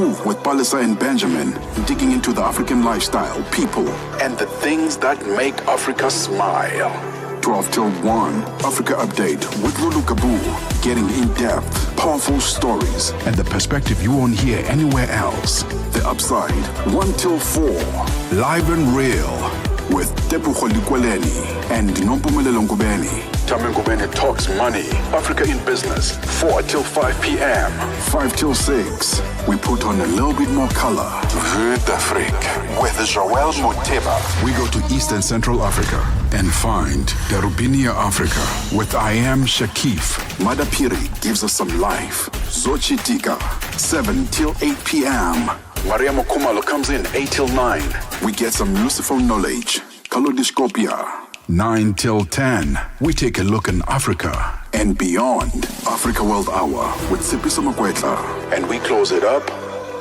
move with Palisa and Benjamin, digging into the African lifestyle, people, and the things that make Africa smile. 12 till 1, Africa Update with Lulu Kabu, getting in-depth, powerful stories, and the perspective you won't hear anywhere else. The Upside, 1 till 4, live and real, with Tepuho Likweleni and Nompumelelo Ngubeni. Tame Ngubeni talks money, Africa in business, 4 till 5 p.m. 5 till 6, we put on a little bit more color. Vue d'Afrique with Joel Moteba. We go to East and Central Africa and find Darubinia Africa with I Am Shakif. Madapiri gives us some life. Zochi Tika, 7 till 8 p.m. Maria Mokumalo comes in 8 till 9. We get some Lucifer knowledge. Kalodiscopia. 9 till 10. We take a look in Africa and beyond. Africa World Hour with Sipiso Makwetla. And we close it up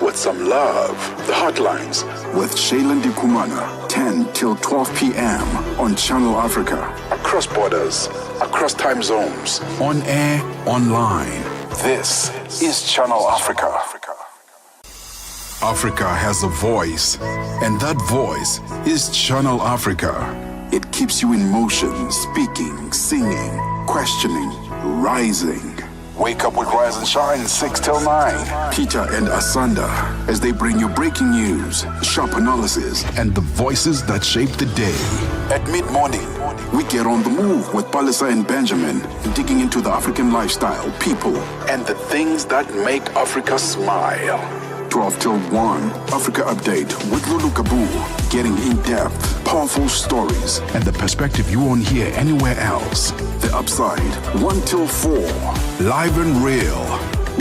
with some love. The Hotlines with Shailen Dikumana. 10 till 12 p.m. on Channel Africa. Across borders, across time zones. On air, online. This is Channel Africa. Africa has a voice, and that voice is Channel Africa. It keeps you in motion, speaking, singing, questioning, rising. Wake up with Rise and Shine, 6 till 9. Peter and Asanda, as they bring you breaking news, sharp analysis, and the voices that shape the day. At mid-morning, we get on the move with Palisa and Benjamin, digging into the African lifestyle, people, and the things that make Africa smile. 12 till 1, Africa Update with Lulu Kabu, getting in-depth, powerful stories, and the perspective you won't hear anywhere else. The Upside, 1 till 4, live and real,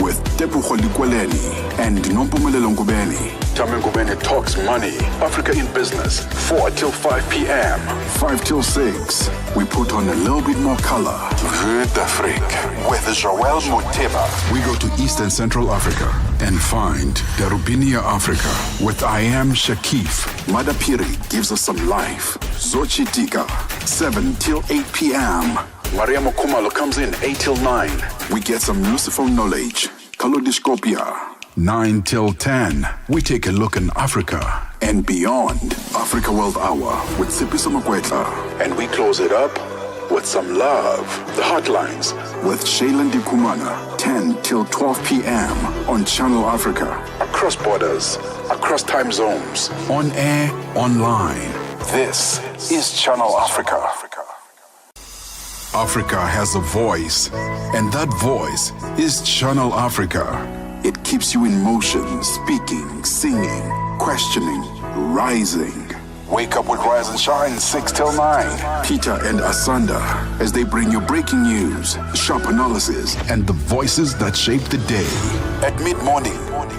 with Tepuho Likweleni and Nompumelelo Ngubeni. Tame Ngubeni talks money, Africa in business, 4 till 5 p.m. 5 till 6, we put on a little bit more color. Vue d'Afrique with Joel Moteba. We go to East and Central Africa and find Darubinia Africa with I Am Shakif. Madapiri gives us some life. Zochi Tika, 7 till 8 p.m. Maria Mokumalo comes in 8 till 9. We get some Lucifer knowledge. Kalodiscopia. 9 till 10, we take a look in Africa and beyond. Africa World Hour with Sipiso Makwetla. And we close it up with some love. The Hotlines with Shailen Dikumana. 10 till 12 p.m. on Channel Africa. Across borders, across time zones. On air, online. This is Channel Africa. Africa has a voice, and that voice is Channel Africa. It keeps you in motion, speaking, singing, questioning, rising. Wake up with Rise and Shine, 6 till 9. Peter and Asanda, as they bring you breaking news, sharp analysis, and the voices that shape the day. At mid-morning,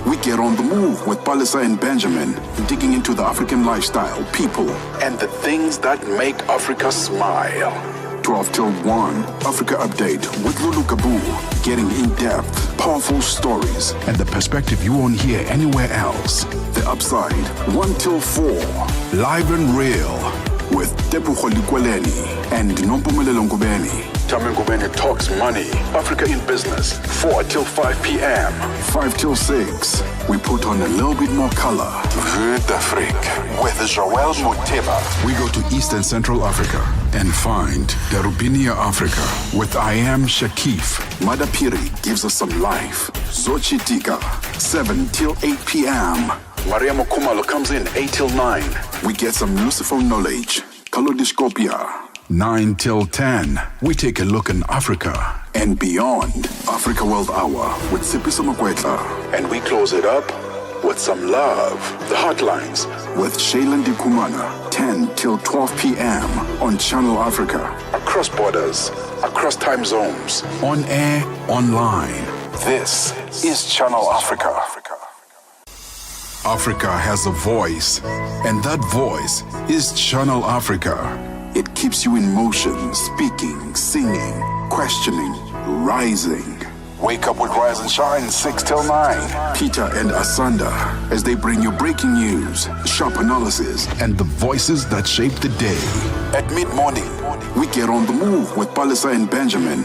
we get on the move with Palisa and Benjamin, digging into the African lifestyle, people, and the things that make Africa smile. 12 till 1, Africa Update with Lulu Kabu, getting in-depth, powerful stories, and the perspective you won't hear anywhere else. The Upside, 1 till 4, live and real, with Tepuho Likweleni and Nompumelelo Ngubeni. Tame Ngubeni talks money, Africa in business, 4 till 5 p.m. 5 till 6, we put on a little bit more color. Vue d'Afrique with Joel Moteba. We go to East and Central Africa and find Darubinia Africa with I Am Shakif. Madapiri gives us some life. Zochi Tika, 7 till 8 p.m. Maria Mokumalo comes in 8 till 9. We get some Lucifer knowledge. Kalodiscopia. 9 till 10, we take a look in Africa and beyond. Africa World Hour with Sipiso Makwetla. And we close it up with some love. The Hotlines with Shailen Dikumana. 10 till 12 p.m. on Channel Africa. Across borders, across time zones. On air, online. This is Channel Africa. Africa has a voice, and that voice is Channel Africa. It keeps you in motion, speaking, singing, questioning, rising. Wake up with Rise and Shine, 6 till 9. Peter and Asanda, as they bring you breaking news, sharp analysis, and the voices that shape the day. At mid-morning, we get on the move with Palisa and Benjamin.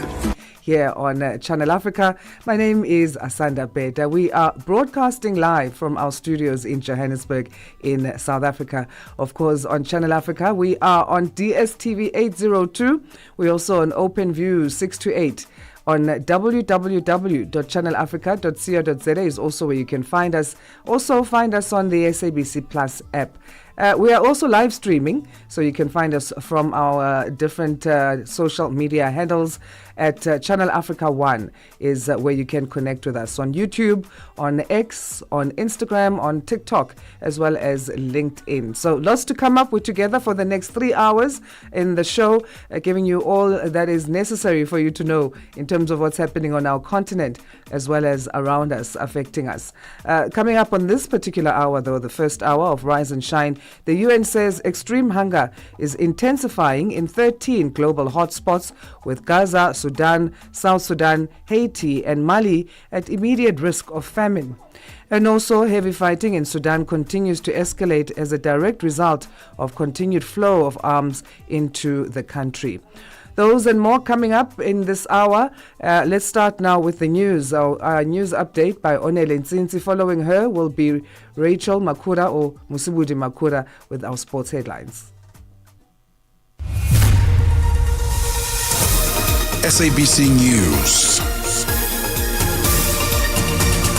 here on Channel Africa. My name is Asanda Beda. We are broadcasting live from our studios in Johannesburg in South Africa. Of course, on Channel Africa, we are on DSTV 802. We're also on OpenView 628. On www.channelafrica.co.za is also where you can find us. Also find us on the SABC Plus app. We are also live streaming, so you can find us from our different social media handles at Channel Africa 1 is where you can connect with us on YouTube, on X, on Instagram, on TikTok, as well as LinkedIn. So lots to come up with together for the next 3 hours in the show, giving you all that is necessary for you to know in terms of what's happening on our continent as well as around us, affecting us. Coming up on this particular hour, though, the first hour of Rise and Shine, the UN says extreme hunger is intensifying in 13 global hotspots, with Gaza, Sudan, South Sudan, Haiti and Mali at immediate risk of famine. And also, heavy fighting in Sudan continues to escalate as a direct result of continued flow of arms into the country. Those and more coming up in this hour. Let's start now with the news. Our news update by Onele Nsinsi. Following her will be Rachel Makura or Musibudi Makura with our sports headlines. SABC News.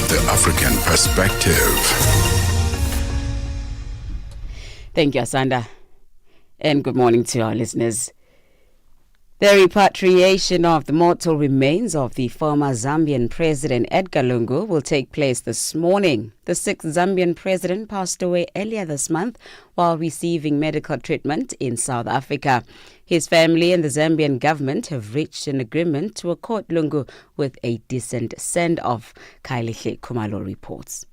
The African Perspective. Thank you, Asanda. And good morning to our listeners. The repatriation of the mortal remains of the former Zambian President Edgar Lungu will take place this morning. The sixth Zambian president passed away earlier this month while receiving medical treatment in South Africa. His family and the Zambian government have reached an agreement to accord Lungu with a decent send-off. Kailihle Kumalo reports.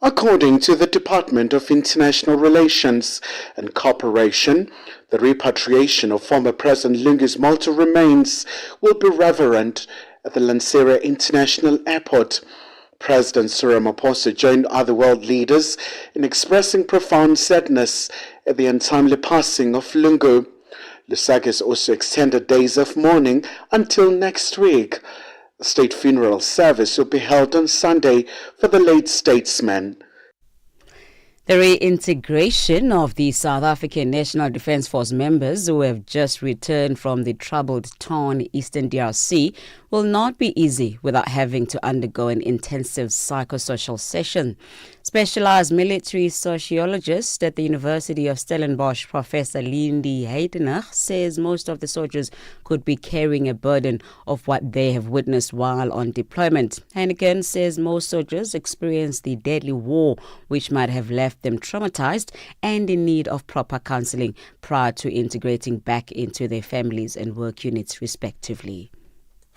According to the Department of International Relations and Cooperation, the repatriation of former President Lungu's mortal remains will be reverent at the Lanseria International Airport. President Cyril Ramaphosa joined other world leaders in expressing profound sadness at the untimely passing of Lungu. Lusaka has also extended days of mourning until next week. The state funeral service will be held on Sunday for the late statesman. The reintegration of the South African National Defence Force members who have just returned from the troubled, torn Eastern DRC will not be easy without having to undergo an intensive psychosocial session. Specialized military sociologist at the University of Stellenbosch, Professor Lindy Heidenach, says most of the soldiers could be carrying a burden of what they have witnessed while on deployment. Heineken says most soldiers experienced the deadly war, which might have left them traumatized and in need of proper counseling prior to integrating back into their families and work units respectively.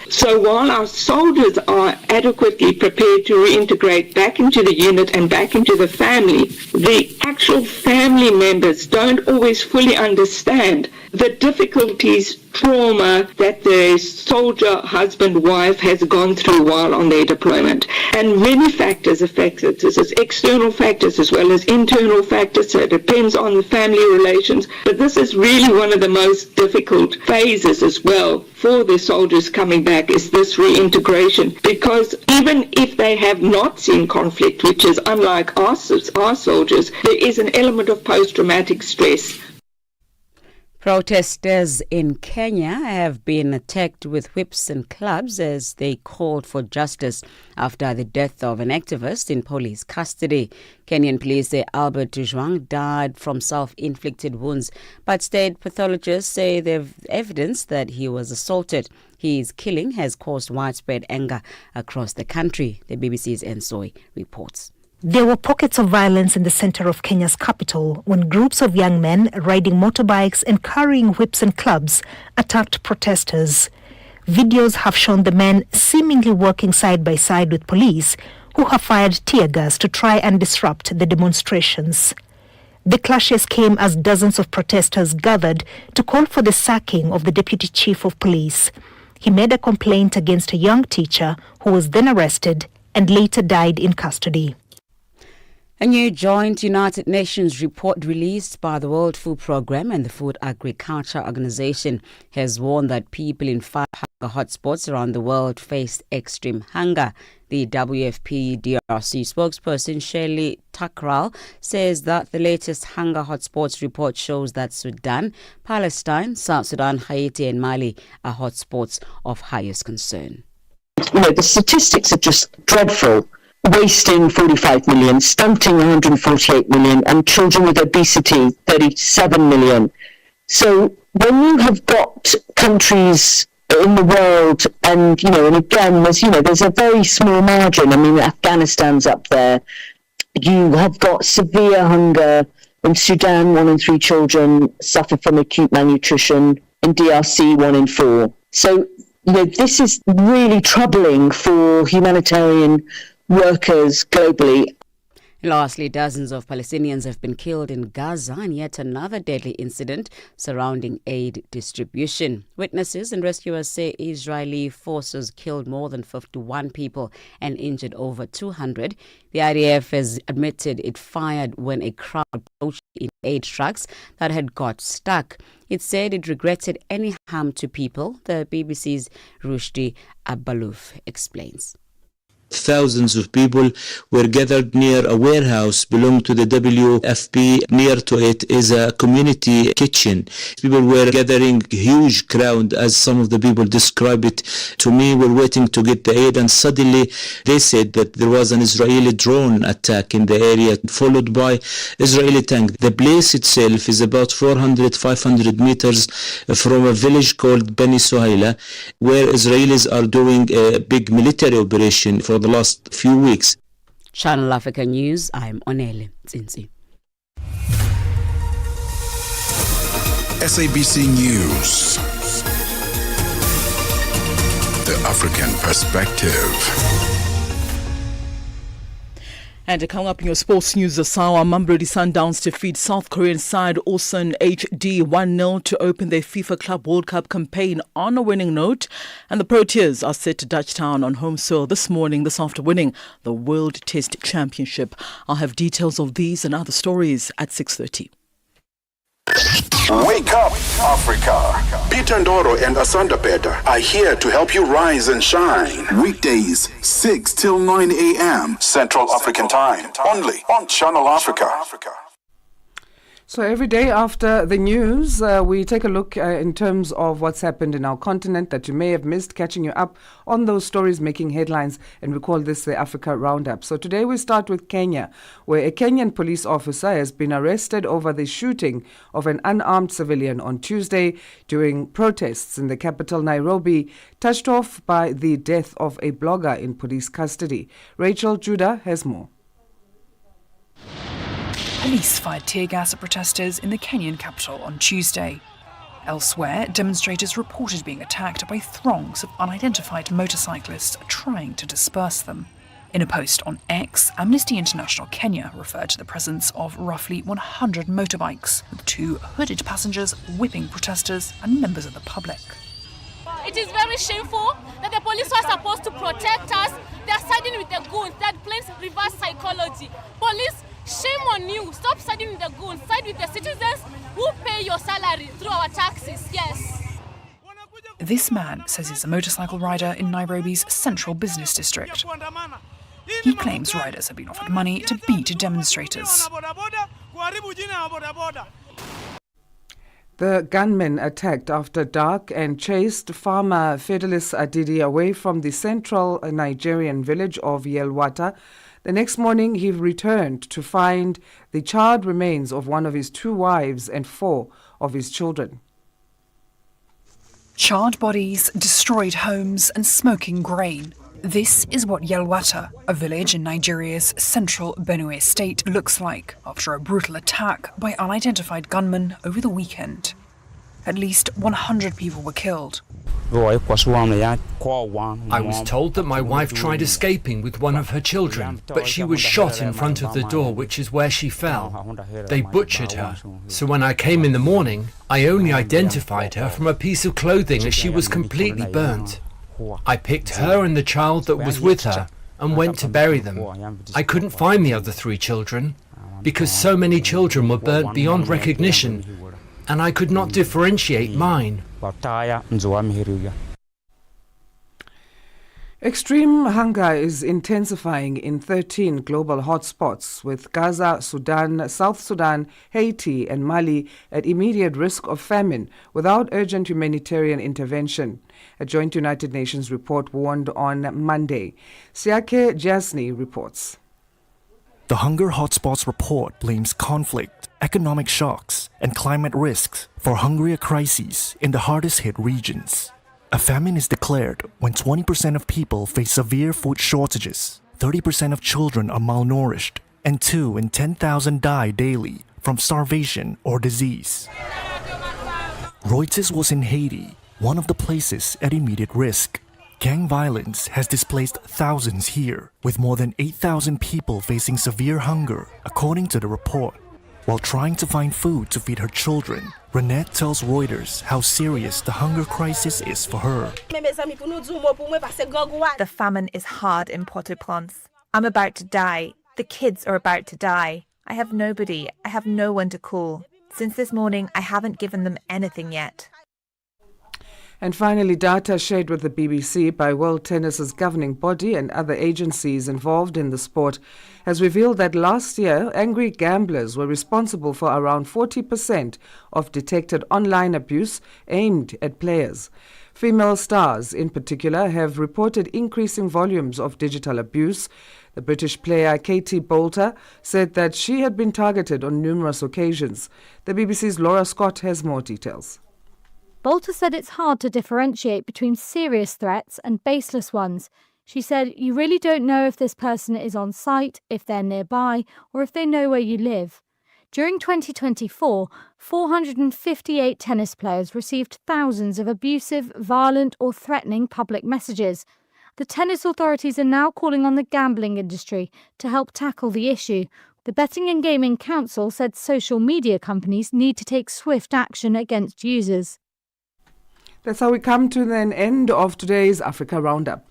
So while our soldiers are adequately prepared to reintegrate back into the unit and back into the family, the actual family members don't always fully understand the difficulties, trauma that the soldier, husband, wife has gone through while on their deployment. And many factors affect it. This is external factors as well as internal factors, so it depends on the family relations. But this is really one of the most difficult phases as well for the soldiers coming back, is this reintegration. Because even if they have not seen conflict, which is unlike our soldiers, there is an element of post-traumatic stress. Protesters in Kenya have been attacked with whips and clubs as they called for justice after the death of an activist in police custody. Kenyan police say Albert Ojwang died from self-inflicted wounds, but state pathologists say they've evidence that he was assaulted. His killing has caused widespread anger across the country, the BBC's Nsoi reports. There were pockets of violence in the center of Kenya's capital when groups of young men riding motorbikes and carrying whips and clubs attacked protesters. Videos have shown the men seemingly working side by side with police, who have fired tear gas to try and disrupt the demonstrations. The clashes came as dozens of protesters gathered to call for the sacking of the deputy chief of police. He made a complaint against a young teacher who was then arrested and later died in custody. A new joint United Nations report released by the World Food Programme and the Food Agriculture Organization has warned that people in 5 hunger hotspots around the world face extreme hunger. The WFP DRC spokesperson Shirley Takral says that the latest hunger hotspots report shows that Sudan, Palestine, South Sudan, Haiti and Mali are hotspots of highest concern. The statistics are just dreadful. Wasting 45 million, stunting 148 million, and children with obesity 37 million. So when you have got countries in the world, and again, there's a very small margin. I mean, Afghanistan's up there. You have got severe hunger in Sudan. 1 in 3 children suffer from acute malnutrition. In DRC, 1 in 4. So this is really troubling for humanitarian workers globally. Lastly, dozens of Palestinians have been killed in Gaza in yet another deadly incident surrounding aid distribution. Witnesses and rescuers say Israeli forces killed more than 51 people and injured over 200. The IDF has admitted it fired when a crowd approached in aid trucks that had got stuck. It said it regretted any harm to people. The BBC's Rushdie Abalouf explains. Thousands of people were gathered near a warehouse belonging to the WFP. Near to it is a community kitchen. People were gathering, huge crowd, as some of the people describe it to me. Were waiting to get the aid, and suddenly they said that there was an Israeli drone attack in the area, followed by Israeli tank. The place itself is about 400-500 meters from a village called Beni Suhaila, where Israelis are doing a big military operation for the last few weeks. Channel Africa News, I'm Onele Tsinzi. SABC News. The African Perspective. And coming up in your sports news this hour, Mamelodi Sundowns defeat South Korean side Ulsan HD 1-0 to open their FIFA Club World Cup campaign on a winning note. And the Proteas are set to touch down on home soil this after winning the World Test Championship. I'll have details of these and other stories at 6:30. Wake up, Africa. Peter Ndoro and Asanda Beda are here to help you rise and shine. Weekdays, 6 till 9 a.m. Central African Time. Only on Channel Africa. So every day after the news, we take a look in terms of what's happened in our continent that you may have missed, catching you up on those stories making headlines, and we call this the Africa Roundup. So today we start with Kenya, where a Kenyan police officer has been arrested over the shooting of an unarmed civilian on Tuesday during protests in the capital Nairobi, touched off by the death of a blogger in police custody. Rachel Judah has more. Police fired tear gas at protesters in the Kenyan capital on Tuesday. Elsewhere, demonstrators reported being attacked by throngs of unidentified motorcyclists trying to disperse them. In a post on X, Amnesty International Kenya referred to the presence of roughly 100 motorbikes, with 2 hooded passengers whipping protesters and members of the public. It is very shameful that the police were supposed to protect us. They are siding with the goons. That blames reverse psychology. Police, shame on you. Stop siding with the goons. Side with the citizens who pay your salary through our taxes. Yes. This man says he's a motorcycle rider in Nairobi's central business district. He claims riders have been offered money to beat demonstrators. The gunmen attacked after dark and chased farmer Fidelis Adidi away from the central Nigerian village of Yelwata. The next morning, he returned to find the charred remains of one of his 2 wives and 4 of his children. Charred bodies, destroyed homes and smoking grain. This is what Yelwata, a village in Nigeria's central Benue state, looks like after a brutal attack by unidentified gunmen over the weekend. At least 100 people were killed. I was told that my wife tried escaping with one of her children, but she was shot in front of the door, which is where she fell. They butchered her. So when I came in the morning, I only identified her from a piece of clothing as she was completely burnt. I picked her and the child that was with her, and went to bury them. I couldn't find the other 3 children because so many children were burnt beyond recognition, and I could not differentiate mine. Extreme hunger is intensifying in 13 global hotspots, with Gaza, Sudan, South Sudan, Haiti and Mali at immediate risk of famine without urgent humanitarian intervention. A joint United Nations report warned on Monday. Siake Jasny reports. The Hunger Hotspots report blames conflict, economic shocks, and climate risks for hunger crises in the hardest hit regions. A famine is declared when 20% of people face severe food shortages, 30% of children are malnourished, and 2 in 10,000 die daily from starvation or disease. Reuters was in Haiti, one of the places at immediate risk. Gang violence has displaced thousands here, with more than 8,000 people facing severe hunger, according to the report. While trying to find food to feed her children, Renette tells Reuters how serious the hunger crisis is for her. The famine is hard in Port-au-Prince. I'm about to die. The kids are about to die. I have nobody. I have no one to call. Since this morning, I haven't given them anything yet. And finally, data shared with the BBC by World Tennis's governing body and other agencies involved in the sport has revealed that last year, angry gamblers were responsible for around 40% of detected online abuse aimed at players. Female stars, in particular, have reported increasing volumes of digital abuse. The British player Katie Bolter said that she had been targeted on numerous occasions. The BBC's Laura Scott has more details. Bolter said it's hard to differentiate between serious threats and baseless ones. She said, you really don't know if this person is on site, if they're nearby, or if they know where you live. During 2024, 458 tennis players received thousands of abusive, violent, or threatening public messages. The tennis authorities are now calling on the gambling industry to help tackle the issue. The Betting and Gaming Council said social media companies need to take swift action against users. That's how we come to the end of today's Africa Roundup.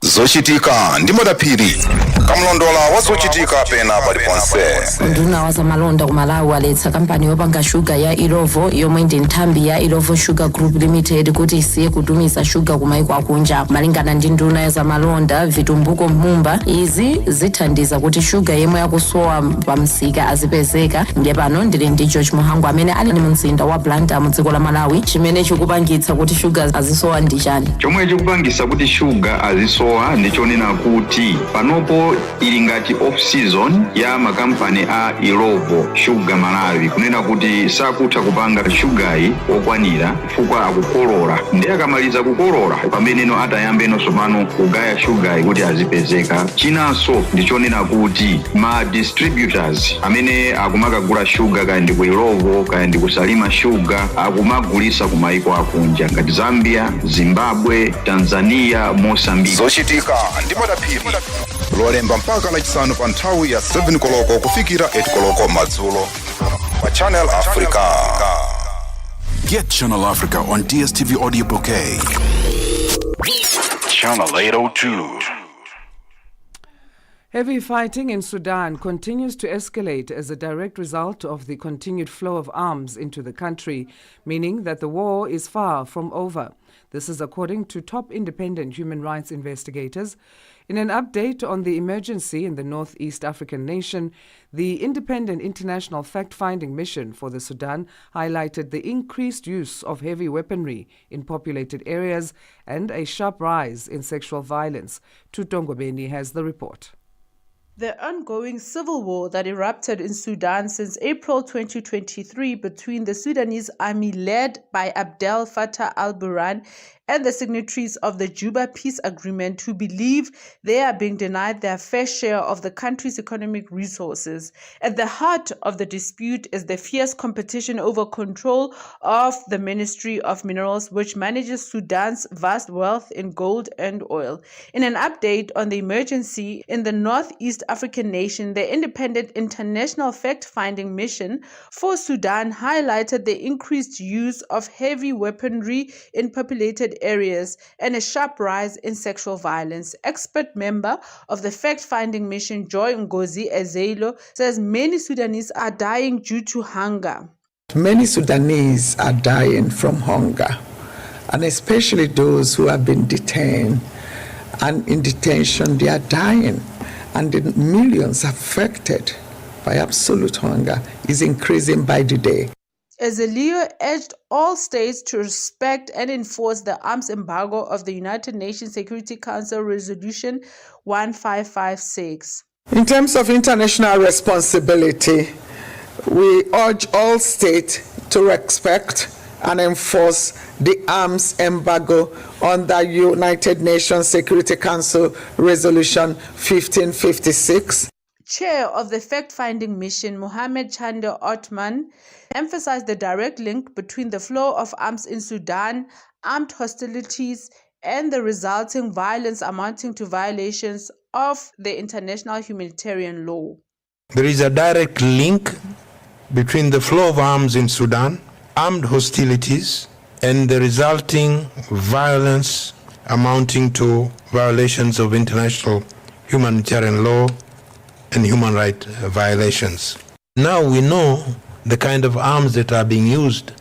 Zochitika ndi madapiri kamlondola wazochitika pena paliponse. Nduna wa zamalonda ku Malawi waletsa kampani yopanga shuga ya Irovo yomwe ndi nthambi ya Irovo Sugar Group Limited kuti isiye kutumiza shuga ku maiko akunja. Malingana ndi nduna ya zamalonda Vitumbuko Mumba, izi zithandiza kuti shuga yemwe yakusowa pamsika azipezeka. Ndiye pano ndili ndi George Muhangu amene ali mu mzinda wa Blantyre mu dziko la Malawi. Chimene chikupangitsa kuti shuga azisowa ndi chani? Chomwe chikupangitsa kuti shuga azisowa ndichonena kuti panopo ili ngati off season ya makampani a Irovo Sugar Malawi kunena kuti sakutha kupanga shugayi okwanira chifukwa akukolola. Ndiye akamaliza kukolola pameneno atayambeno sopano kugaya shugayi kuti azipezeka. Chinanso ndichonena kuti ma distributors amene akumakagula shuga kaya ndi ku Irovo kaya ndi kusalima shuga akumagulisa ku maiko akunja ngati Zambia, Zimbabwe, Tanzania, Mozambique. Zochitika ndi madapiri lolemba mpaka lachisanu pa nthawi ya 7 koloko kufikira 8 koloko madzulo pa Channel Africa. Get Channel Africa on DSTV Audio Bouquet. Channel 802. Heavy fighting in Sudan continues to escalate as a direct result of the continued flow of arms into the country, meaning that the war is far from over. This is according to top independent human rights investigators. In an update on the emergency in the Northeast African nation, the Independent International Fact-Finding Mission for the Sudan highlighted the increased use of heavy weaponry in populated areas and a sharp rise in sexual violence. Tutongo Beni has the report. The ongoing civil war that erupted in Sudan since April 2023 between the Sudanese army led by Abdel Fattah al-Burhan and the signatories of the Juba Peace Agreement who believe they are being denied their fair share of the country's economic resources. At the heart of the dispute is the fierce competition over control of the Ministry of Minerals, which manages Sudan's vast wealth in gold and oil. In an update on the emergency in the Northeast African nation, the Independent International Fact-Finding Mission for Sudan highlighted the increased use of heavy weaponry in populated areas and a sharp rise in sexual violence. Expert member of the Fact-Finding Mission, Joy Ngozi Ezelo, says many Sudanese are dying due to hunger. Many Sudanese are dying from hunger, and especially those who have been detained. And in detention, they are dying, and the millions affected by absolute hunger is increasing by the day. Ezelo urged all states to respect and enforce the arms embargo of the United Nations Security Council Resolution 1556. In terms of international responsibility, we urge all states to respect and enforce the arms embargo under United Nations Security Council Resolution 1556. Chair of the fact-finding mission, Mohammed Chande Othman, emphasized the direct link between the flow of arms in Sudan, armed hostilities, and the resulting violence amounting to violations of the international humanitarian law. There is a direct link between the flow of arms in Sudan, armed hostilities, and the resulting violence amounting to violations of international humanitarian law and human rights violations. Now we know the kind of arms that are being used: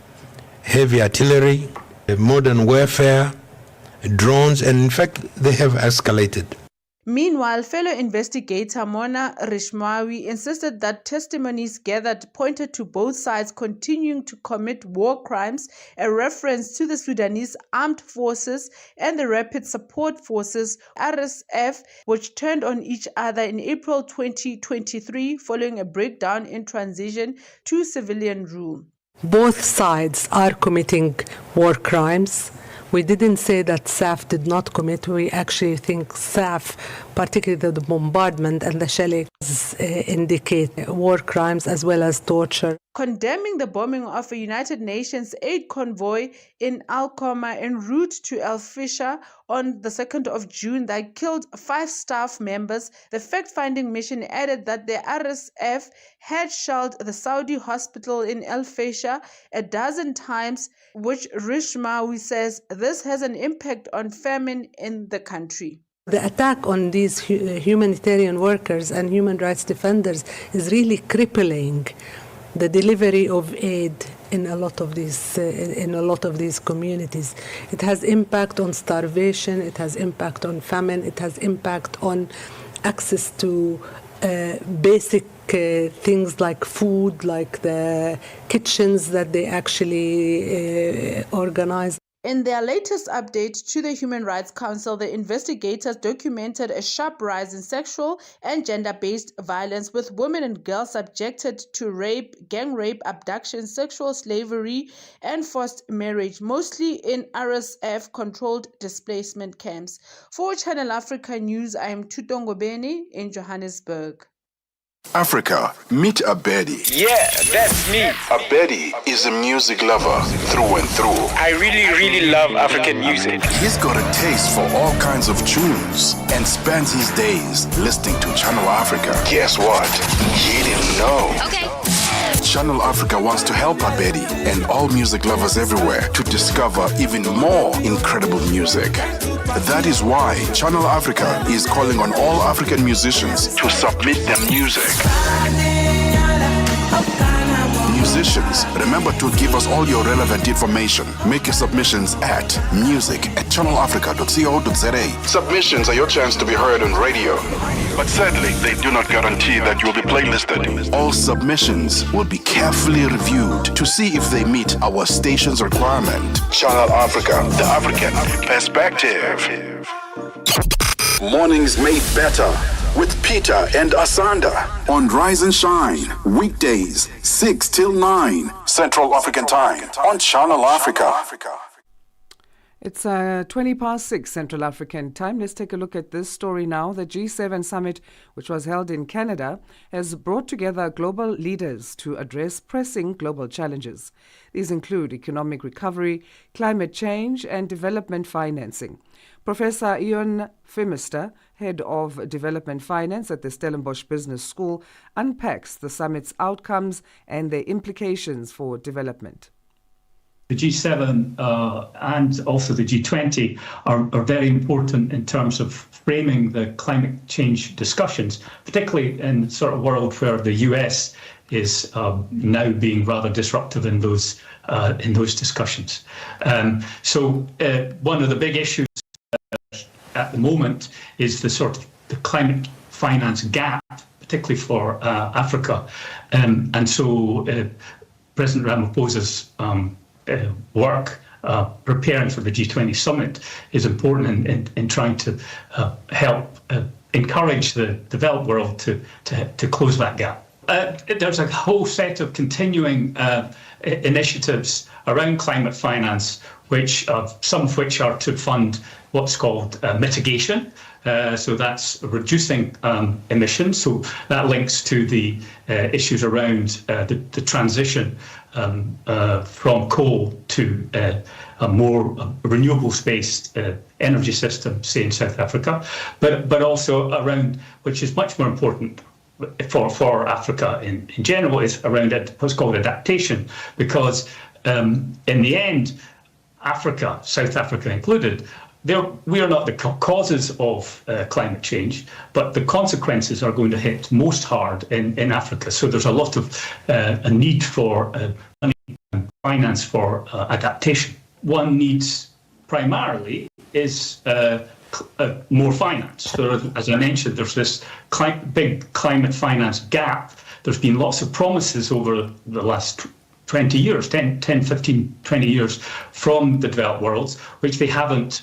heavy artillery, modern warfare, drones, and in fact they have escalated. Meanwhile, fellow investigator Mona Rishmawi insisted that testimonies gathered pointed to both sides continuing to commit war crimes, a reference to the Sudanese Armed Forces and the Rapid Support Forces, RSF, which turned on each other in April 2023 following a breakdown in transition to civilian rule. Both sides are committing war crimes. We didn't say that SAF did not commit. We actually think SAF, particularly the bombardment and the shelling, indicate war crimes as well as torture. Condemning the bombing of a United Nations aid convoy in Al-Qoma en route to El Fisher on the 2nd of June that killed 5 staff members, the fact-finding mission added that the RSF had shelled the Saudi hospital in El Fisher a dozen times, which Rishmawi says this has an impact on famine in the country. The attack on these humanitarian workers and human rights defenders is really crippling the delivery of aid in a lot of these communities. It has impact on starvation, it has impact on famine, it has impact on access to basic things like food, like the kitchens that they actually organize. In their latest update to the Human Rights Council, the investigators documented a sharp rise in sexual and gender-based violence, with women and girls subjected to rape, gang rape, abduction, sexual slavery, and forced marriage, mostly in RSF-controlled displacement camps. For Channel Africa News, I am Tutongo Beni in Johannesburg. Africa, meet Abedi. Yeah, that's me. Abedi is a music lover through and through. I really love African music. He's got a taste for all kinds of tunes and spends his days listening to Channel Africa. Guess what? He didn't know. Okay. Channel Africa wants to help Abedi and all music lovers everywhere to discover even more incredible music. That is why Channel Africa is calling on all African musicians to submit their music. Musicians, remember to give us all your relevant information. Make your submissions at music@channelafrica.co.za. Submissions are your chance to be heard on radio. But sadly, they do not guarantee that you'll be playlisted. All submissions will be carefully reviewed to see if they meet our station's requirement. Channel Africa, the African perspective. Mornings made better with Peter and Asanda on Rise and Shine, weekdays 6 till 9 Central African Time on Channel Africa. It's 6:20 Central African time. Let's take a look at this story now. The G7 summit, which was held in Canada, has brought together global leaders to address pressing global challenges. These include economic recovery, climate change, and development financing. Professor Ian Phimister, head of development finance at the Stellenbosch Business School, unpacks the summit's outcomes and their implications for development. The G7 and also the G20 are very important in terms of framing the climate change discussions, particularly in sort of world where the US is now being rather disruptive in those discussions. So one of the big issues at the moment is the sort of the climate finance gap, particularly for Africa, and so President Ramaphosa's work preparing for the G20 summit is important in trying to help encourage the developed world to close that gap. There's a whole set of continuing initiatives around climate finance, which some of which are to fund what's called mitigation. So that's reducing emissions. So that links to the issues around the transition from coal to a more renewable-based energy system, say in South Africa, but also around, which is much more important for Africa in general, is around what's called adaptation, because in the end, Africa, South Africa included, we are not the causes of climate change, but the consequences are going to hit most hard in Africa. So there's a lot of a need for money and finance for adaptation. One needs primarily is more finance. So as I mentioned, there's this big climate finance gap. There's been lots of promises over the last 20 years, 10, 15, 20 years from the developed world, which they haven't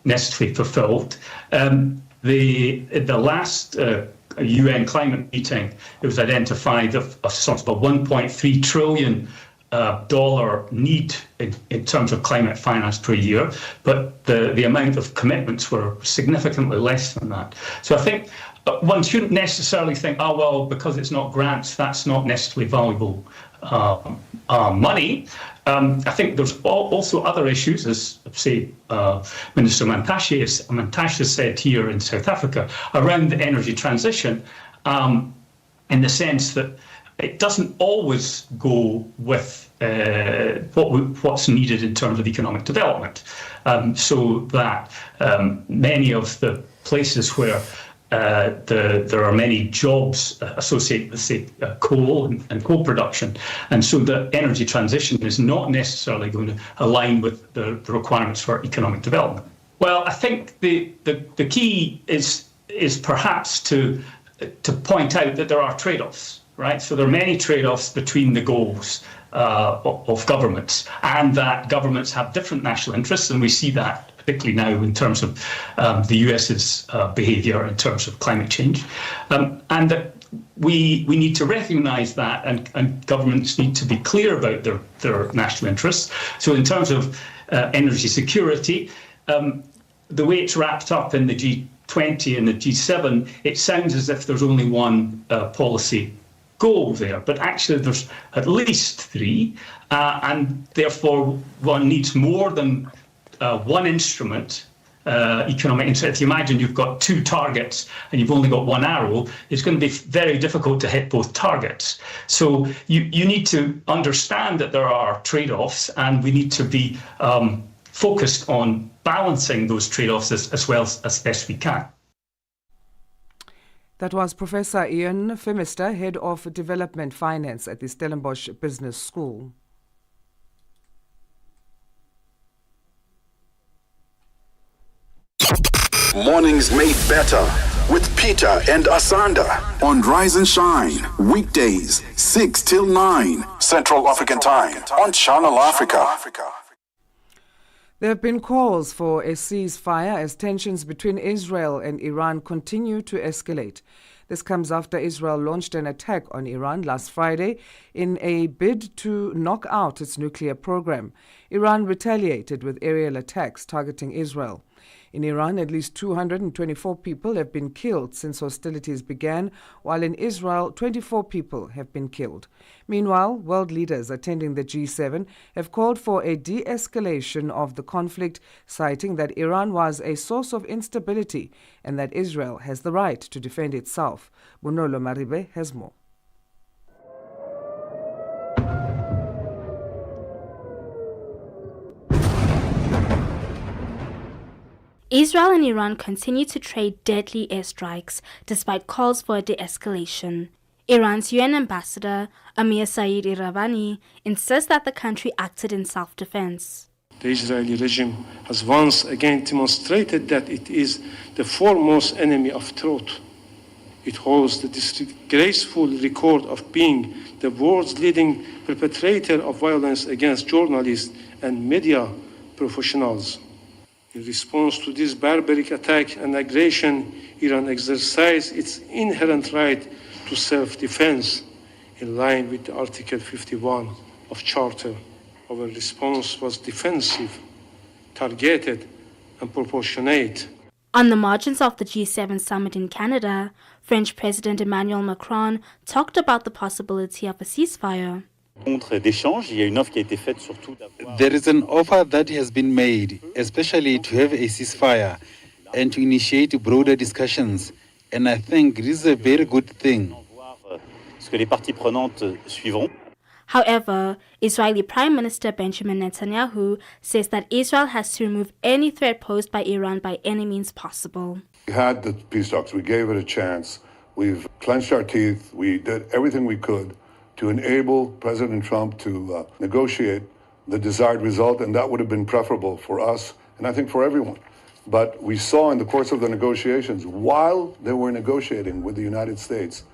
necessarily fulfilled. The last UN climate meeting, it was identified a sort of a $1.3 trillion need in terms of climate finance per year, but the amount of commitments were significantly less than that. So I think one shouldn't necessarily think, oh, well, because it's not grants, that's not necessarily valuable money. I think there's also other issues, as say Minister Mantashe said here in South Africa, around the energy transition, in the sense that it doesn't always go with what's needed in terms of economic development. So that many of the places where there are many jobs associated with, say, coal and coal production. And so the energy transition is not necessarily going to align with the requirements for economic development. Well, I think the key is perhaps to point out that there are trade-offs, right? So there are many trade-offs between the goals of governments, and that governments have different national interests, and we see that particularly now in terms of the US's behaviour in terms of climate change, and that we need to recognise that, and governments need to be clear about their national interests. So in terms of energy security, the way it's wrapped up in the G20 and the G7, it sounds as if there's only one policy goal there, but actually there's at least three, and therefore one needs more than one instrument, economic interest. If you imagine you've got two targets and you've only got one arrow, it's going to be very difficult to hit both targets. So you need to understand that there are trade-offs, and we need to be focused on balancing those trade-offs as well as best we can. That was Professor Ian Phimister, Head of Development Finance at the Stellenbosch Business School. Mornings made better with Peter and Asanda on Rise and Shine, weekdays 6 till 9 Central African Time on Channel Africa. There have been calls for a ceasefire as tensions between Israel and Iran continue to escalate. This comes after Israel launched an attack on Iran last Friday in a bid to knock out its nuclear program. Iran retaliated with aerial attacks targeting Israel. In Iran, at least 224 people have been killed since hostilities began, while in Israel, 24 people have been killed. Meanwhile, world leaders attending the G7 have called for a de-escalation of the conflict, citing that Iran was a source of instability and that Israel has the right to defend itself. Bonolo Maribe has more. Israel and Iran continue to trade deadly airstrikes despite calls for a de-escalation. Iran's UN ambassador, Amir Saeed Iravani, insists that the country acted in self-defense. The Israeli regime has once again demonstrated that it is the foremost enemy of truth. It holds the disgraceful record of being the world's leading perpetrator of violence against journalists and media professionals. In response to this barbaric attack and aggression, Iran exercised its inherent right to self-defense in line with Article 51 of Charter. Our response was defensive, targeted, and proportionate. On the margins of the G7 summit in Canada, French President Emmanuel Macron talked about the possibility of a ceasefire. There is an offer that has been made, especially to have a ceasefire and to initiate broader discussions. And I think this is a very good thing. However, Israeli Prime Minister Benjamin Netanyahu says that Israel has to remove any threat posed by Iran by any means possible. We had the peace talks. We gave it a chance. We've clenched our teeth. We did everything we could to enable President Trump to negotiate the desired result, and that would have been preferable for us and I think for everyone. But we saw in the course of the negotiations, while they were negotiating with the United States,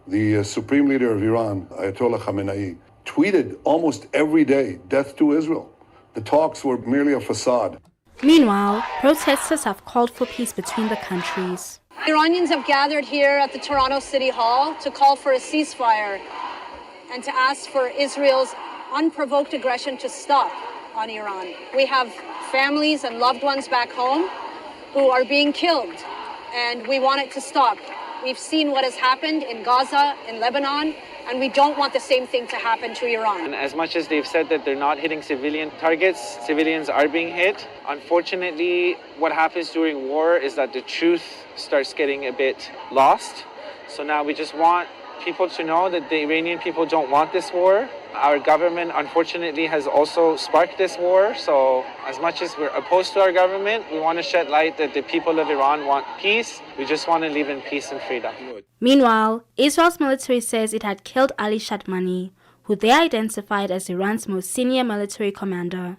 the Supreme Leader of Iran, Ayatollah Khamenei, tweeted almost every day, "Death to Israel." The talks were merely a facade. Meanwhile, protesters have called for peace between the countries. Iranians have gathered here at the Toronto City Hall to call for a ceasefire and to ask for Israel's unprovoked aggression to stop on Iran. We have families and loved ones back home who are being killed, and we want it to stop. We've seen what has happened in Gaza, in Lebanon, and we don't want the same thing to happen to Iran. And as much as they've said that they're not hitting civilian targets, civilians are being hit. Unfortunately, what happens during war is that the truth starts getting a bit lost. So now we just want people to know that the Iranian people don't want this war. Our government, unfortunately, has also sparked this war. So as much as we're opposed to our government, we want to shed light that the people of Iran want peace. We just want to live in peace and freedom. Meanwhile, Israel's military says it had killed Ali Shadmani, who they identified as Iran's most senior military commander.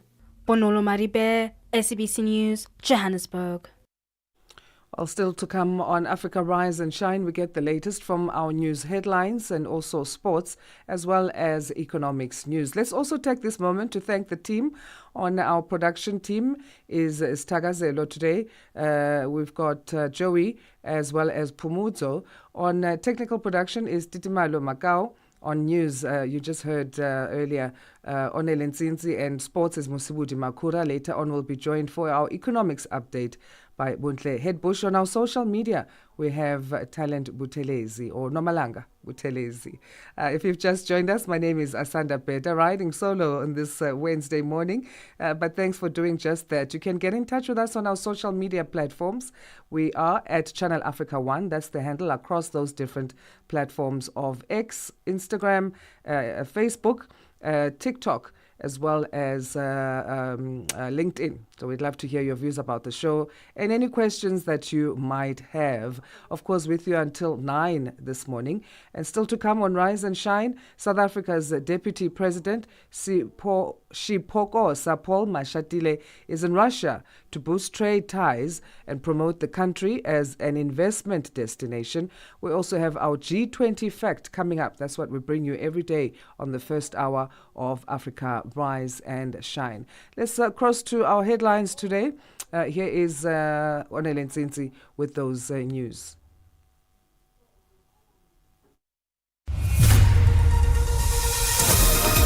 Bonolo Maribe, SABC News, Johannesburg. Well, still to come on Africa Rise and Shine, we get the latest from our news headlines and also sports, as well as economics news. Let's also take this moment to thank the team. On our production team is Tagazelo today. We've got Joey as well as Pumuzo. On technical production is Titimalo Macau. On news, you just heard earlier, Onel Nzinzi, and sports is Musibudi Makura. Later on, we'll be joined for our economics update by Buntle Headbush. On our social media, we have Talent Butelezi or Nomalanga Butelezi. If you've just joined us, my name is Asanda Beda, riding solo on this Wednesday morning. But thanks for doing just that. You can get in touch with us on our social media platforms. We are at Channel Africa 1. That's the handle across those different platforms of X, Instagram, Facebook, TikTok, as well as LinkedIn. So we'd love to hear your views about the show and any questions that you might have. Of course, with you until 9 this morning. And still to come on Rise and Shine, South Africa's Deputy President, Siphokosa Paul Mashatile, is in Russia to boost trade ties and promote the country as an investment destination. We also have our G20 Fact coming up. That's what we bring you every day on the first hour of Africa Rise and Shine. Let's cross to our headlines today. Here is Onel Nzinzi with those news.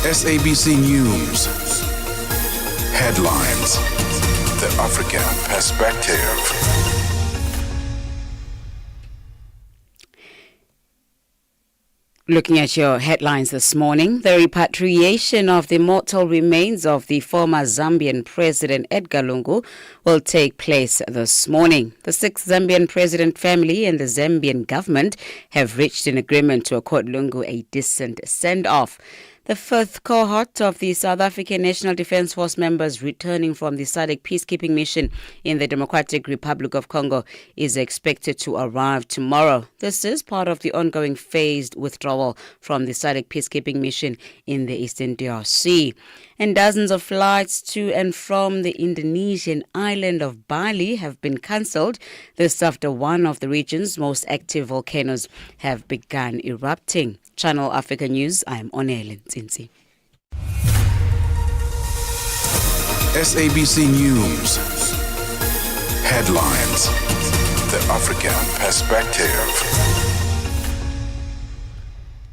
SABC News. Headlines. The African perspective. Looking at your headlines this morning, the repatriation of the mortal remains of the former Zambian President Edgar Lungu will take place this morning. The sixth Zambian president family and the Zambian government have reached an agreement to accord Lungu a decent send-off. The fifth cohort of the South African National Defence Force members returning from the SADC peacekeeping mission in the Democratic Republic of Congo is expected to arrive tomorrow. This is part of the ongoing phased withdrawal from the SADC peacekeeping mission in the Eastern DRC. And dozens of flights to and from the Indonesian island of Bali have been cancelled. This after one of the region's most active volcanoes have begun erupting. Channel Africa News, I am Onele Nzinzi. SABC News. Headlines. The African perspective.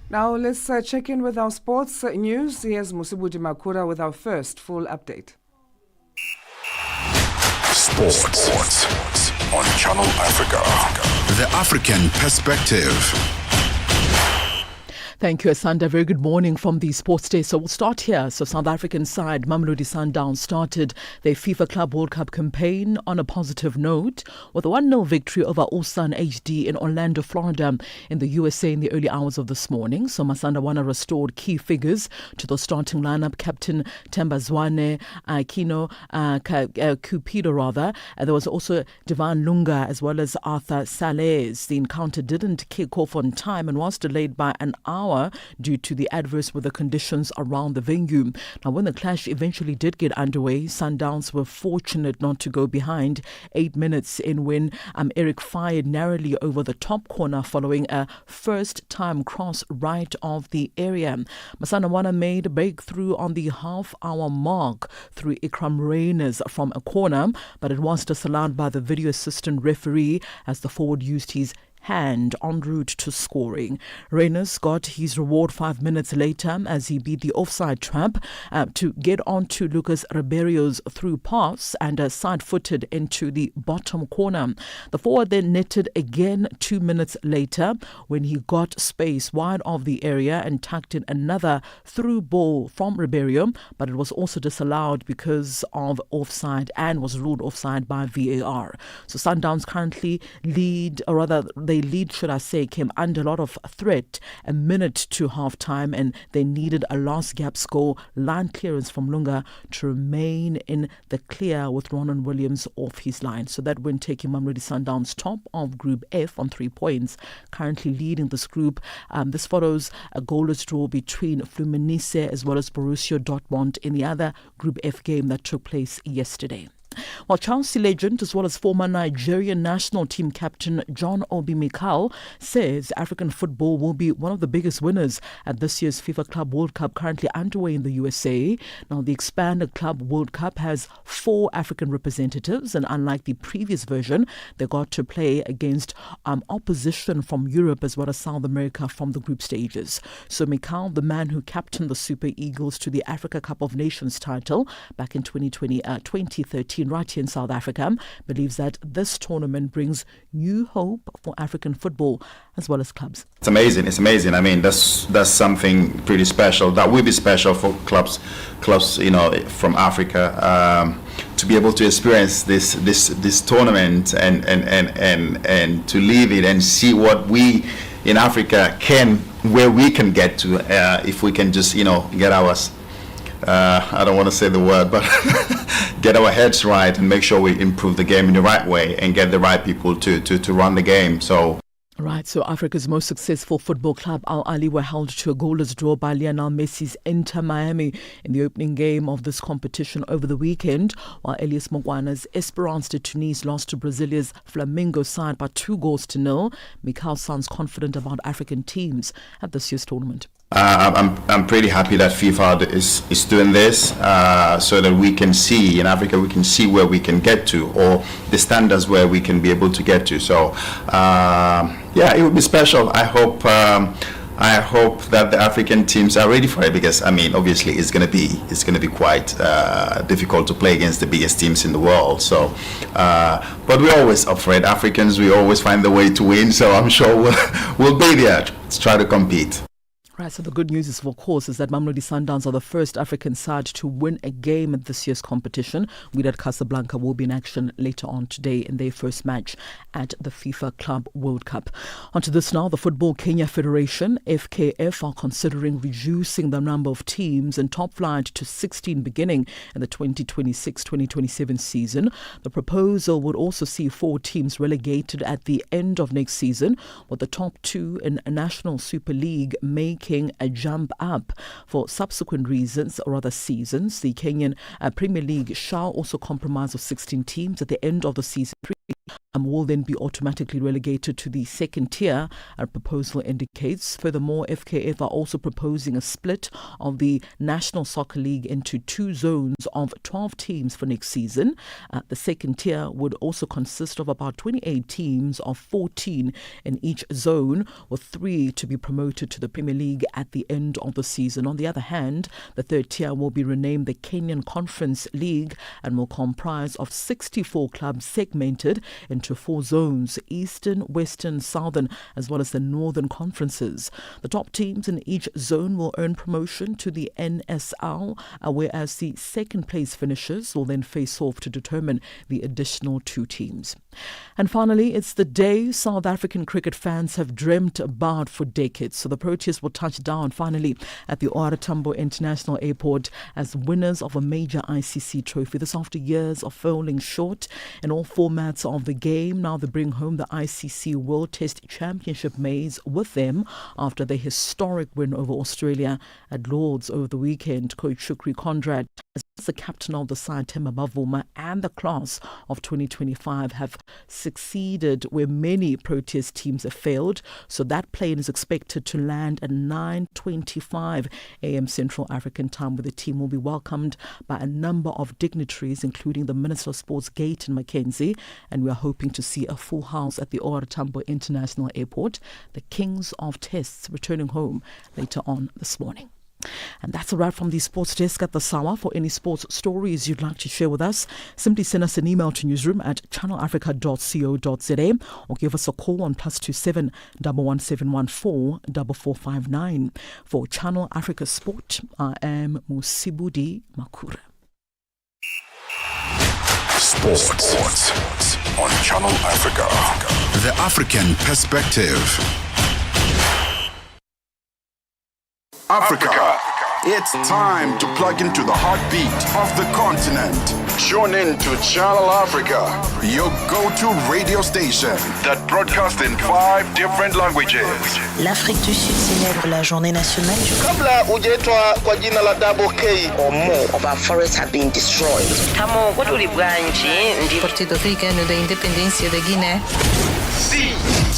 Now let's check in with our sports news. Here's Musibudi Makura with our first full update. Sports on Channel Africa. The African perspective. Thank you, Asanda. Very good morning from the Sports Day. So we'll start here. So South African side, Mamelodi Sundowns, started their FIFA Club World Cup campaign on a positive note with a 1-0 victory over Ulsan HD in Orlando, Florida in the USA in the early hours of this morning. So Masanda Wana restored key figures to the starting lineup. Captain Themba Zwane, Kino Cupido rather. There was also Divan Lunga as well as Arthur Sales. The encounter didn't kick off on time and was delayed by an hour due to the adverse weather conditions around the venue. Now, when the clash eventually did get underway, Sundowns were fortunate not to go behind 8 minutes in when Eric fired narrowly over the top corner following a first-time cross right of the area. Masana Wana made a breakthrough on the half-hour mark through Ikram Reyners from a corner, but it was disallowed by the video assistant referee as the forward used his hand en route to scoring. Reyners got his reward 5 minutes later as he beat the offside trap to get on to Lucas Ribeiro's through pass and side-footed into the bottom corner. The forward then netted again 2 minutes later when he got space wide of the area and tucked in another through ball from Ribeiro, but it was also disallowed because of offside and was ruled offside by VAR. So Sundowns currently lead, or rather they lead, should I say, came under a lot of threat a minute to half-time, and they needed a last gaps goal line clearance from Lunga to remain in the clear with Ronan Williams off his line. So that win taking Mamelodi Sundowns top of Group F on 3 points, currently leading this group. This follows a goalless draw between Fluminense as well as Borussia Dortmund in the other Group F game that took place yesterday. While Chelsea legend as well as former Nigerian national team captain John Obi Mikel says African football will be one of the biggest winners at this year's FIFA Club World Cup currently underway in the USA. Now, the expanded Club World Cup has 4 African representatives, and unlike the previous version, they got to play against opposition from Europe as well as South America from the group stages. So Mikel, the man who captained the Super Eagles to the Africa Cup of Nations title back in 2013, right here in South Africa, believes that this tournament brings new hope for African football as well as clubs. It's amazing. It's amazing. I mean, that's something pretty special. That will be special for clubs, from Africa to be able to experience this tournament and to live it and see what we in Africa where we can get to if we can just get ours. I don't want to say the word, but get our heads right and make sure we improve the game in the right way and get the right people to run the game. Right, so Africa's most successful football club, Al Ahly, were held to a goalless draw by Lionel Messi's Inter Miami in the opening game of this competition over the weekend, while Elias Mokwane's Esperance de Tunis lost to Brazilia's Flamengo side by 2-0. Mikel sounds confident about African teams at this year's tournament. I'm pretty happy that FIFA is doing this so that we can see in Africa, we can see where we can get to, or the standards where we can be able to get to. So it would be special. I hope I hope that the African teams are ready for it, because I mean, obviously, it's going to be quite difficult to play against the biggest teams in the world. So, but we're always up for it. Africans, we always find the way to win. So I'm sure we'll be there to try to compete. Right, so the good news is, of course, is that Mamelodi Sundowns are the first African side to win a game at this year's competition. Wydad Casablanca will be in action later on today in their first match at the FIFA Club World Cup. Onto this now, the Football Kenya Federation, FKF, are considering reducing the number of teams in top flight to 16 beginning in the 2026-2027 season. The proposal would also see 4 teams relegated at the end of next season, with the top 2 in a National Super League making a jump up for subsequent reasons or other seasons. The Kenyan Premier League shall also comprise of 16 teams at the end of the season. Will then be automatically relegated to the second tier, our proposal indicates. Furthermore, FKF are also proposing a split of the National Soccer League into 2 zones of 12 teams for next season. The second tier would also consist of about 28 teams of 14 in each zone, with 3 to be promoted to the Premier League at the end of the season. On the other hand, the third tier will be renamed the Kenyan Conference League and will comprise of 64 clubs segmented into 4 zones: Eastern, Western, Southern, as well as the Northern conferences. The top teams in each zone will earn promotion to the NSL, whereas the second place finishers will then face off to determine the additional 2 teams. And finally, it's the day South African cricket fans have dreamt about for decades. So the Proteas will touch down finally at the OR Tambo International Airport as winners of a major ICC trophy. This after years of falling short in all formats of the game. Now they bring home the ICC World Test Championship maize with them after their historic win over Australia at Lord's over the weekend. Coach Shukri Conrad, as the captain of the side, Themba Bavuma, and the class of 2025 have succeeded where many Proteas teams have failed. So that plane is expected to land at 9:25 a.m. Central African time, where the team will be welcomed by a number of dignitaries, including the Minister of Sports, Gayton McKenzie, and we are hoping to see a full house at the OR Tambo International Airport. The Kings of Tests returning home later on this morning. And that's a wrap from the Sports Desk at the Sawa. For any sports stories you'd like to share with us, simply send us an email to newsroom@channelafrica.co.za or give us a call on +27 11714 4459. For Channel Africa Sport, I am Musibudi Makura. Sports on Channel Africa. The African perspective. Africa. It's time to plug into the heartbeat of the continent. Tune in to Channel Africa, your go-to radio station that broadcasts in 5 different languages. L'Afrique du Sud célèbre la journée nationale. Kabla hujaitwa kwa jina la Double K, or more of our forests have been destroyed. Tamo kutuli branchi ndi Partido Africano da Independência da Guiné. See,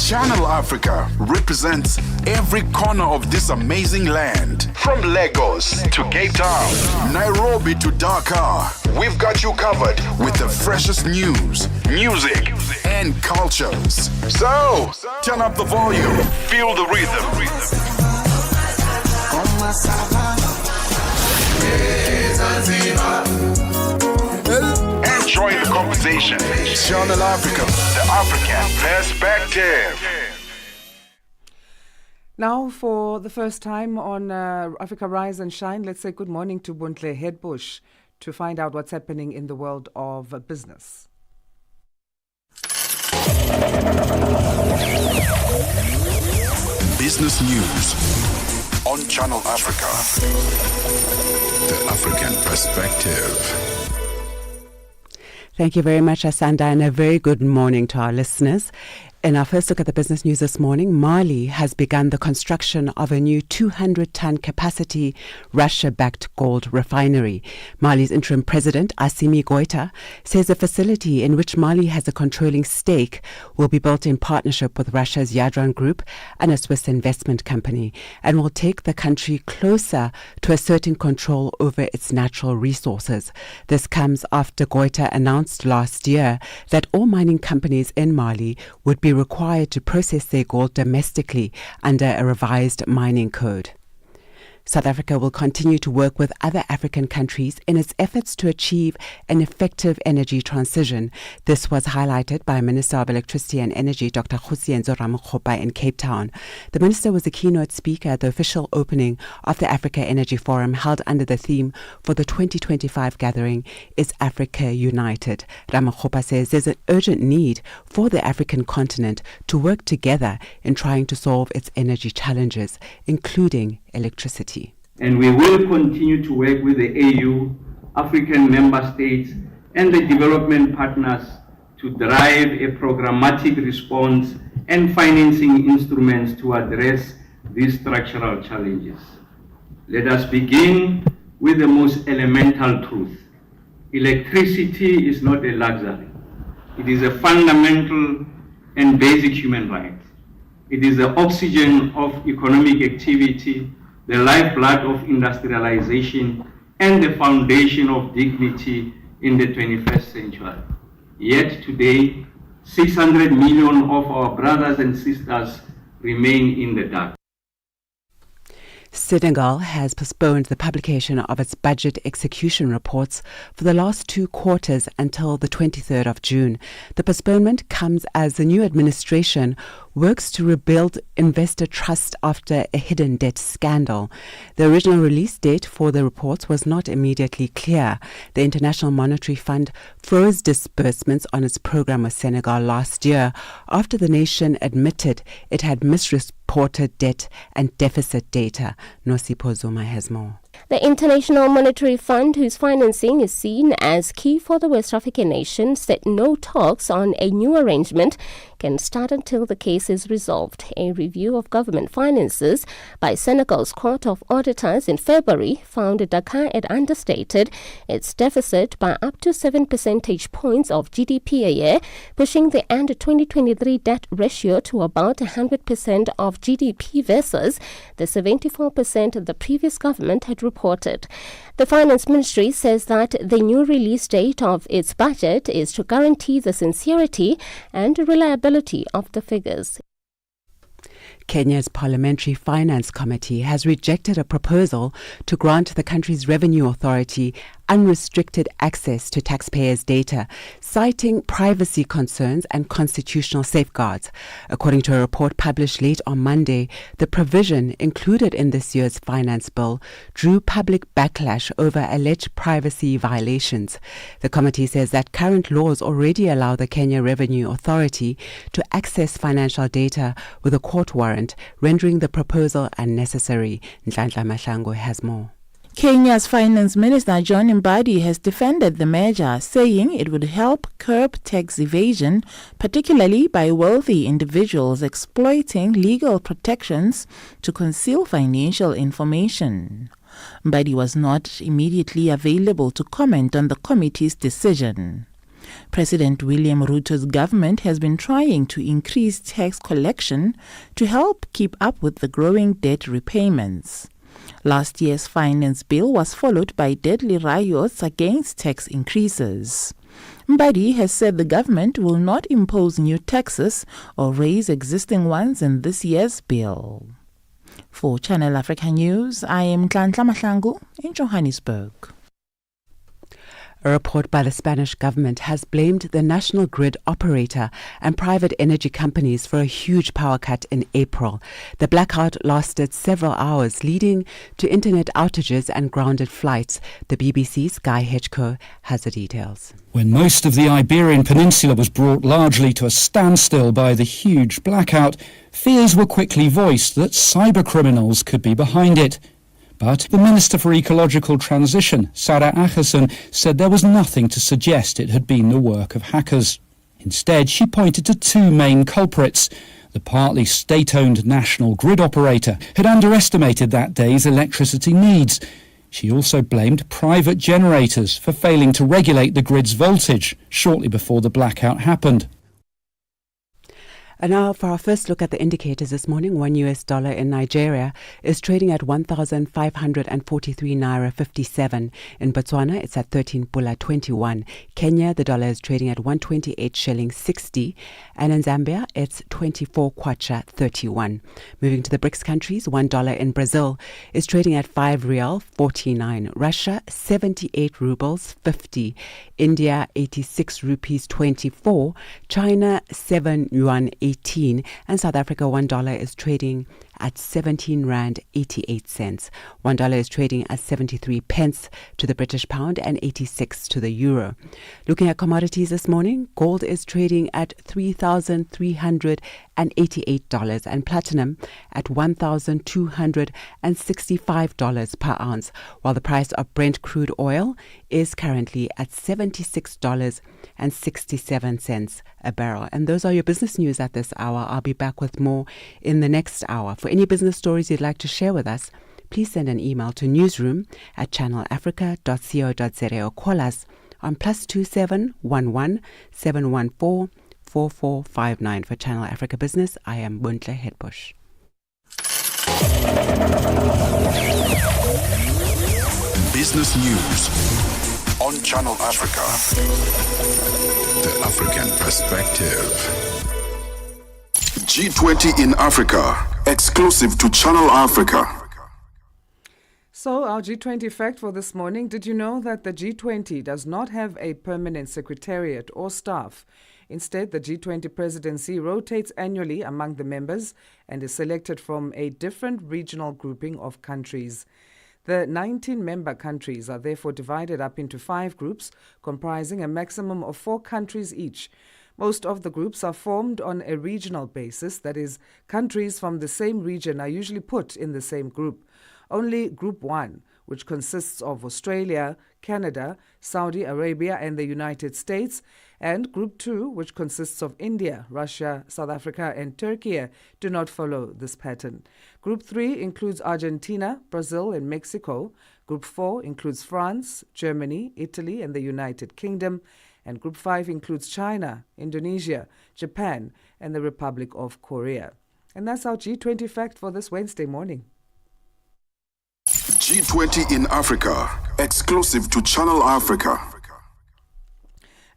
Channel Africa represents every corner of this amazing land. From Lagos to Cape Town, Nairobi to Dakar, we've got you covered with the freshest news, music, and cultures. So, turn up the volume, feel the rhythm. Enjoy the conversation. Channel Africa, the African perspective. Now, for the first time on Africa Rise and Shine, let's say good morning to Buntle Headbush to find out what's happening in the world of business. Business news on Channel Africa, the African perspective. Thank you very much, Asanda, and a very good morning to our listeners. In our first look at the business news this morning, Mali has begun the construction of a new 200-ton capacity Russia-backed gold refinery. Mali's interim president, Assimi Goïta, says the facility, in which Mali has a controlling stake, will be built in partnership with Russia's Yadran Group and a Swiss investment company, and will take the country closer to asserting control over its natural resources. This comes after Goïta announced last year that all mining companies in Mali would be required to process their gold domestically under a revised mining code. South Africa will continue to work with other African countries in its efforts to achieve an effective energy transition. This was highlighted by Minister of Electricity and Energy, Dr. Ndoro in Cape Town. The minister was the keynote speaker at the official opening of the Africa Energy Forum held under the theme for the 2025 gathering, Is Africa United? Ramokgopa says there's an urgent need for the African continent to work together in trying to solve its energy challenges, including electricity. And we will continue to work with the AU, African member states, and the development partners to drive a programmatic response and financing instruments to address these structural challenges. Let us begin with the most elemental truth. Electricity is not a luxury. It is a fundamental and basic human right. It is the oxygen of economic activity, the lifeblood of industrialization, and the foundation of dignity in the 21st century. Yet today, 600 million of our brothers and sisters remain in the dark. Senegal has postponed the publication of its budget execution reports for the last 2 quarters until the 23rd of June. The postponement comes as the new administration works to rebuild investor trust after a hidden debt scandal. The original release date for the reports was not immediately clear. The International Monetary Fund froze disbursements on its program with Senegal last year after the nation admitted it had misreported debt and deficit data. Nosipho Zuma has more. The International Monetary Fund, whose financing is seen as key for the West African nation, said no talks on a new arrangement can start until the case is resolved. A review of government finances by Senegal's Court of Auditors in February found Dakar had understated its deficit by up to 7 percentage points of GDP a year, pushing the end 2023 debt ratio to about 100% of GDP versus the 74% the previous government had reported. The Finance Ministry says that the new release date of its budget is to guarantee the sincerity and reliability of the figures. Kenya's Parliamentary Finance Committee has rejected a proposal to grant the country's revenue authority unrestricted access to taxpayers' data, citing privacy concerns and constitutional safeguards. According to a report published late on Monday, the provision included in this year's finance bill drew public backlash over alleged privacy violations. The committee says that current laws already allow the Kenya Revenue Authority to access financial data with a court warrant, rendering the proposal unnecessary. Nhlanhla Mahlangu has more. Kenya's Finance Minister John Mbadi has defended the measure, saying it would help curb tax evasion, particularly by wealthy individuals exploiting legal protections to conceal financial information. Mbadi was not immediately available to comment on the committee's decision. President William Ruto's government has been trying to increase tax collection to help keep up with the growing debt repayments. Last year's finance bill was followed by deadly riots against tax increases. Mbadi has said the government will not impose new taxes or raise existing ones in this year's bill. For Channel Africa News, I am Nhlanhla Mahlangu in Johannesburg. A report by the Spanish government has blamed the national grid operator and private energy companies for a huge power cut in April. The blackout lasted several hours, leading to internet outages and grounded flights. The BBC's Guy Hedgecoe has the details. When most of the Iberian Peninsula was brought largely to a standstill by the huge blackout, fears were quickly voiced that cybercriminals could be behind it. But the Minister for Ecological Transition, Sarah Acherson, said there was nothing to suggest it had been the work of hackers. Instead, she pointed to 2 main culprits. The partly state-owned national grid operator had underestimated that day's electricity needs. She also blamed private generators for failing to regulate the grid's voltage shortly before the blackout happened. And now for our first look at the indicators this morning, $1 in Nigeria is trading at 1,543 naira 57. In Botswana, it's at 13 pula 21. Kenya, the dollar is trading at 128 shilling 60. And in Zambia, it's 24 kwacha 31. Moving to the BRICS countries, $1 in Brazil is trading at 5 rial 49. Russia, 78 rubles 50. India, 86 rupees 24. China, 7 yuan 18, and South Africa $1 is trading at 17 rand 88 cents. $1 is trading at 73 pence to the British pound and 86 to the euro. Looking at commodities this morning, gold is trading at $3,388 and platinum at $1,265 per ounce, while the price of Brent crude oil is currently at $76.67 a barrel. And those are your business news at this hour. I'll be back with more in the next hour. For any business stories you'd like to share with us, please send an email to newsroom@channelafrica.co.za or call us on +27 11 714 4459. For Channel Africa Business, I am Buntle Hedbush. Business news on Channel Africa. The African perspective. G20 in Africa, exclusive to Channel Africa. So our G20 fact for this morning, did you know that the G20 does not have a permanent secretariat or staff? Instead, the G20 presidency rotates annually among the members and is selected from a different regional grouping of countries. The 19 member countries are therefore divided up into 5 groups, comprising a maximum of 4 countries each. Most of the groups are formed on a regional basis, that is, countries from the same region are usually put in the same group. Only Group 1, which consists of Australia, Canada, Saudi Arabia and the United States, and Group 2, which consists of India, Russia, South Africa and Turkey, do not follow this pattern. Group 3 includes Argentina, Brazil and Mexico. Group 4 includes France, Germany, Italy and the United Kingdom. And Group 5 includes China, Indonesia, Japan, and the Republic of Korea. And that's our G20 fact for this Wednesday morning. G20 in Africa, exclusive to Channel Africa.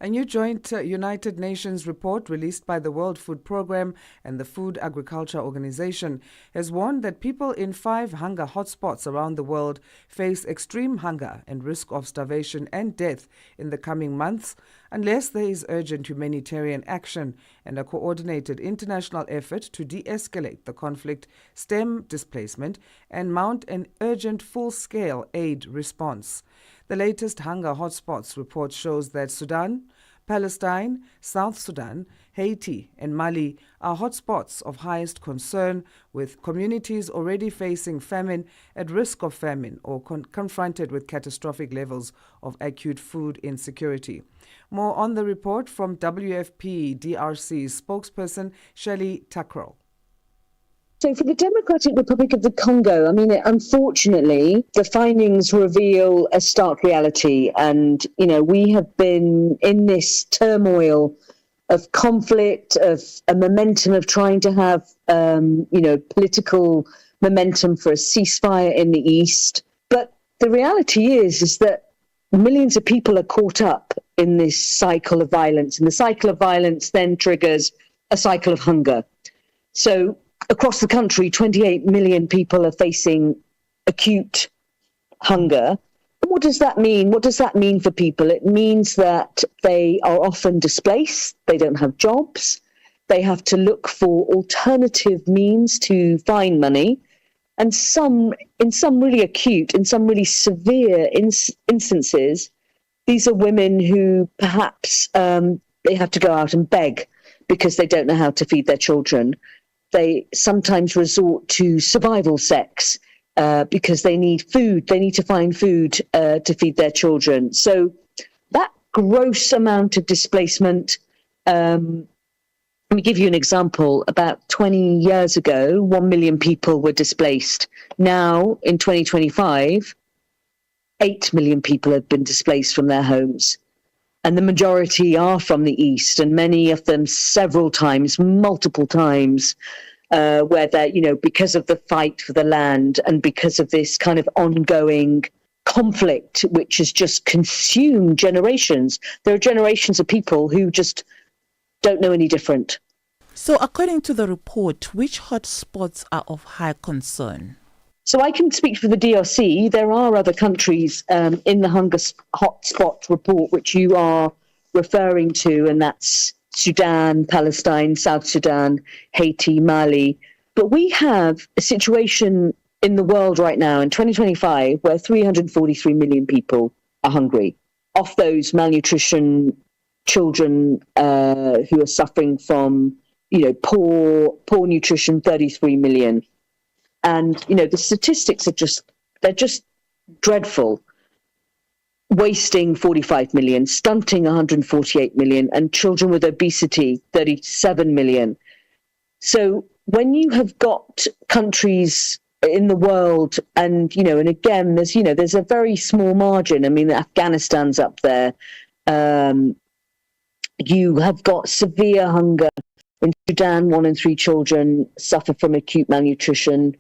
A new joint United Nations report released by the World Food Programme and the Food Agriculture Organization has warned that people in 5 hunger hotspots around the world face extreme hunger and risk of starvation and death in the coming months unless there is urgent humanitarian action and a coordinated international effort to de-escalate the conflict, stem displacement, and mount an urgent full-scale aid response. The latest hunger hotspots report shows that Sudan, Palestine, South Sudan, Haiti, and Mali are hotspots of highest concern, with communities already facing famine, at risk of famine, or confronted with catastrophic levels of acute food insecurity. More on the report from WFP DRC spokesperson Shelley Tuckrell. So for the Democratic Republic of the Congo, unfortunately, the findings reveal a stark reality. And, we have been in this turmoil of conflict, of a momentum of trying to have, political momentum for a ceasefire in the East. But the reality is that millions of people are caught up in this cycle of violence. And the cycle of violence then triggers a cycle of hunger. So across the country, 28 million people are facing acute hunger. What does that mean? What does that mean for people? It means that they are often displaced, they don't have jobs, they have to look for alternative means to find money. And in some really acute, in some really severe instances, these are women who perhaps they have to go out and beg because they don't know how to feed their children. They sometimes resort to survival sex because they need food. They need to find food to feed their children. So that gross amount of displacement, let me give you an example. About 20 years ago, 1 million people were displaced. Now, in 2025, 8 million people have been displaced from their homes. and the majority are from the east, and many of them several times, multiple times, where they're, because of the fight for the land and because of this kind of ongoing conflict, which has just consumed generations. There are generations of people who just don't know any different. So according to the report, which hotspots are of high concern? So I can speak for the DRC. There are other countries in the hunger hotspot report which you are referring to, and that's Sudan, Palestine, South Sudan, Haiti, Mali. But we have a situation in the world right now in 2025 where 343 million people are hungry. Of those, malnutrition, children who are suffering from poor nutrition, 33 million. And, the statistics are they're just dreadful. Wasting 45 million, stunting 148 million, and children with obesity, 37 million. So when you have got countries in the world and, and again, there's a very small margin. I mean, Afghanistan's up there. You have got severe hunger. In Sudan, 1 in 3 children suffer from acute malnutrition.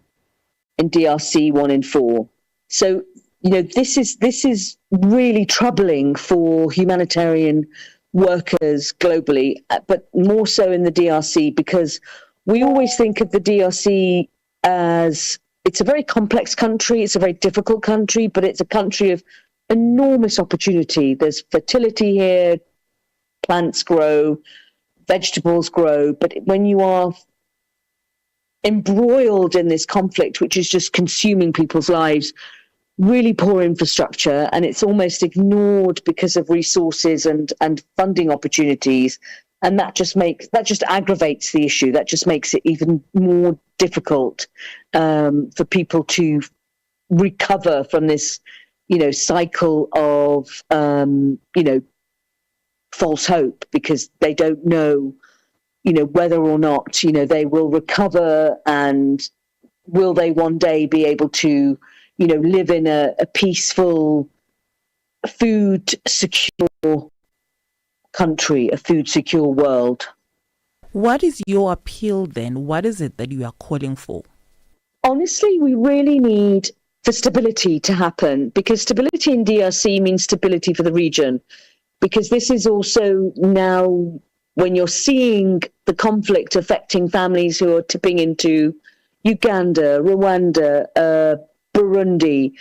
In DRC, 1 in 4. So, this is really troubling for humanitarian workers globally, but more so in the DRC, because we always think of the DRC as it's a very complex country, it's a very difficult country, but it's a country of enormous opportunity. There's fertility here, plants grow, vegetables grow, but when you are embroiled in this conflict, which is just consuming people's lives, really poor infrastructure, and it's almost ignored because of resources and funding opportunities, and that just aggravates the issue. That just makes it even more difficult for people to recover from this, cycle of false hope, because they don't know whether or not, they will recover, and will they one day be able to, live in a peaceful, food secure country, a food secure world. What is your appeal then? What is it that you are calling for? Honestly, we really need for stability to happen, because stability in DRC means stability for the region, because this is also now when you're seeing the conflict affecting families who are tipping into Uganda, Rwanda, Burundi,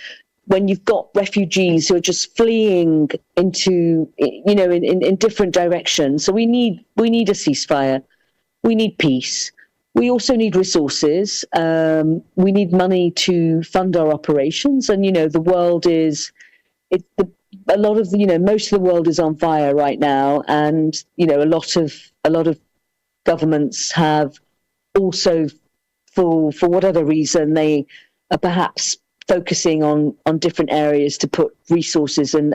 when you've got refugees who are just fleeing into, in different directions. So we need a ceasefire. We need peace. We also need resources. We need money to fund our operations. And, the world is, most of the world is on fire right now, and a lot of governments have also, for whatever reason, they are perhaps focusing on different areas to put resources and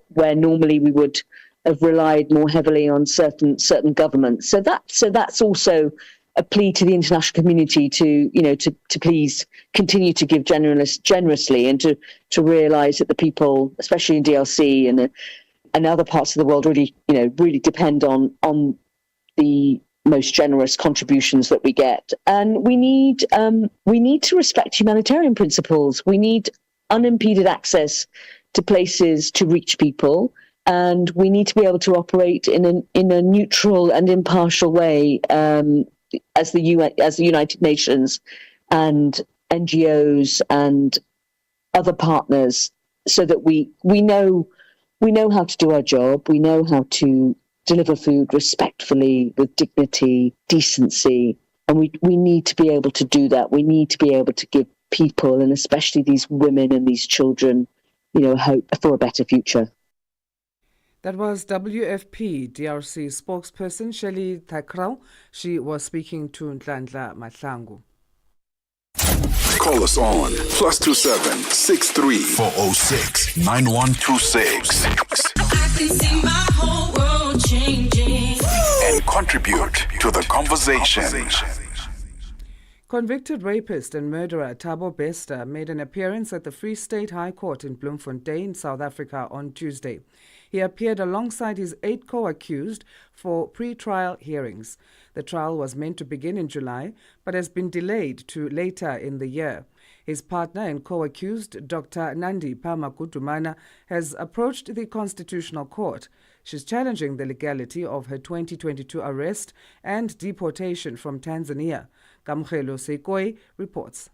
where normally we would have relied more heavily on certain governments. So that's also a plea to the international community to please continue to give generously, and to realise that the people, especially in DRC and other parts of the world, really depend on the most generous contributions that we get. And we need to respect humanitarian principles. We need unimpeded access to places to reach people, and we need to be able to operate in a neutral and impartial way, as the United Nations and NGOs and other partners, so that we know how to do our job. We know how to deliver food respectfully, with dignity, decency, and we need to be able to do that. We need to be able to give people, and especially these women and these children, hope for a better future. That was WFP DRC spokesperson Shelley Thakrau. She was speaking to Nhlanhla Mahlangu. Call us on +27 63 406 9126. I can see my whole world changing. And contribute to the conversation. Convicted rapist and murderer Thabo Beda made an appearance at the Free State High Court in Bloemfontein, South Africa on Tuesday. He appeared alongside his 8 co-accused for pre-trial hearings. The trial was meant to begin in July, but has been delayed to later in the year. His partner and co-accused, Dr. Nandi Pamakutumana, has approached the Constitutional Court. She's challenging the legality of her 2022 arrest and deportation from Tanzania. Kamkhelo Sekoi reports.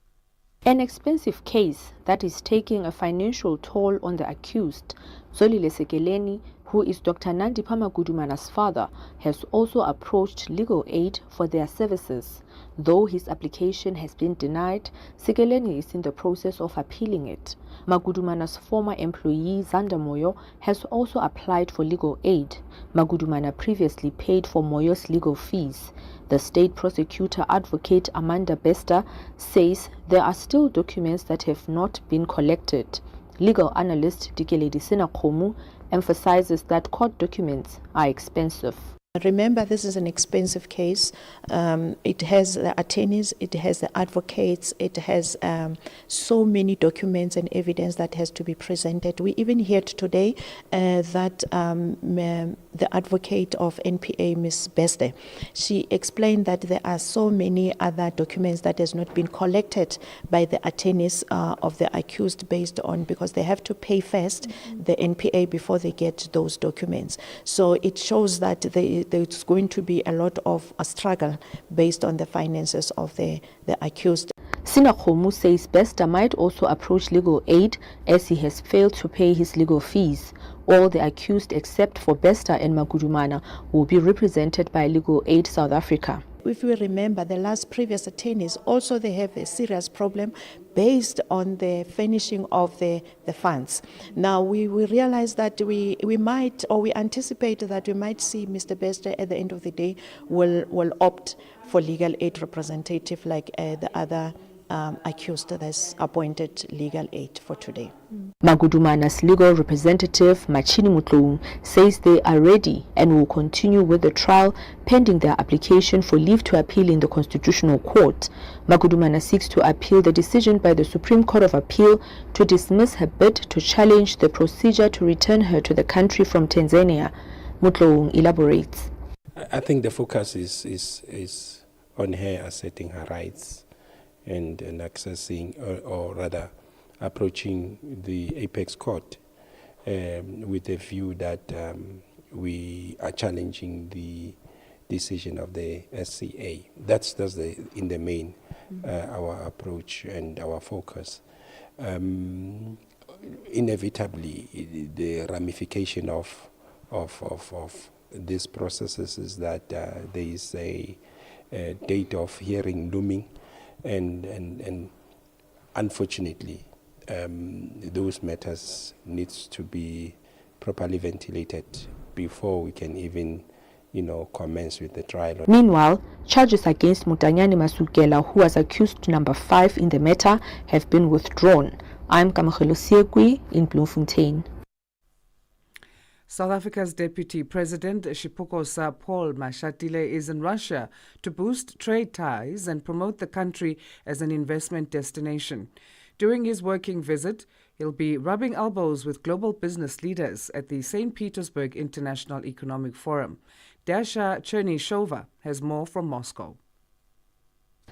An expensive case that is taking a financial toll on the accused, Zolile Sekeleni, who is Dr. Nandi Pamakutumana's father, has also approached legal aid for their services. Though his application has been denied, Sekeleni is in the process of appealing it. Magudumana's former employee Zanda Moyo has also applied for legal aid. Magudumana previously paid for Moyo's legal fees. The state prosecutor advocate Amanda Beda says there are still documents that have not been collected. Legal analyst Dikeledi Sinakomu emphasizes that court documents are expensive. Remember, this is an expensive case. It has the attorneys, it has the advocates, it has so many documents and evidence that has to be presented. We even heard today that the advocate of NPA, Ms. Beda, she explained that there are so many other documents that has not been collected by the attorneys of the accused because they have to pay first the NPA before they get those documents. So it shows that there's going to be a lot of a struggle based on the finances of the accused. Sinakomu says Beda might also approach legal aid as he has failed to pay his legal fees. All the accused except for Beda and Magudumana will be represented by Legal Aid South Africa. If we remember, the previous attorneys also they have a serious problem based on the finishing of the funds. Now we realize that we might, or we anticipate that we might see Mr. Beda at the end of the day will opt for legal aid representative like the other accused that's appointed legal aid for today. Magudumana's legal representative, Machini Mutlou, says they are ready and will continue with the trial pending their application for leave to appeal in the Constitutional Court. Magudumana seeks to appeal the decision by the Supreme Court of Appeal to dismiss her bid to challenge the procedure to return her to the country from Tanzania. Mutlou elaborates. I think the focus is on her asserting her rights and accessing, or rather approaching the Apex Court with a view that we are challenging the decision of the SCA. That's in the main our approach and our focus. Inevitably, the ramification of these processes is that there is a date of hearing looming, and unfortunately, those matters needs to be properly ventilated before we can even, commence with the trial. Meanwhile, charges against Mutanyani Masukela, who was accused number 5 in the matter, have been withdrawn. I'm Kamkhelo Siegwi in Bloemfontein. South Africa's Deputy President Shipukosa Paul Mashatile is in Russia to boost trade ties and promote the country as an investment destination. During his working visit, he'll be rubbing elbows with global business leaders at the St. Petersburg International Economic Forum. Dasha Chernishova has more from Moscow.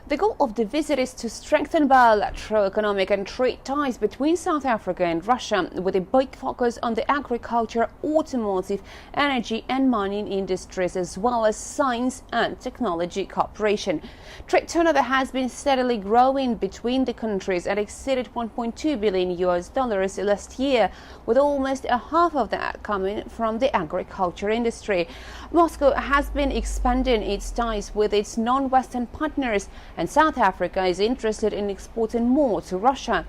The goal of the visit is to strengthen bilateral economic and trade ties between South Africa and Russia, with a big focus on the agriculture, automotive, energy and mining industries, as well as science and technology cooperation. Trade turnover has been steadily growing between the countries and exceeded $1.2 billion last year, with almost a half of that coming from the agriculture industry. Moscow has been expanding its ties with its non-Western partners, and South Africa is interested in exporting more to Russia.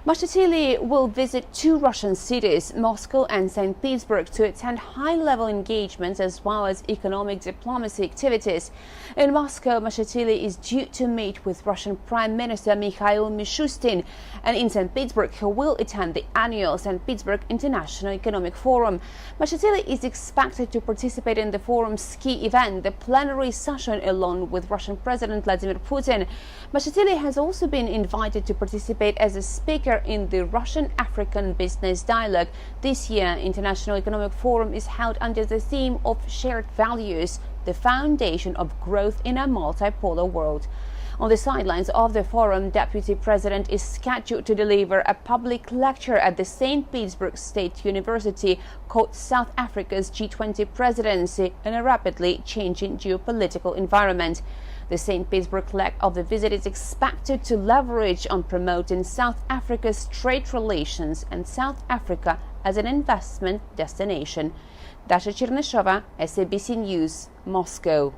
Mashatile will visit 2 Russian cities, Moscow and St. Petersburg, to attend high-level engagements as well as economic diplomacy activities. In Moscow, Mashatile is due to meet with Russian Prime Minister Mikhail Mishustin, and in St. Petersburg, he will attend the annual St. Petersburg International Economic Forum. Mashatile is expected to participate in the forum's key event, the plenary session, along with Russian President Vladimir Putin. Mashatile has also been invited to participate as a speaker speaker in the Russian-African Business Dialogue. This year, International Economic Forum is held under the theme of shared values, the foundation of growth in a multipolar world. On the sidelines of the forum, Deputy President is scheduled to deliver a public lecture at the St. Petersburg State University called South Africa's G20 Presidency in a rapidly changing geopolitical environment. The St. Petersburg leg of the visit is expected to leverage on promoting South Africa's trade relations and South Africa as an investment destination. Dasha Chirneshova, SABC News, Moscow.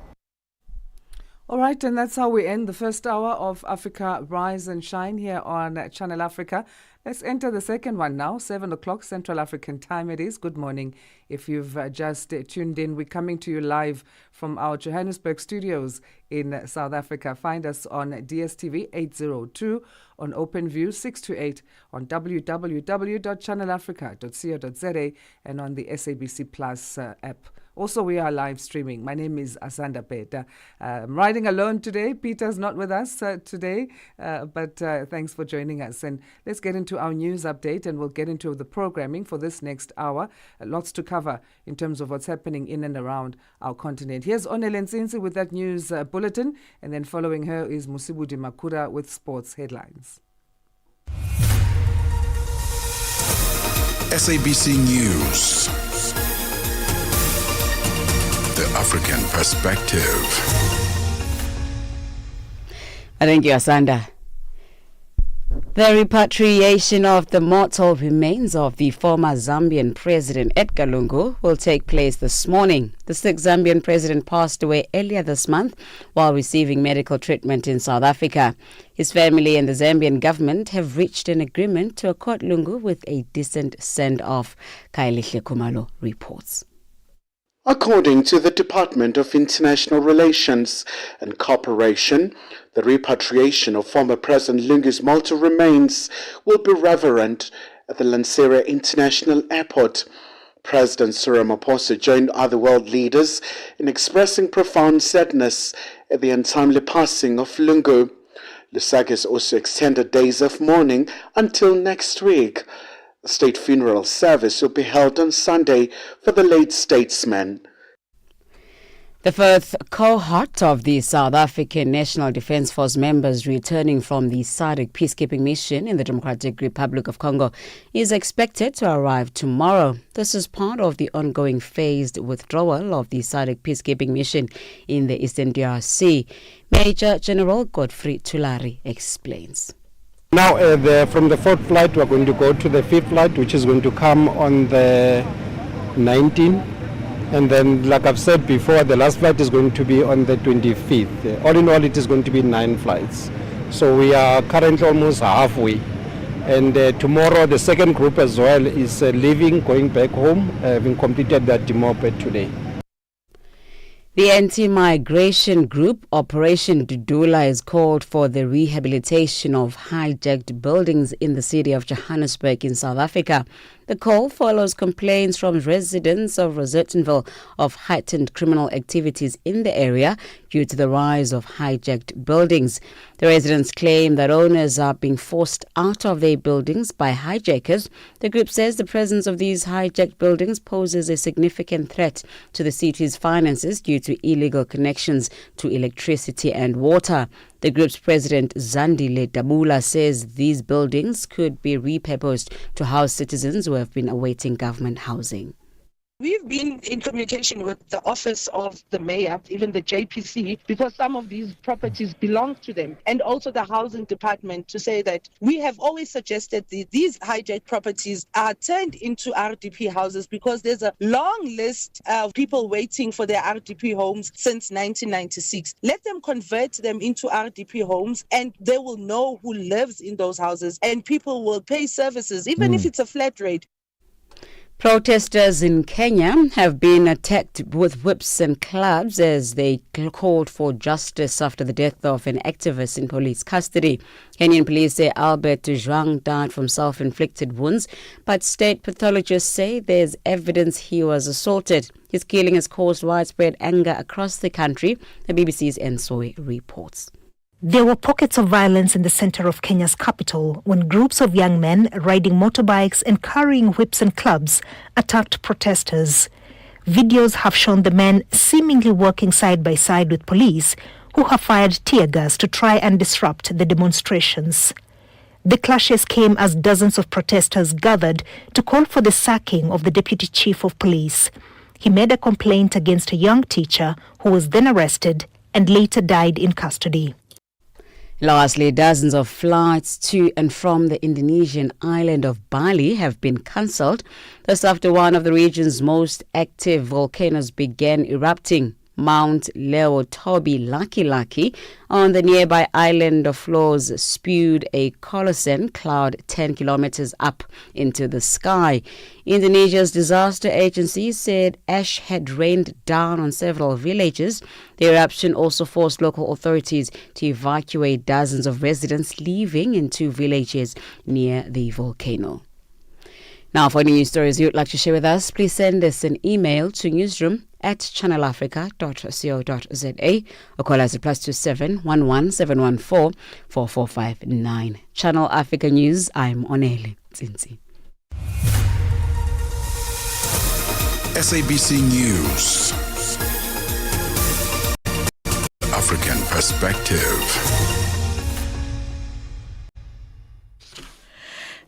All right, and that's how we end the first hour of Africa Rise and Shine here on Channel Africa. Let's enter the second one now, 7 o'clock Central African time it is. Good morning. If you've just tuned in, we're coming to you live from our Johannesburg studios in South Africa. Find us on DSTV 802, on OpenView 628, on www.channelafrica.co.za, and on the SABC Plus app. Also, we are live streaming. My name is Asanda Beda. I'm riding alone today. Peter's not with us today, but thanks for joining us. And let's get into our news update, and we'll get into the programming for this next hour. Lots to cover in terms of what's happening in and around our continent. Here's Onele Nsinsi with that news bulletin, and then following her is Musibudi Makura with sports headlines. SABC News. The African Perspective. Thank you, Asanda. The repatriation of the mortal remains of the former Zambian President Edgar Lungu will take place this morning. The sixth Zambian president passed away earlier this month while receiving medical treatment in South Africa. His family and the Zambian government have reached an agreement to accord Lungu with a decent send-off. Kailihle Kumalo reports. According to the Department of International Relations and Cooperation, the repatriation of former President Lungu's mortal remains will be reverent at the Lanseria International Airport. President Cyril Ramaphosa joined other world leaders in expressing profound sadness at the untimely passing of Lungu. Lusaka has also extended days of mourning until next week. A state funeral service will be held on Sunday for the late statesman. The fourth cohort of the South African National Defence Force members returning from the SADC peacekeeping mission in the Democratic Republic of Congo is expected to arrive tomorrow. This is part of the ongoing phased withdrawal of the SADC peacekeeping mission in the Eastern DRC. Major General Godfrey Tulari explains. Now, from the fourth flight, we're going to go to the fifth flight, which is going to come on the 19th. And then, like I've said before, the last flight is going to be on the 25th. All in all, it is going to be 9 flights. So we are currently almost halfway. And tomorrow, the second group as well is leaving, going back home, having completed that demoped today. The anti-migration group Operation Dudula has called for the rehabilitation of hijacked buildings in the city of Johannesburg in South Africa. The call follows complaints from residents of Rosettenville of heightened criminal activities in the area due to the rise of hijacked buildings. The residents claim that owners are being forced out of their buildings by hijackers. The group says the presence of these hijacked buildings poses a significant threat to the city's finances due to illegal connections to electricity and water. The group's president, Zandile Dabula, says these buildings could be repurposed to house citizens who have been awaiting government housing. We've been in communication with the office of the mayor, even the JPC, because some of these properties belong to them, and also the housing department, to say that we have always suggested that these hijacked properties are turned into RDP houses because there's a long list of people waiting for their RDP homes since 1996. Let them convert them into RDP homes and they will know who lives in those houses, and people will pay services, even if it's a flat rate. Protesters in Kenya have been attacked with whips and clubs as they called for justice after the death of an activist in police custody. Kenyan police say Albert Zhuang died from self-inflicted wounds, but state pathologists say there's evidence he was assaulted. His killing has caused widespread anger across the country, the BBC's Ensoi reports. There were pockets of violence in the center of Kenya's capital when groups of young men riding motorbikes and carrying whips and clubs attacked protesters. Videos have shown the men seemingly working side by side with police, who have fired tear gas to try and disrupt the demonstrations. The clashes came as dozens of protesters gathered to call for the sacking of the deputy chief of police. He made a complaint against a young teacher who was then arrested and later died in custody. Lastly, dozens of flights to and from the Indonesian island of Bali have been cancelled. That's after one of the region's most active volcanoes began erupting. Mount Leotobi-Laki-Laki on the nearby island of Flores spewed a colossal cloud 10 kilometers up into the sky. Indonesia's disaster agency said ash had rained down on several villages. The eruption also forced local authorities to evacuate dozens of residents living in 2 villages near the volcano. Now, for any news stories you'd like to share with us, please send us an email to newsroom@channelafrica.co.za or call us at +27 11 714 4459. Channel Africa News, I'm Onele Tsinzi. SABC News. African Perspective.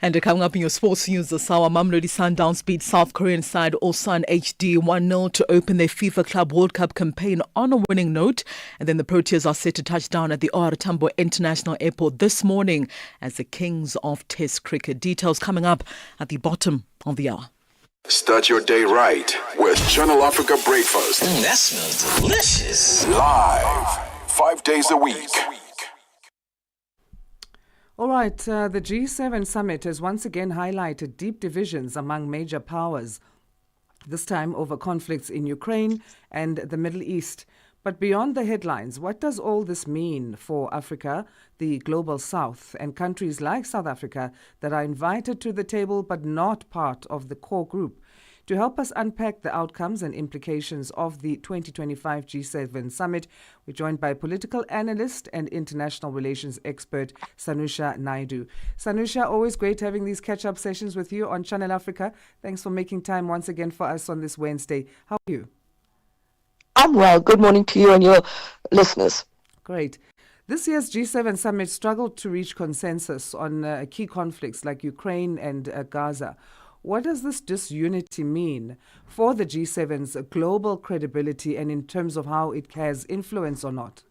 And coming up in your sports news this hour, Mamelodi Sundowns beat South Korean side Ulsan HD 1-0 to open their FIFA Club World Cup campaign on a winning note. And then the Proteas are set to touch down at the OR Tambo International Airport this morning as the kings of Test cricket. Details coming up at the bottom of the hour. Start your day right with Channel Africa Breakfast. That smells delicious. Live, 5 days a week. All right, the G7 summit has once again highlighted deep divisions among major powers, this time over conflicts in Ukraine and the Middle East. But beyond the headlines, what does all this mean for Africa, the global south, and countries like South Africa that are invited to the table but not part of the core group? To help us unpack the outcomes and implications of the 2025 G7 summit, we're joined by political analyst and international relations expert Sanusha Naidu. Sanusha, always great having these catch-up sessions with you on Channel Africa. Thanks for making time once again for us on this Wednesday. How are you? I'm well. Good morning to you and your listeners. Great. This year's G7 summit struggled to reach consensus on key conflicts like Ukraine and Gaza. What does this disunity mean for the G7's global credibility and in terms of how it has influence or not?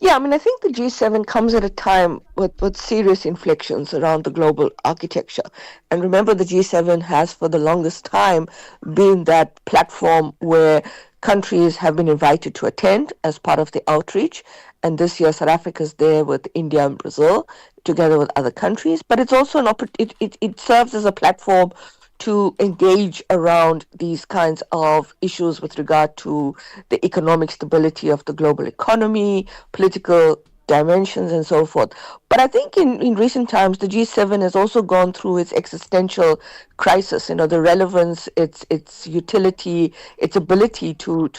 Yeah, I think the G7 comes at a time with serious inflections around the global architecture. And remember, the G7 has for the longest time been that platform where countries have been invited to attend as part of the outreach. And this year, South Africa is there with India and Brazil, together with other countries. But it's also it serves as a platform to engage around these kinds of issues with regard to the economic stability of the global economy, political dimensions, and so forth. But I think in recent times, the G7 has also gone through its existential crisis. The relevance, its utility, its ability to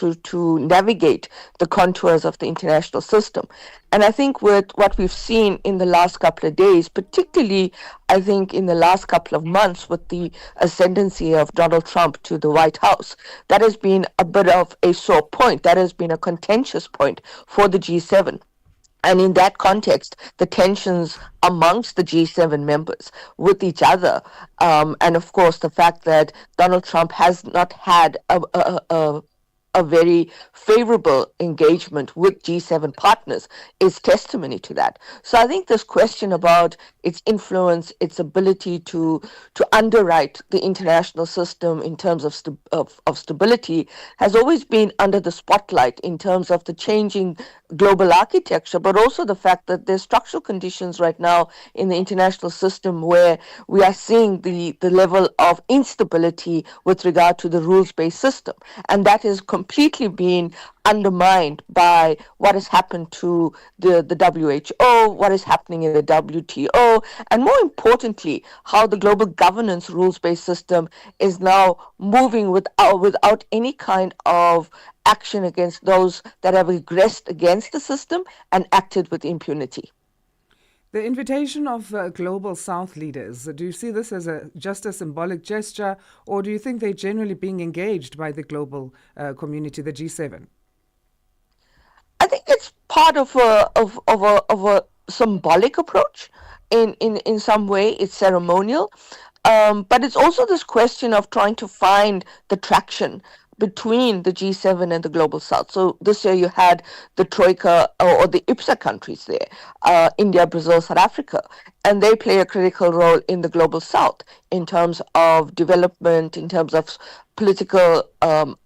navigate the contours of the international system. And I think with what we've seen in the last couple of days, particularly I think in the last couple of months with the ascendancy of Donald Trump to the White House, that has been a bit of a sore point. That has been a contentious point for the G7. And in that context, the tensions amongst the G7 members with each other, and of course the fact that Donald Trump has not had a very favorable engagement with G7 partners is testimony to that. So I think this question about its influence, its ability to underwrite the international system in terms of stability has always been under the spotlight in terms of the changing global architecture, but also the fact that there's structural conditions right now in the international system where we are seeing the level of instability with regard to the rules-based system. And that is completely been undermined by what has happened to the WHO, what is happening in the WTO, and more importantly, how the global governance rules-based system is now moving without any kind of action against those that have aggressed against the system and acted with impunity. The invitation of Global South leaders, do you see this as just a symbolic gesture, or do you think they're generally being engaged by the global community, the G7? I think it's part of a symbolic approach. In some way, it's ceremonial, but it's also this question of trying to find the traction between the G7 and the Global South. So this year you had the Troika or the IPSA countries there, India, Brazil, South Africa, and they play a critical role in the Global South in terms of development, in terms of political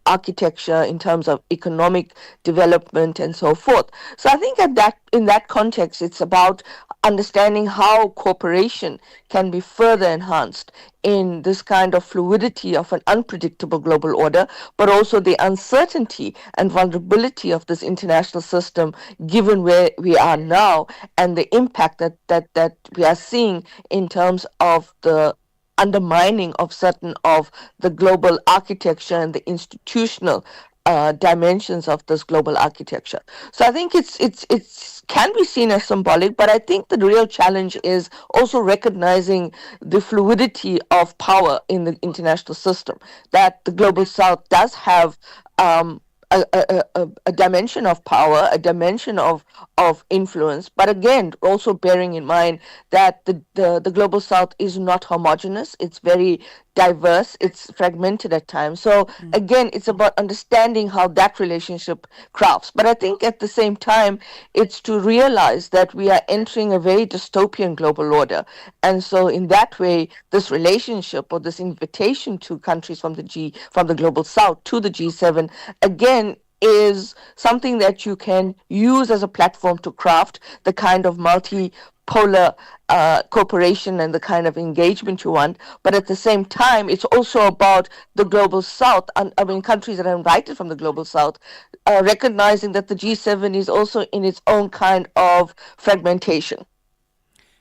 architecture, in terms of economic development, and so forth. So I think in that context, it's about understanding how cooperation can be further enhanced in this kind of fluidity of an unpredictable global order, but also the uncertainty and vulnerability of this international system, given where we are now and the impact that we are seeing in terms of the undermining of certain of the global architecture and the institutional dimensions of this global architecture. So I think it's can be seen as symbolic, but I think the real challenge is also recognizing the fluidity of power in the international system, that the Global South does have a dimension of power, a dimension of influence, but again, also bearing in mind that the Global South is not homogeneous, it's very diverse, it's fragmented at times. So again, it's about understanding how that relationship crafts. But I think at the same time, it's to realize that we are entering a very dystopian global order. And so in that way, this relationship or this invitation to countries from the Global South to the G7, again, is something that you can use as a platform to craft the kind of multipolar cooperation and the kind of engagement you want. But at the same time, it's also about the Global South, countries that are invited from the Global South, recognizing that the G7 is also in its own kind of fragmentation.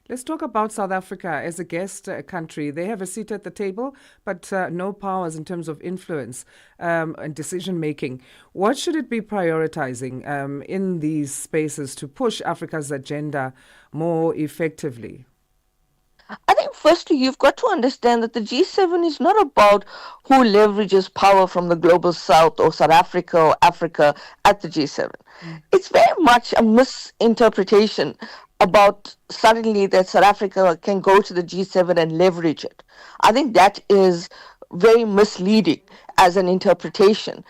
Let's talk about South Africa as a guest country. They have a seat at the table, but no powers in terms of influence and decision-making. What should it be prioritizing in these spaces to push Africa's agenda more effectively? I think firstly, you've got to understand that the G7 is not about who leverages power from the Global South or South Africa or Africa at the G7. It's very much a misinterpretation about suddenly that South Africa can go to the G7 and leverage it. I think that is very misleading as an interpretation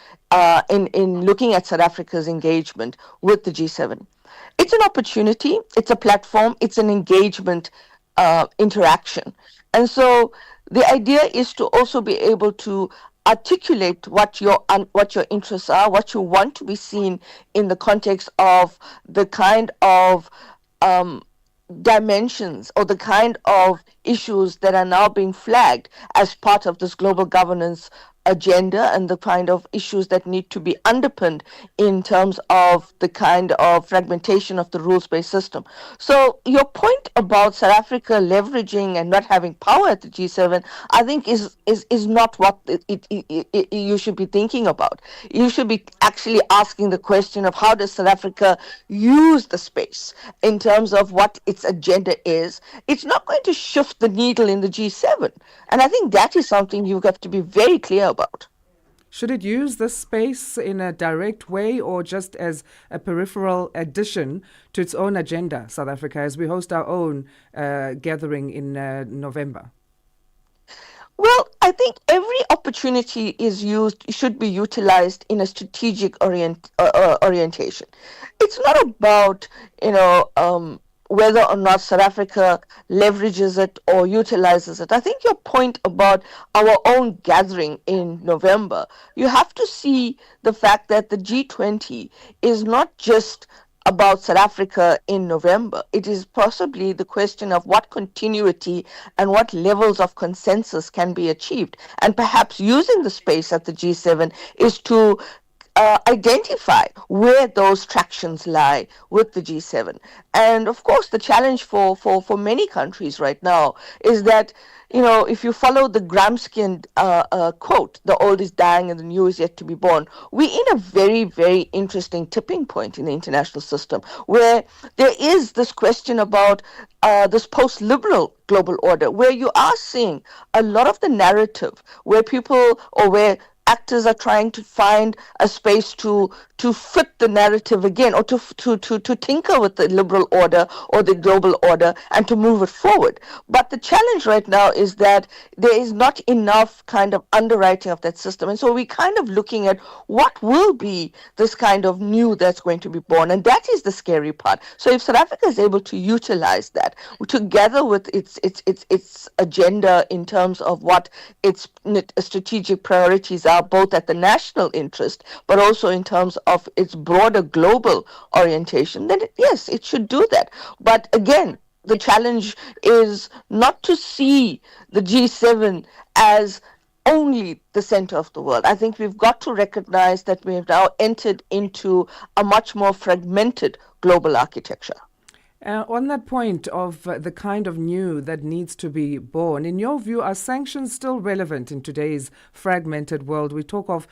in looking at South Africa's engagement with the G7. It's an opportunity, it's a platform, it's an engagement interaction. And so the idea is to also be able to articulate what your interests are, what you want to be seen in the context of the kind of dimensions or the kind of issues that are now being flagged as part of this global governance agenda and the kind of issues that need to be underpinned in terms of the kind of fragmentation of the rules-based system. So your point about South Africa leveraging and not having power at the G7, I think is not what you should be thinking about. You should be actually asking the question of how does South Africa use the space in terms of what its agenda is. It's not going to shift the needle in the G7. And I think that is something you have to be very clear about. Should it use this space in a direct way or just as a peripheral addition to its own agenda, South Africa, as we host our own gathering in November? Well, I think every opportunity should be utilized in a strategic orientation. It's not about, whether or not South Africa leverages it or utilizes it. I think your point about our own gathering in November, you have to see the fact that the G20 is not just about South Africa in November. It is possibly the question of what continuity and what levels of consensus can be achieved. And perhaps using the space at the G7 is to identify where those tractions lie with the G7. And of course, the challenge for many countries right now is that, if you follow the Gramscian quote, the old is dying and the new is yet to be born, we're in a very, very interesting tipping point in the international system where there is this question about this post-liberal global order, where you are seeing a lot of the narrative where people or where actors are trying to find a space to fit the narrative again, or to tinker with the liberal order or the global order and to move it forward. But the challenge right now is that there is not enough kind of underwriting of that system. And so we're kind of looking at what will be this kind of new that's going to be born. And that is the scary part. So if South Africa is able to utilize that together with its agenda in terms of what its strategic priorities are, both at the national interest, but also in terms of its broader global orientation, then yes, it should do that. But again, the challenge is not to see the G7 as only the center of the world. I think we've got to recognize that we have now entered into a much more fragmented global architecture. On that point of the kind of new that needs to be born, in your view, are sanctions still relevant in today's fragmented world? We talk of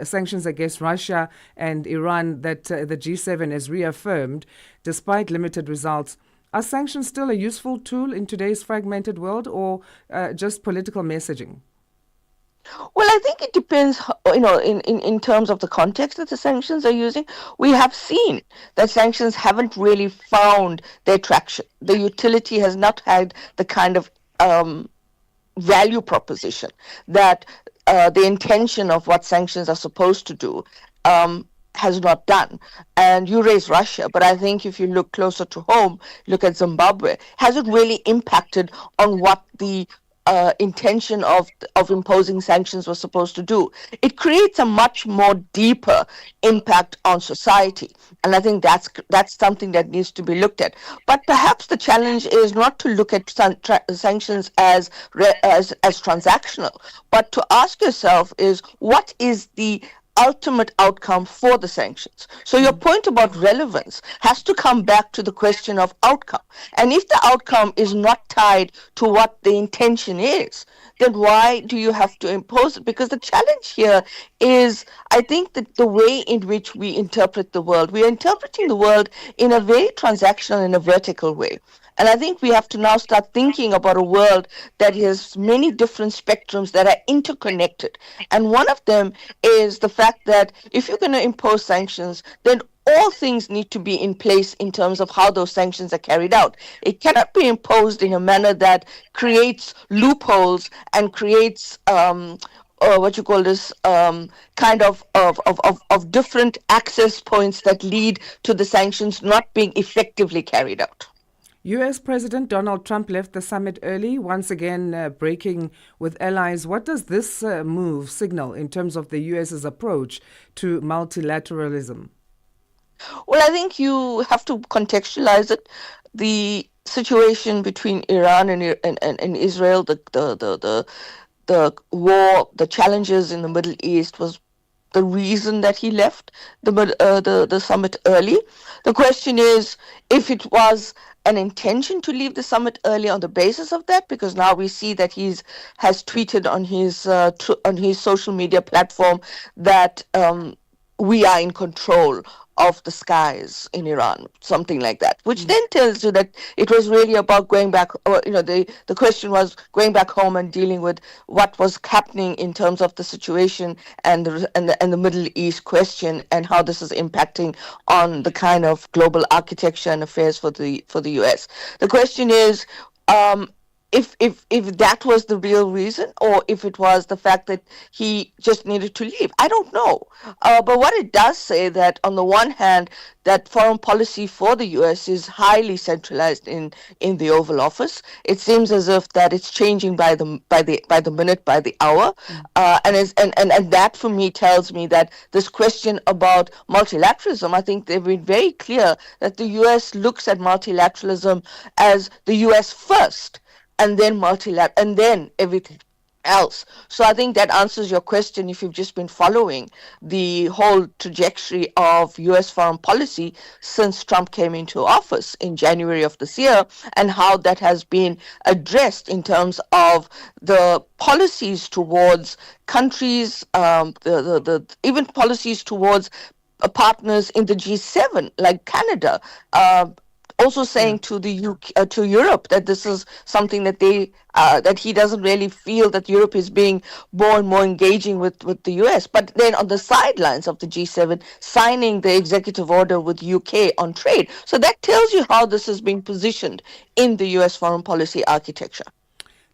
sanctions against Russia and Iran that the G7 has reaffirmed despite limited results. Are sanctions still a useful tool in today's fragmented world, or just political messaging? Well, I think it depends, in terms of the context that the sanctions are using. We have seen that sanctions haven't really found their traction. The utility has not had the kind of value proposition that the intention of what sanctions are supposed to do has not done. And you raise Russia, but I think if you look closer to home, look at Zimbabwe, has it really impacted on what the intention of imposing sanctions was supposed to do? It creates a much more deeper impact on society, and I think that's something that needs to be looked at. But perhaps the challenge is not to look at sanctions as transactional, but to ask yourself is what is the ultimate outcome for the sanctions. So your point about relevance has to come back to the question of outcome. And if the outcome is not tied to what the intention is, then why do you have to impose it? Because the challenge here is, I think, that the way in which we interpret the world. We are interpreting the world in a very transactional and a vertical way. And I think we have to now start thinking about a world that has many different spectrums that are interconnected. And one of them is the fact that if you're going to impose sanctions, then all things need to be in place in terms of how those sanctions are carried out. It cannot be imposed in a manner that creates loopholes and creates kind of different access points that lead to the sanctions not being effectively carried out. U.S. President Donald Trump left the summit early, once again breaking with allies. What does this move signal in terms of the U.S.'s approach to multilateralism? Well, I think you have to contextualize it. The situation between Iran and Israel, the war, the challenges in the Middle East was the reason that he left the summit early. The question is if it was an intention to leave the summit early on the basis of that, because now we see that has tweeted on his social media platform that we are in control of the skies in Iran, something like that, which then tells you that it was really about going back, or the question was going back home and dealing with what was happening in terms of the situation and the Middle East question and how this is impacting on the kind of global architecture and affairs for the US. The question is, if that was the real reason, or if it was the fact that he just needed to leave. I don't know. But what it does say that on the one hand, that foreign policy for the U.S. is highly centralized in the Oval Office. It seems as if that it's changing by the minute, by the hour, and that for me tells me that this question about multilateralism, I think they've been very clear that the U.S. looks at multilateralism as the U.S. first, and then and then everything else. So I think that answers your question if you've just been following the whole trajectory of US foreign policy since Trump came into office in January of this year, and how that has been addressed in terms of the policies towards countries, even policies towards partners in the G7 like Canada, also saying to the UK, to Europe, that this is something that that he doesn't really feel that Europe is being more and more engaging with the US. But then on the sidelines of the G7, signing the executive order with UK on trade. So that tells you how this is being positioned in the US foreign policy architecture.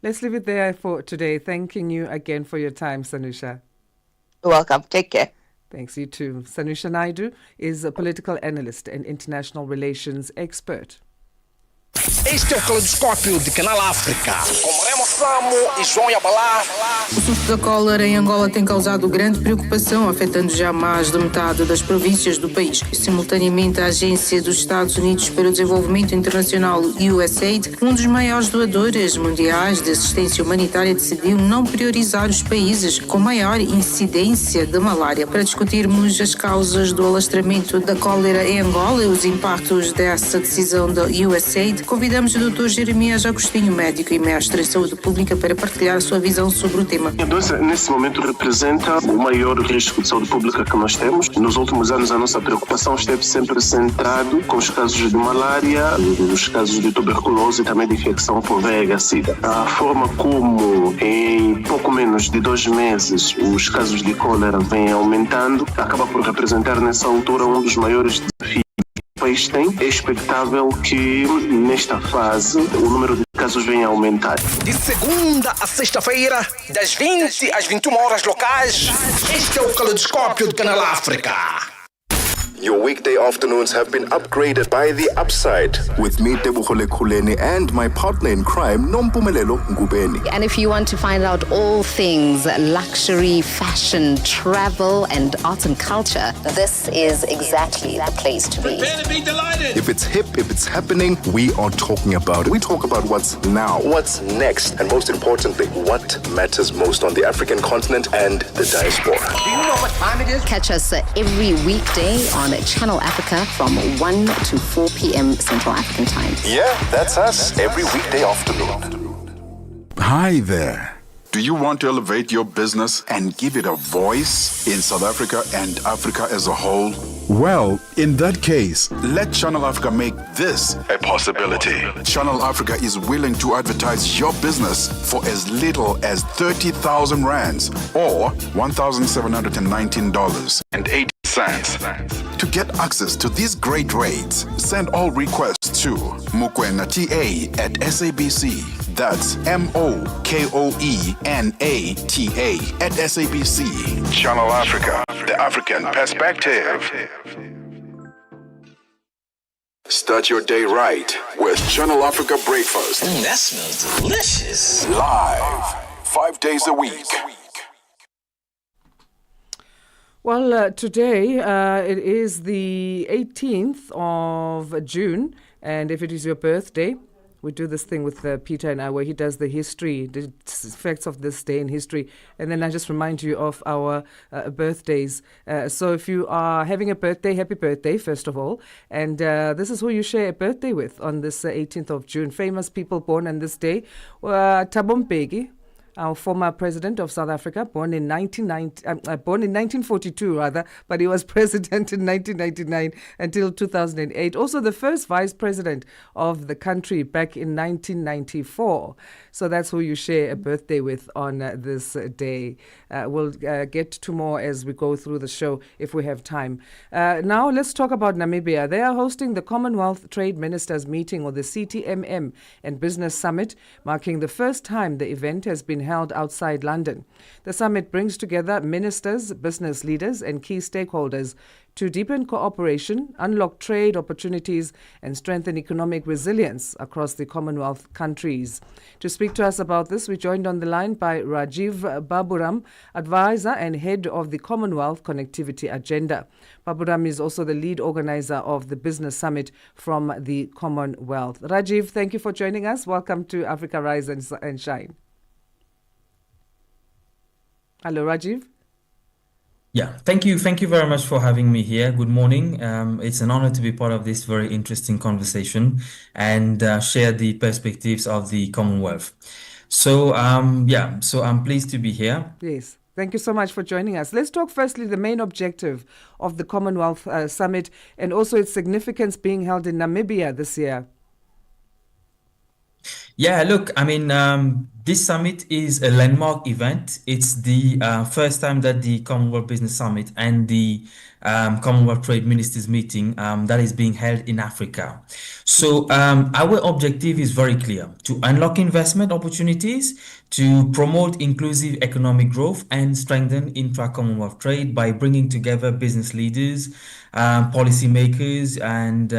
Let's leave it there for today. Thanking you again for your time, Sanusha. You're welcome. Take care. Thanks, you too. Sanusha Naidu is a political analyst and international relations expert. Este é o Caleidoscópio de Canal África, com Remo Samo e João Yabalá. O surto da cólera em Angola tem causado grande preocupação, afetando já mais de metade das províncias do país. Simultaneamente, a Agência dos Estados Unidos para o Desenvolvimento Internacional, USAID, um dos maiores doadores mundiais de assistência humanitária, decidiu não priorizar os países com maior incidência de malária. Para discutirmos as causas do alastramento da cólera em Angola e os impactos dessa decisão da USAID, convidamos o Dr. Jeremias Agostinho, médico e mestre em saúde pública, para partilhar a sua visão sobre o tema. A doença, nesse momento, representa o maior risco de saúde pública que nós temos. Nos últimos anos, a nossa preocupação esteve sempre centrada com os casos de malária, os casos de tuberculose e também de infecção por VIH-Sida. A forma como, em pouco menos de 2 meses, os casos de cólera vêm aumentando, acaba por representar, nessa altura, um dos maiores desafios o país tem. É expectável que, nesta fase, o número de casos venha a aumentar. De segunda a sexta-feira, das 20 às 21 horas locais, este é o Caleidoscópio de Canal África. Your weekday afternoons have been upgraded by The Upside with me, Tebohole Khuleni, and my partner in crime, Nompumelelo Ngubeni. And if you want to find out all things luxury, fashion, travel, and arts and culture, this is exactly the place to be. Prepare to be delighted. If it's hip, if it's happening, we are talking about it. We talk about what's now, what's next, and most importantly, what matters most on the African continent and the diaspora. Do you know what time it is? Catch us every weekday on Channel Africa from 1 to 4 p.m. Central African Time. Yeah, that's us every weekday afternoon. Hi there. Do you want to elevate your business and give it a voice in South Africa and Africa as a whole? Well, in that case, let Channel Africa make this a possibility. Channel Africa is willing to advertise your business for as little as 30,000 rands or $1,719.80. To get access to these great rates, send all requests to mukwena@SABC. That's MOKOENATA@SABC. Channel Africa, the African perspective. Start your day right with Channel Africa Breakfast. That smells delicious. Live, 5 days a week. Well, today it is the 18th of June, and if it is your birthday, we do this thing with Peter and I where he does the history, the facts of this day in history, and then I just remind you of our birthdays. So if you are having a birthday, happy birthday, first of all. And this is who you share a birthday with on this 18th of June. Famous people born on this day. Thabo Mbeki, our former president of South Africa, born in 1942 rather, but he was president in 1999 until 2008. Also the first vice president of the country back in 1994. So that's who you share a birthday with on this day. We'll get to more as we go through the show if we have time. Now let's talk about Namibia. They are hosting the Commonwealth Trade Ministers Meeting, or the CTMM, and Business Summit, marking the first time the event has been held outside London. The summit brings together ministers, business leaders, and key stakeholders to deepen cooperation, unlock trade opportunities, and strengthen economic resilience across the Commonwealth countries. To speak to us about this, we're joined on the line by Rajiv Baburam, advisor and head of the Commonwealth Connectivity Agenda. Baburam is also the lead organizer of the Business Summit from the Commonwealth. Rajiv, thank you for joining us. Welcome to Africa Rise and Shine. Hello, Rajiv. Yeah, thank you. Thank you very much for having me here. Good morning. It's an honor to be part of this very interesting conversation and share the perspectives of the Commonwealth. So, so I'm pleased to be here. Yes. Thank you so much for joining us. Let's talk firstly the main objective of the Commonwealth Summit and also its significance being held in Namibia this year. Yeah, look, I mean, this summit is a landmark event. It's the first time that the Commonwealth Business Summit and the Commonwealth Trade Ministers meeting that is being held in Africa. So our objective is very clear: to unlock investment opportunities, to promote inclusive economic growth, and strengthen intra-Commonwealth trade by bringing together business leaders, policymakers, and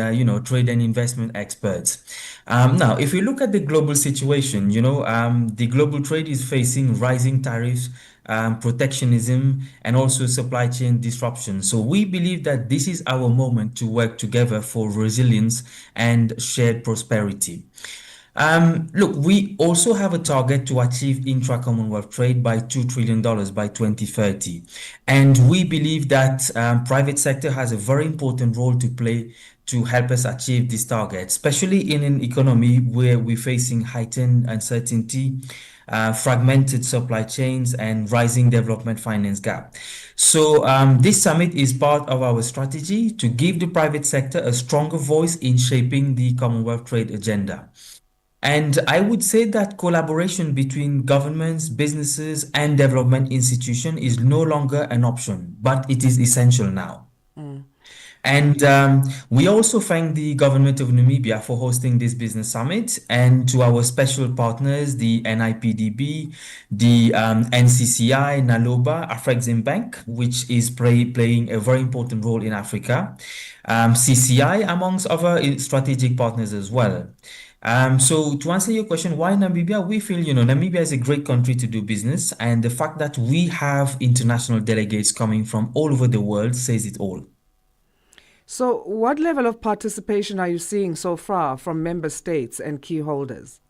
trade and investment experts. Now, if you look at the global situation, the global trade is facing rising tariffs, protectionism, and also supply chain disruption. So we believe that this is our moment to work together for resilience and shared prosperity. Look, we also have a target to achieve intra-Commonwealth trade by $2 trillion by 2030. And we believe that private sector has a very important role to play to help us achieve this target, especially in an economy where we're facing heightened uncertainty, fragmented supply chains, and rising development finance gap. So this summit is part of our strategy to give the private sector a stronger voice in shaping the Commonwealth trade agenda. And I would say that collaboration between governments, businesses, and development institutions is no longer an option, but it is essential now. And we also thank the government of Namibia for hosting this business summit, and to our special partners, the NIPDB, the NCCI, NALOBA, Afreximbank, which is playing a very important role in Africa, CCI, amongst other strategic partners as well. So to answer your question, why Namibia? We feel, Namibia is a great country to do business, and the fact that we have international delegates coming from all over the world says it all. So what level of participation are you seeing so far from member states and key holders?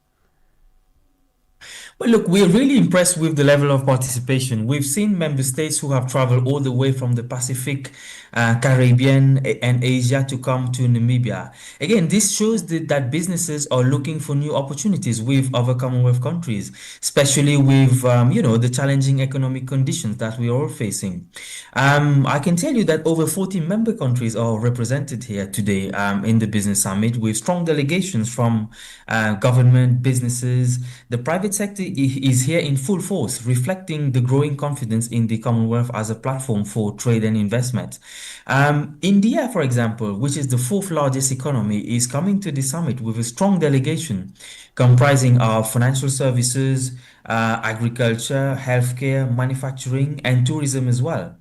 Well, look, we're really impressed with the level of participation. We've seen member states who have traveled all the way from the Pacific, Caribbean, and Asia to come to Namibia. Again, this shows that businesses are looking for new opportunities with other Commonwealth countries, especially with, the challenging economic conditions that we are all facing. I can tell you that over 40 member countries are represented here today in the Business Summit, with strong delegations from government, businesses. The private sector is here in full force, reflecting the growing confidence in the Commonwealth as a platform for trade and investment. India, for example, which is the fourth largest economy, is coming to the summit with a strong delegation comprising of financial services, agriculture, healthcare, manufacturing, and tourism as well.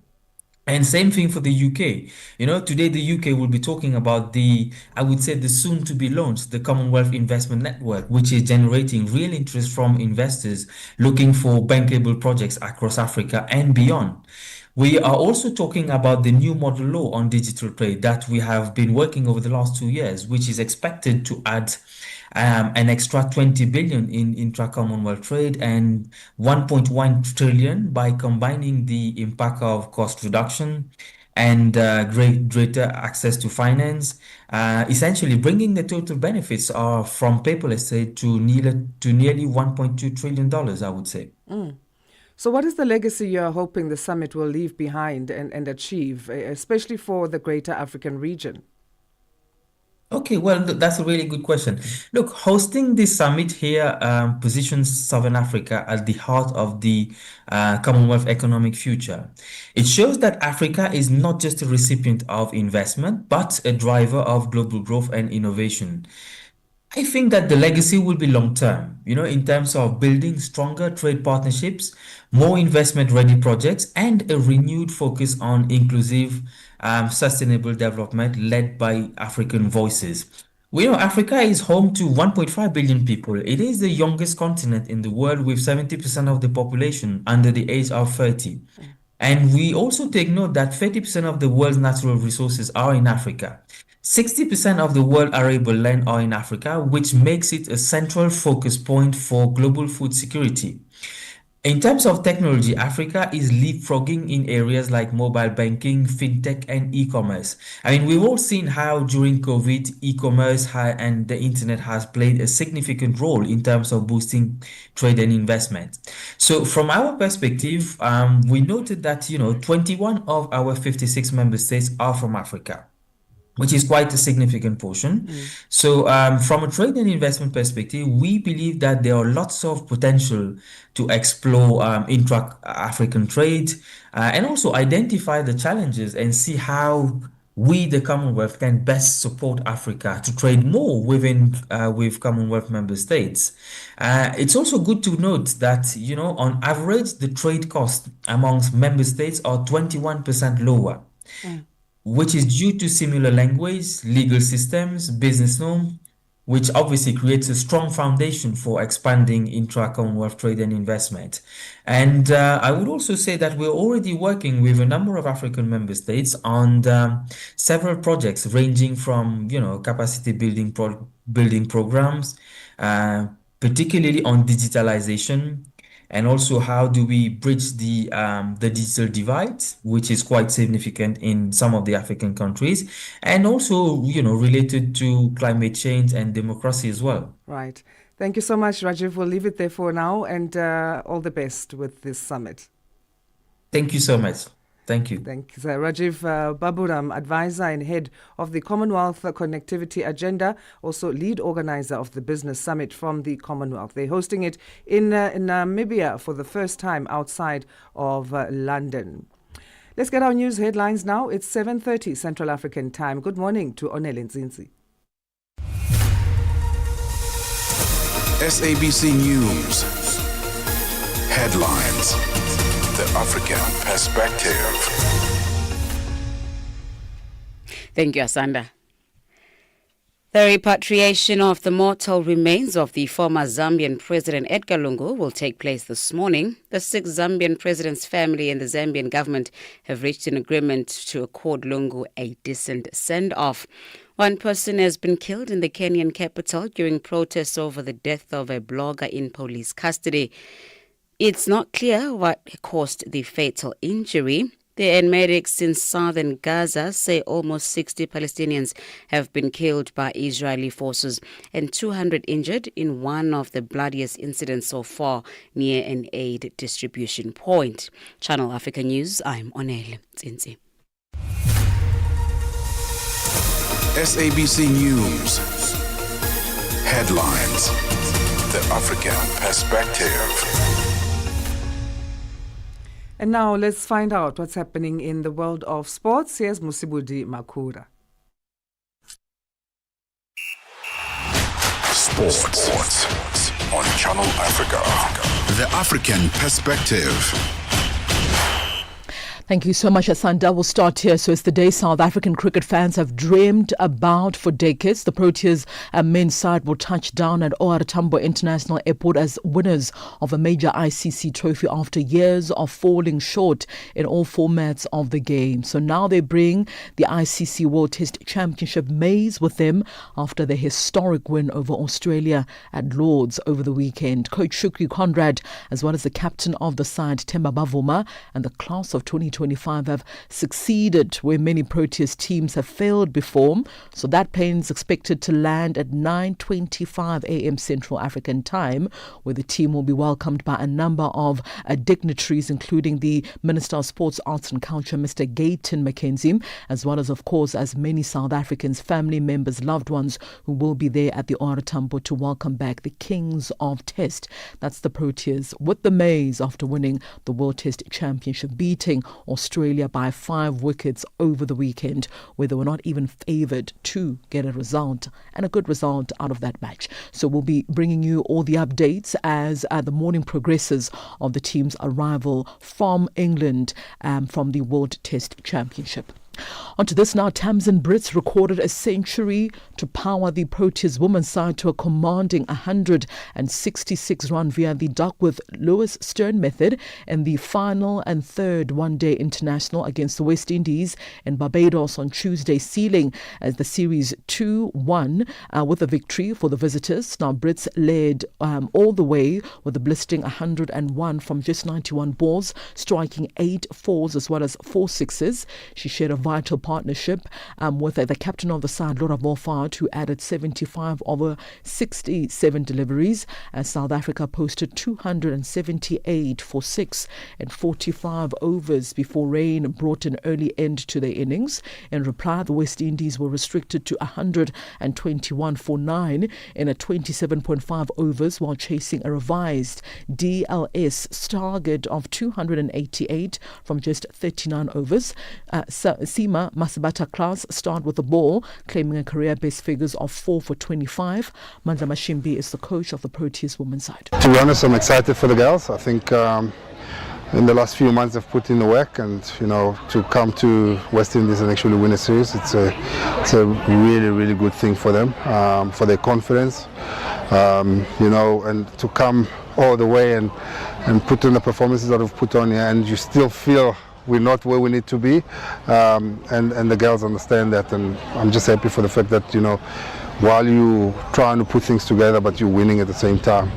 And same thing for the UK. Today the UK will be talking about I would say, the soon to be launched, the Commonwealth Investment Network, which is generating real interest from investors looking for bankable projects across Africa and beyond. We are also talking about the new model law on digital trade that we have been working over the last 2 years, which is expected to add an extra 20 billion in intra-Commonwealth trade and 1.1 trillion by combining the impact of cost reduction and greater access to finance, essentially bringing the total benefits from paperless trade to nearly $1.2 trillion, I would say. So what is the legacy you're hoping the summit will leave behind and achieve, especially for the greater African region? Okay, well, that's a really good question. Look, hosting this summit here positions Southern Africa at the heart of the Commonwealth economic future. It shows that Africa is not just a recipient of investment, but a driver of global growth and innovation. I think that the legacy will be long term, in terms of building stronger trade partnerships, more investment ready projects, and a renewed focus on inclusive, sustainable development led by African voices. We know Africa is home to 1.5 billion people. It is the youngest continent in the world, with 70% of the population under the age of 30. And we also take note that 30% of the world's natural resources are in Africa. 60% of the world arable land are in Africa, which makes it a central focus point for global food security. In terms of technology, Africa is leapfrogging in areas like mobile banking, fintech, and e-commerce. I mean, we've all seen how during COVID, e-commerce and the internet has played a significant role in terms of boosting trade and investment. So from our perspective, we noted that, 21 of our 56 member states are from Africa, which is quite a significant portion. So from a trade and investment perspective, we believe that there are lots of potential to explore intra-African trade and also identify the challenges and see how we, the Commonwealth, can best support Africa to trade more with Commonwealth member states. It's also good to note that, on average, the trade cost amongst member states are 21% lower, which is due to similar language, legal systems, business norm, which obviously creates a strong foundation for expanding intra-Commonwealth trade and investment. And I would also say that we're already working with a number of African member states on several projects ranging from, capacity building programs, particularly on digitalization, and also how do we bridge the digital divide, which is quite significant in some of the African countries, and also related to climate change and democracy as well. Right. Thank you so much, Rajiv. We'll leave it there for now, and all the best with this summit. Thank you so much. Thank you. Thanks. Rajiv Baburam, advisor and head of the Commonwealth Connectivity Agenda, also lead organizer of the Business Summit from the Commonwealth. They're hosting it in Namibia for the first time outside of London. Let's get our news headlines now. It's 7:30 Central African time. Good morning to Onel Nzinzi. SABC News. Headlines. The African Perspective. Thank you, Asanda. The repatriation of the mortal remains of the former Zambian President Edgar Lungu will take place this morning. The six Zambian president's family and the Zambian government have reached an agreement to accord Lungu a decent send-off. One person has been killed in the Kenyan capital during protests over the death of a blogger in police custody. It's not clear what caused the fatal injury. The medics in southern Gaza say almost 60 Palestinians have been killed by Israeli forces and 200 injured in one of the bloodiest incidents so far near an aid distribution point. Channel Africa News, I'm Onel Nzinzi. SABC News. Headlines. The African Perspective. And now let's find out what's happening in the world of sports. Here's Musibudi Makura. Sports on Channel Africa. The African Perspective. Thank you so much, Asanda. We'll start here. So it's the day South African cricket fans have dreamed about for decades. The Proteas men's side will touch down at OR Tambo International Airport as winners of a major ICC trophy after years of falling short in all formats of the game. So now they bring the ICC World Test Championship maize with them after the historic win over Australia at Lord's over the weekend. Coach Shukri Conrad, as well as the captain of the side, Themba Bavuma, and the class of 2025 have succeeded where many Proteas teams have failed before. So that plane is expected to land at 9:25 a.m. Central African time, where the team will be welcomed by a number of dignitaries, including the Minister of Sports, Arts and Culture, Mr. Gayton Mackenzie, as well as course, as many South Africans, family members, loved ones who will be there at the OR Tambo to welcome back the Kings of Test. That's the Proteas with the maize after winning the World Test Championship, beating Australia by 5 wickets over the weekend, where they were not even favoured to get a result, and a good result out of that match. So we'll be bringing you all the updates as the morning progresses of the team's arrival from England from the World Test Championship. Onto this now, Tamsin Brits recorded a century to power the Proteas women's side to a commanding 166 run via the Duckworth-Lewis Stern method in the final and third one-day international against the West Indies in Barbados on Tuesday, sealing as the series 2-1 with a victory for the visitors. Now Brits led all the way with a blistering 101 from just 91 balls, striking 8 fours as well as 4 sixes. She shared a vital partnership with the captain of the side, Laura Volfard, who added 75 over 67 deliveries, as South Africa posted 278 for 6 and 45 overs before rain brought an early end to their innings. In reply, the West Indies were restricted to 121 for 9 in a 27.5 overs while chasing a revised DLS target of 288 from just 39 overs. Sima Masabata Klaus started with the ball, claiming a career best figures of 4 for 25. Mandla Mashimbi is the coach of the Proteas women's side. To be honest, I'm excited for the girls. I think in the last few months they've put in the work, and to come to West Indies and actually win a series, it's a really, really good thing for them, for their confidence, and to come all the way and put in the performances that we've put on here, and you still feel we're not where we need to be, and the girls understand that, and I'm just happy for the fact that while you trying to put things together, but you're winning at the same time.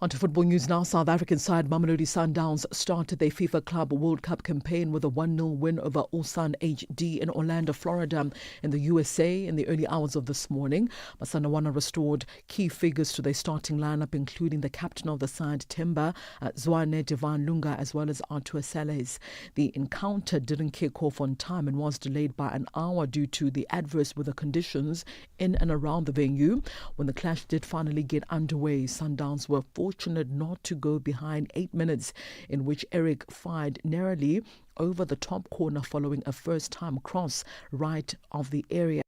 On to football news now. South African side Mamelodi Sundowns started their FIFA Club World Cup campaign with a 1-0 win over Ulsan HD in Orlando, Florida in the USA in the early hours of this morning. Masanawana restored key figures to their starting lineup, including the captain of the side, Temba Zwane Devan Lunga, as well as Arthur Salles. The encounter didn't kick off on time and was delayed by an hour due to the adverse weather conditions in and around the venue. When the clash did finally get underway, Sundowns were fortunate not to go behind 8 minutes, in which Eric fired narrowly over the top corner following a first-time cross right of the area.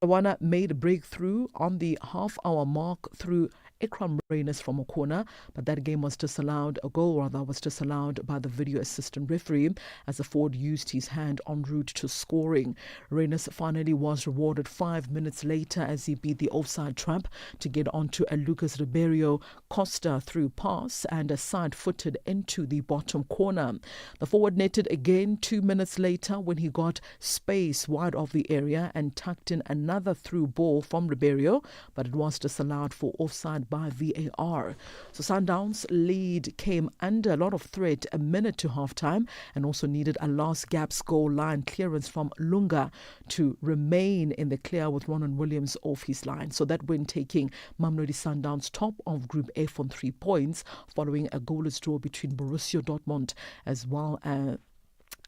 Sawana made a breakthrough on the half-hour mark through Ikram Reynolds from a corner, but that goal was disallowed by the video assistant referee as the forward used his hand en route to scoring. Reynolds finally was rewarded 5 minutes later as he beat the offside trap to get onto a Lucas Ribeiro Costa through pass and a side-footed into the bottom corner. The forward netted again 2 minutes later when he got space wide of the area and tucked in another through ball from Ribeiro, but it was disallowed for offside by VAR. So Sundowns' lead came under a lot of threat a minute to half-time and also needed a last gaps goal line clearance from Lunga to remain in the clear with Ronan Williams off his line. So that win taking Mamelodi Sundowns top of Group F on 3 points following a goalless draw between Borussia Dortmund as well as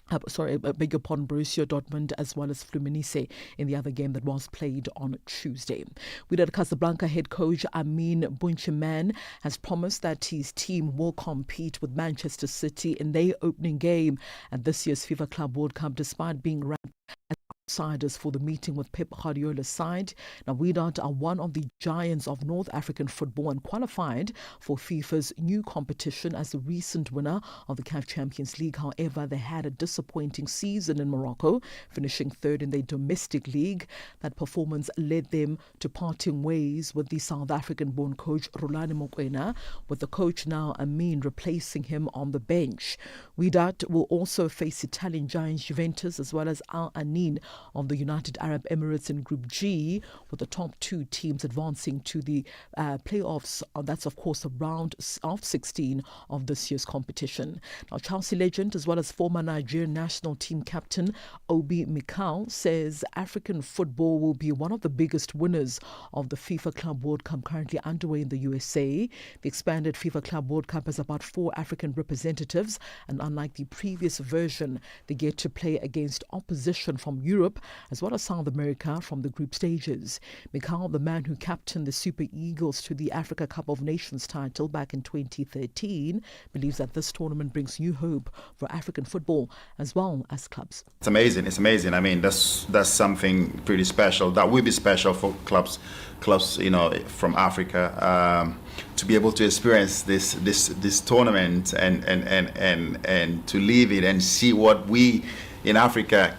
Borussia Dortmund as well as Fluminense in the other game that was played on Tuesday. Wydad Casablanca head coach Amin Buncheman has promised that his team will compete with Manchester City in their opening game at this year's FIFA Club World Cup, despite being ranked as outsiders for the meeting with Pep Guardiola's side. Now, Wydad are one of the giants of North African football and qualified for FIFA's new competition as the recent winner of the CAF Champions League. However, they had a disappointing season in Morocco, finishing third in their domestic league. That performance led them to parting ways with the South African-born coach Rulani Mokoena, with the coach now Amin replacing him on the bench. Wydad will also face Italian giants Juventus as well as Al Ain of the United Arab Emirates in Group G, with the top 2 teams advancing to the playoffs. That's, of course, the round of 16 of this year's competition. Now, Chelsea legend as well as former Nigerian national team captain Obi Mikel says African football will be one of the biggest winners of the FIFA Club World Cup currently underway in the USA. The expanded FIFA Club World Cup has about 4 African representatives, and unlike the previous version, they get to play against opposition from Europe as well as South America from the group stages. Mikel, the man who captained the Super Eagles to the Africa Cup of Nations title back in 2013, believes that this tournament brings new hope for African football as well as clubs. It's amazing. I mean, that's something pretty special. That will be special for clubs, from Africa, to be able to experience this tournament and to live it and see what we in Africa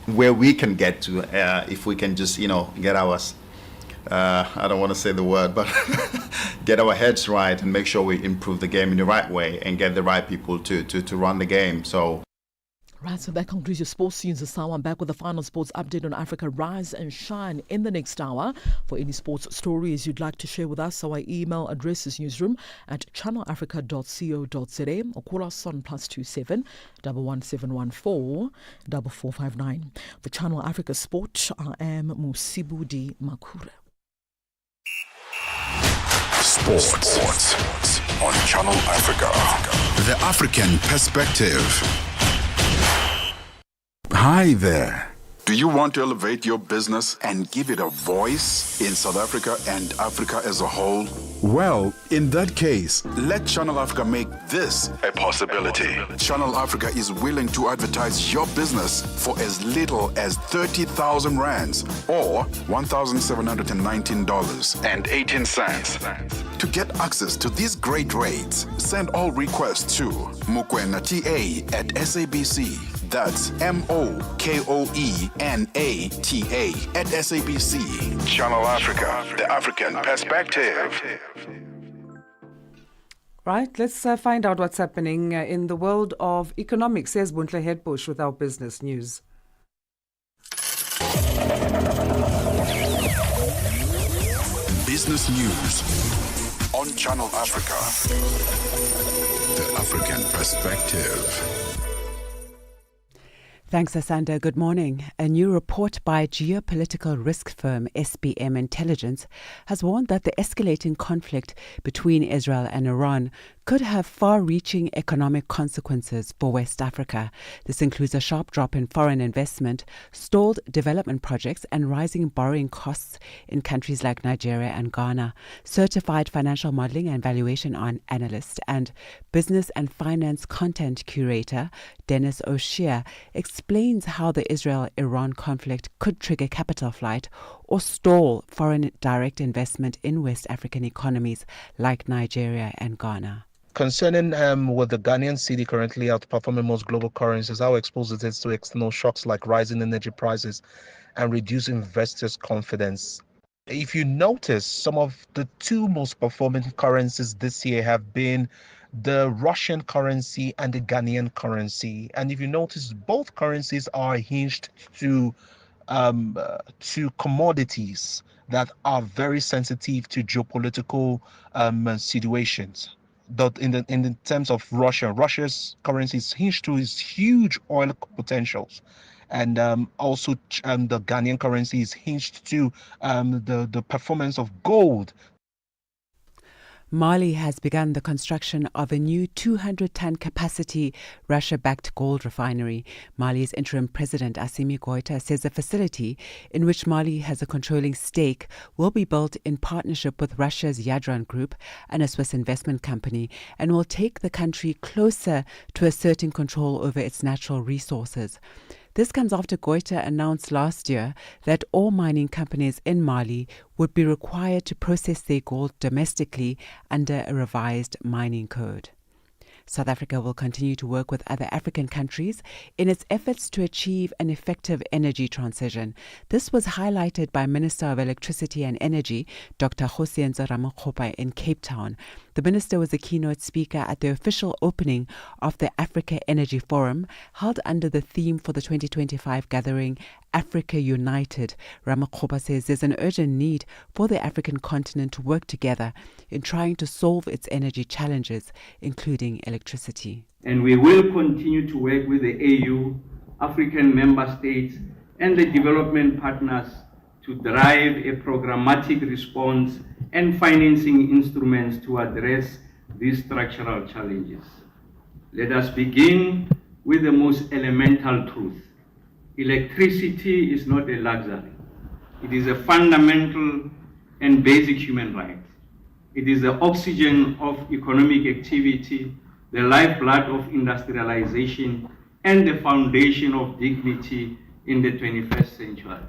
where we can get to if we can just, get ours. I don't want to say the word, but get our heads right and make sure we improve the game in the right way and get the right people to run the game. So. Right, so that concludes your sports news this hour. I'm back with the final sports update on Africa Rise and Shine in the next hour. For any sports stories you'd like to share with us, our email address is newsroom@channelafrica.co.za or call us on +27 11714 4459. For Channel Africa Sport, I am Musibudi Makura. Sports on Channel Africa. The African Perspective. Hi there. Do you want to elevate your business and give it a voice in South Africa and Africa as a whole? Well, in that case, let Channel Africa make this a possibility. Channel Africa is willing to advertise your business for as little as 30,000 rands or $1,719.18. To get access to these great rates, send all requests to mokoenata@SABC. That's MOKOENATA@SABC. Channel Africa, the African Perspective. Right, let's find out what's happening in the world of economics. Here's Buntle Headbush with our business news. Business news on Channel Africa, the African Perspective. Thanks, Asanda. Good morning. A new report by geopolitical risk firm SBM Intelligence has warned that the escalating conflict between Israel and Iran could have far-reaching economic consequences for West Africa. This includes a sharp drop in foreign investment, stalled development projects, and rising borrowing costs in countries like Nigeria and Ghana. Certified financial modeling and valuation analyst and business and finance content curator Dennis O'Shea explains how the Israel-Iran conflict could trigger capital flight or stall foreign direct investment in West African economies like Nigeria and Ghana. Concerning with the Ghanaian cedi currently outperforming most global currencies, how exposed it is to external shocks like rising energy prices and reduced investors' confidence. If you notice, some of the two most performing currencies this year have been the Russian currency and the Ghanaian currency. And if you notice, both currencies are hinged to commodities that are very sensitive to geopolitical situations. In the terms of Russia's currency is hinged to its huge oil potentials, and also the Ghanaian currency is hinged to the performance of gold. Mali has begun the construction of a new 200-ton capacity Russia-backed gold refinery. Mali's interim president, Assimi Goïta, says the facility, in which Mali has a controlling stake, will be built in partnership with Russia's Yadran Group and a Swiss investment company, and will take the country closer to asserting control over its natural resources. This comes after Goïta announced last year that all mining companies in Mali would be required to process their gold domestically under a revised mining code. South Africa will continue to work with other African countries in its efforts to achieve an effective energy transition. This was highlighted by Minister of Electricity and Energy, Dr. Kgosientsho Ramokgopa, in Cape Town. The minister was a keynote speaker at the official opening of the Africa Energy Forum, held under the theme for the 2025 gathering, Africa United. Ramokgopa says there's an urgent need for the African continent to work together in trying to solve its energy challenges, including electricity. And we will continue to work with the AU, African member states, and the development partners to drive a programmatic response and financing instruments to address these structural challenges. Let us begin with the most elemental truth. Electricity is not a luxury. It is a fundamental and basic human right. It is the oxygen of economic activity, the lifeblood of industrialization, and the foundation of dignity in the 21st century.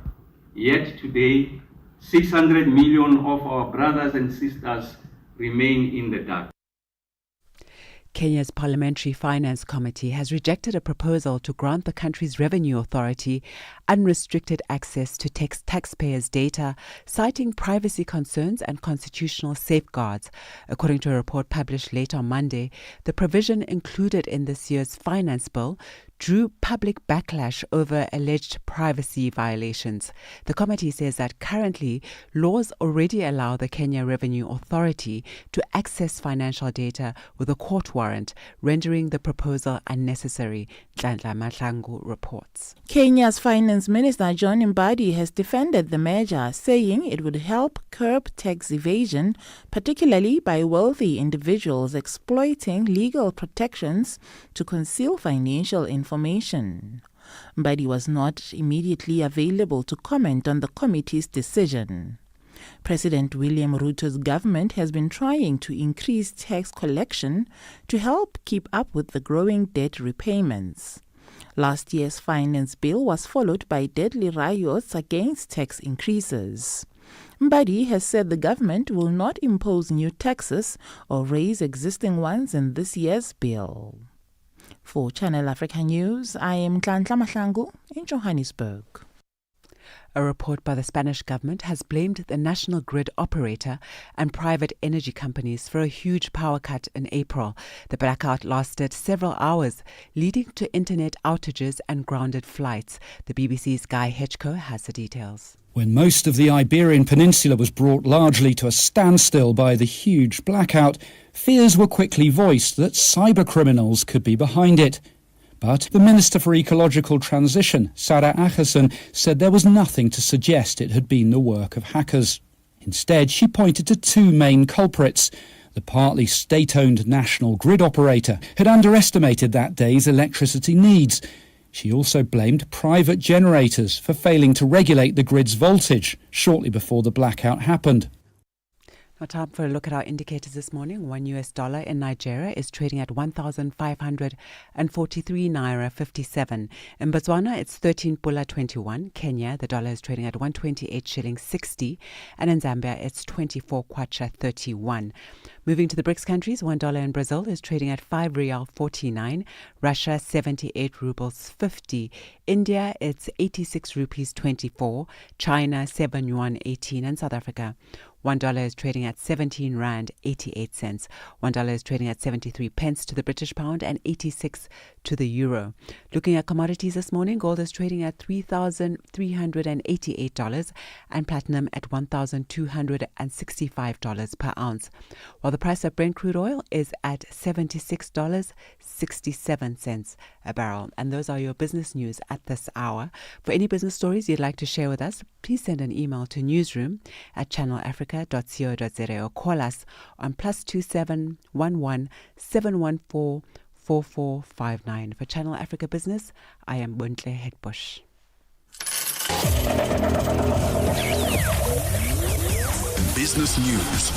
Yet today, 600 million of our brothers and sisters remain in the dark. Kenya's Parliamentary Finance Committee has rejected a proposal to grant the country's revenue authority unrestricted access to taxpayers' data, citing privacy concerns and constitutional safeguards. According to a report published late on Monday, the provision included in this year's finance bill drew public backlash over alleged privacy violations. The committee says that currently laws already allow the Kenya Revenue Authority to access financial data with a court warrant, rendering the proposal unnecessary. Nhlanhla Mahlangu reports. Kenya's Finance Minister John Mbadi has defended the measure, saying it would help curb tax evasion, particularly by wealthy individuals exploiting legal protections to conceal financial information. Mbadi was not immediately available to comment on the committee's decision. President William Ruto's government has been trying to increase tax collection to help keep up with the growing debt repayments. Last year's finance bill was followed by deadly riots against tax increases. Mbadi has said the government will not impose new taxes or raise existing ones in this year's bill. For Channel Africa News, I am Nhlanhla Mahlangu in Johannesburg. A report by the Spanish government has blamed the national grid operator and private energy companies for a huge power cut in April. The blackout lasted several hours, leading to internet outages and grounded flights. The BBC's Guy Hedgecoe has the details. When most of the Iberian Peninsula was brought largely to a standstill by the huge blackout, fears were quickly voiced that cybercriminals could be behind it. But the Minister for Ecological Transition, Sarah Acherson, said there was nothing to suggest it had been the work of hackers. Instead, she pointed to two main culprits. The partly state-owned national grid operator had underestimated that day's electricity needs. She also blamed private generators for failing to regulate the grid's voltage shortly before the blackout happened. Now time for a look at our indicators this morning. $1 in Nigeria is trading at 1,543 naira 57. In Botswana, it's 13 pula 21. Kenya, the dollar is trading at 128 shillings 60. And in Zambia, it's 24 kwacha 31. Moving to the BRICS countries, $1 in Brazil is trading at 5 rial 49. Russia, 78 rubles 50. India, it's 86 rupees 24. China, 7 yuan 18. And South Africa, $1 is trading at 17 rand 88 cents. $1 is trading at 73 pence to the British pound and 86 to the euro. Looking at commodities this morning, gold is trading at $3,388 and platinum at $1,265 per ounce, while the price of Brent crude oil is at $76.67 a barrel. And those are your business news at this hour. For any business stories you'd like to share with us, please send an email to newsroom@channelafrica.co.za or call us on +27 11 714 4459. For Channel Africa Business, I am Buntle Hedbush. Business News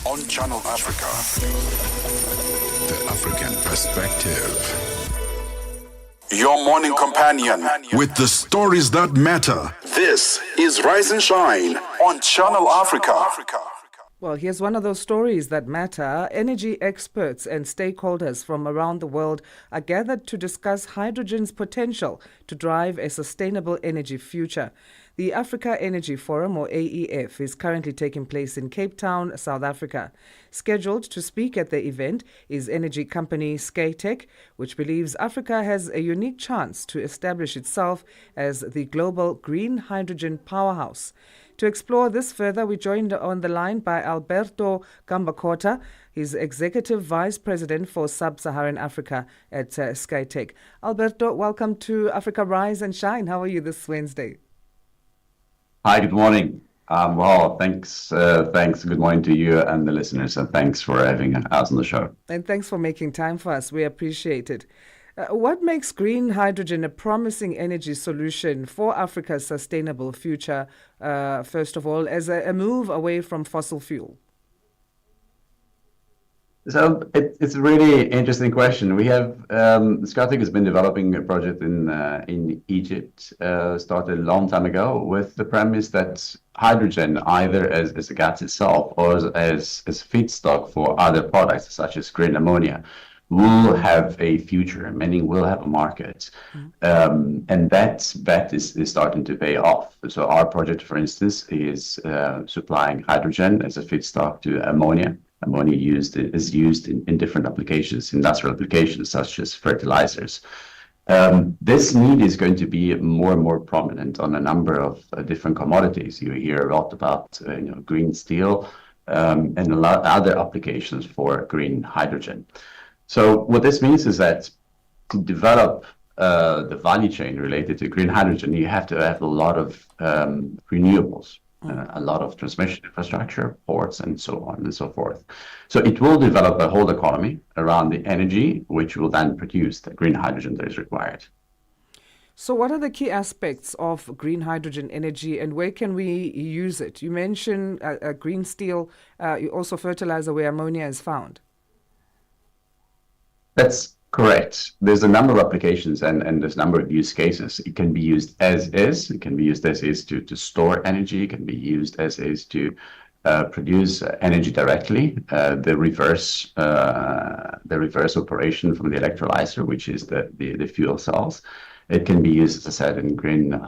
on Channel Africa. The African Perspective. Your morning companion with the stories that matter. This is Rise and Shine on Channel Africa. Well, here's one of those stories that matter. Energy experts and stakeholders from around the world are gathered to discuss hydrogen's potential to drive a sustainable energy future. The Africa Energy Forum, or AEF, is currently taking place in Cape Town, South Africa. Scheduled to speak at the event is energy company Skytech, which believes Africa has a unique chance to establish itself as the global green hydrogen powerhouse. To explore this further, we joined on the line by Alberto Gambakota. He's Executive Vice President for Sub-Saharan Africa at Skytech. Alberto, welcome to Africa Rise and Shine. How are you this Wednesday? Hi, good morning. Well, thanks. Good morning to you and the listeners, and thanks for having us on the show. And thanks for making time for us. We appreciate it. What makes green hydrogen a promising energy solution for Africa's sustainable future, first of all, as a move away from fossil fuel? It's a really interesting question. We have Scottic has been developing a project in Egypt, started a long time ago, with the premise that hydrogen, either as a gas itself or as feedstock for other products such as green ammonia, will have a future, meaning will have a market. And that bet is starting to pay off. So our project, for instance, is supplying hydrogen as a feedstock to ammonia. Ammonia is used in different applications, industrial applications such as fertilizers. This need is going to be more and more prominent on a number of different commodities. You hear a lot about green steel and a lot of other applications for green hydrogen. So what this means is that to develop the value chain related to green hydrogen, you have to have a lot of renewables. A lot of transmission infrastructure, ports, and so on and so forth. So it will develop a whole economy around the energy, which will then produce the green hydrogen that is required. So what are the key aspects of green hydrogen energy, and where can we use it? You mentioned green steel, you also fertilizer where ammonia is found. That's correct. There's a number of applications and there's a number of use cases. It can be used as is. It can be used as is to store energy. It can be used as is to produce energy directly. The reverse operation from the electrolyzer, which is the fuel cells. It can be used, as I said, in green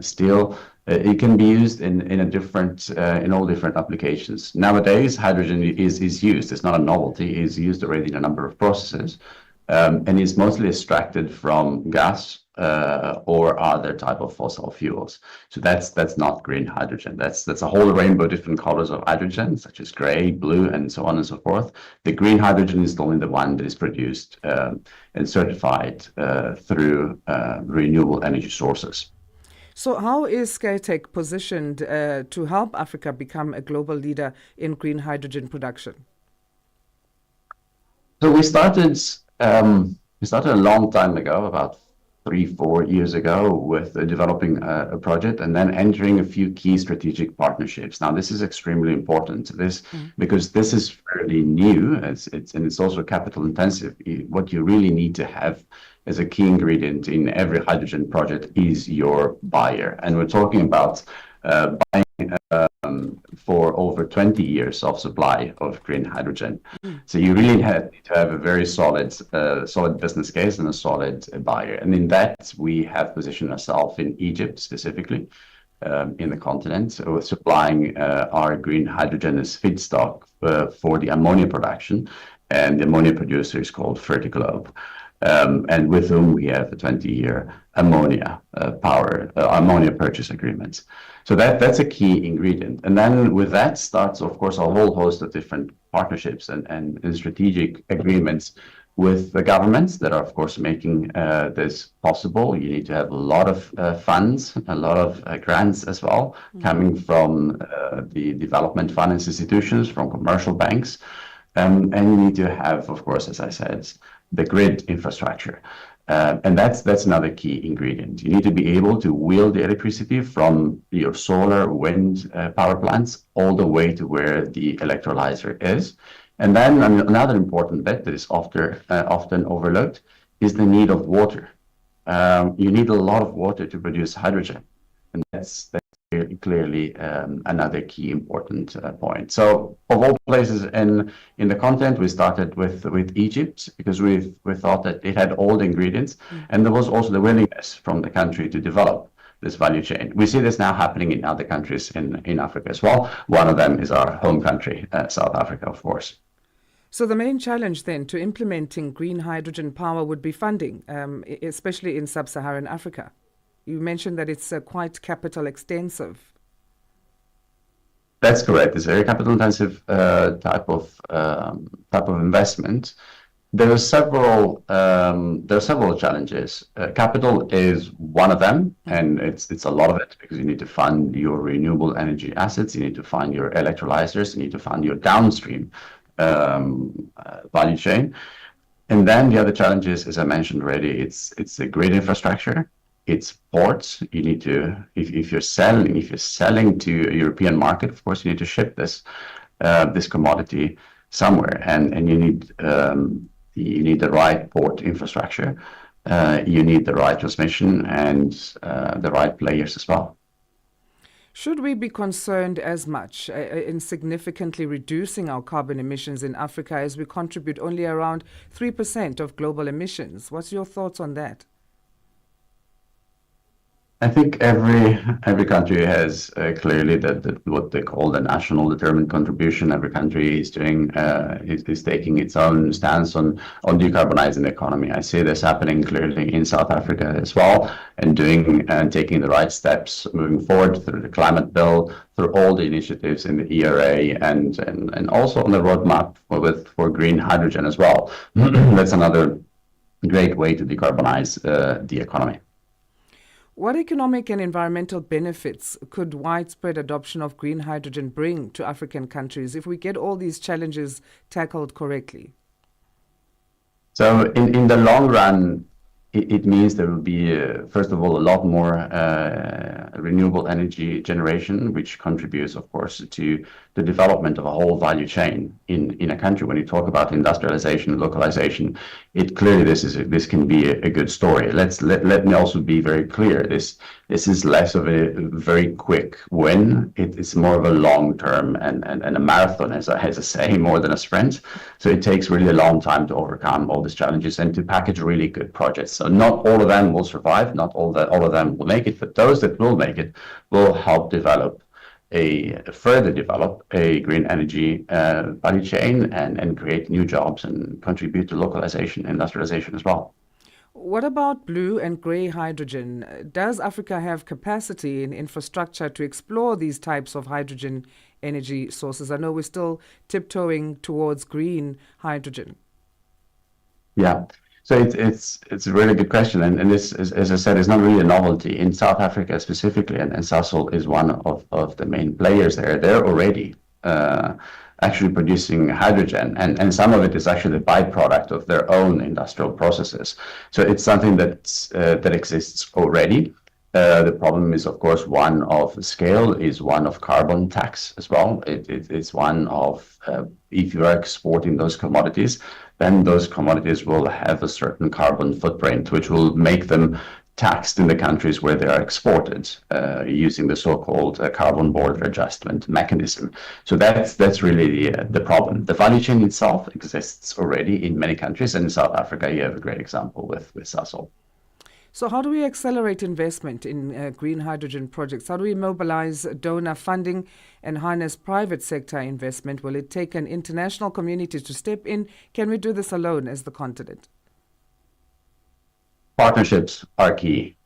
steel. It can be used in all different applications. Nowadays, hydrogen is used. It's not a novelty. It's used already in a number of processes. And is mostly extracted from gas or other type of fossil fuels. So that's not green hydrogen. That's a whole rainbow of different colors of hydrogen, such as gray, blue, and so on and so forth. The green hydrogen is only the one that is produced and certified through renewable energy sources. So how is Scatec positioned to help Africa become a global leader in green hydrogen production? So we started a long time ago, about 3-4 years ago, with developing a project and then entering a few key strategic partnerships. Now, this is extremely important because this is fairly new, and it's also capital intensive. What you really need to have as a key ingredient in every hydrogen project is your buyer, and we're talking about buying for over 20 years of supply of green hydrogen. So you really need to have a very solid business case and a solid buyer. And in that, we have positioned ourselves in Egypt specifically, in the continent, supplying our green hydrogen as feedstock for the ammonia production. And the ammonia producer is called Fertiglobe. And with whom we have a 20-year ammonia purchase agreement. So that's a key ingredient. And then with that starts, of course, a whole host of different partnerships and strategic agreements with the governments that are, of course, making this possible. You need to have a lot of funds, a lot of grants as well, coming from the development finance institutions, from commercial banks. And you need to have, of course, as I said, the grid infrastructure. And that's another key ingredient. You need to be able to wheel the electricity from your solar, wind power plants all the way to where the electrolyzer is. And then another important bit that is often overlooked is the need of water. You need a lot of water to produce hydrogen. And that's clearly another key important point. So of all places in the continent, we started with Egypt because we thought that it had all the ingredients, and there was also the willingness from the country to develop this value chain. We see this now happening in other countries in Africa as well. One of them is our home country, South Africa, of course. So the main challenge then to implementing green hydrogen power would be funding, especially in sub-Saharan Africa. You mentioned that it's quite capital extensive. That's correct. It's a very capital intensive type of investment. There are several challenges. Capital is one of them, and it's a lot of it because you need to fund your renewable energy assets, you need to fund your electrolyzers, you need to fund your downstream value chain. And then the other challenges, as I mentioned already, it's the grid infrastructure. It's ports. You need to, if you're selling to a European market, of course, you need to ship this commodity somewhere, and you need the right port infrastructure, you need the right transmission, and the right players as well. Should we be concerned as much in significantly reducing our carbon emissions in Africa as we contribute only around 3% of global emissions? What's your thoughts on that? I think every country has clearly what they call the national determined contribution. Every country is doing is taking its own stance on decarbonizing the economy. I see this happening clearly in South Africa as well, and taking the right steps moving forward through the climate bill, through all the initiatives in the ERA, and also on the roadmap for green hydrogen as well. That's another great way to decarbonize the economy. What economic and environmental benefits could widespread adoption of green hydrogen bring to African countries if we get all these challenges tackled correctly? So in the long run, it means there will be, first of all, a lot more renewable energy generation, which contributes, of course, to the development of a whole value chain in a country. When you talk about industrialization, localization, this can be a good story. Let me also be very clear. This is less of a very quick win. It is more of a long term and a marathon, as I say, more than a sprint. So it takes really a long time to overcome all these challenges and to package really good projects. So not all of them will survive, not all of them will make it, but those that will make it will help further develop a green energy value chain and create new jobs and contribute to localization, industrialization as well. What about blue and grey hydrogen? Does Africa have capacity in infrastructure to explore these types of hydrogen energy sources? I know we're still tiptoeing towards green hydrogen. Yeah. So it's a really good question, and this, as I said, is not really a novelty in South Africa specifically, and Sasol is one of the main players there. They're already actually producing hydrogen, and some of it is actually the byproduct of their own industrial processes. So it's something that exists already. The problem is, of course, one of scale, is one of carbon tax as well. It's one of if you are exporting those commodities, then those commodities will have a certain carbon footprint, which will make them taxed in the countries where they are exported, using the so-called carbon border adjustment mechanism. So that's really the problem. The value chain itself exists already in many countries, and in South Africa, you have a great example with Sasol. So how do we accelerate investment in green hydrogen projects? How do we mobilize donor funding and harness private sector investment? Will it take an international community to step in? Can we do this alone as the continent? Partnerships are key.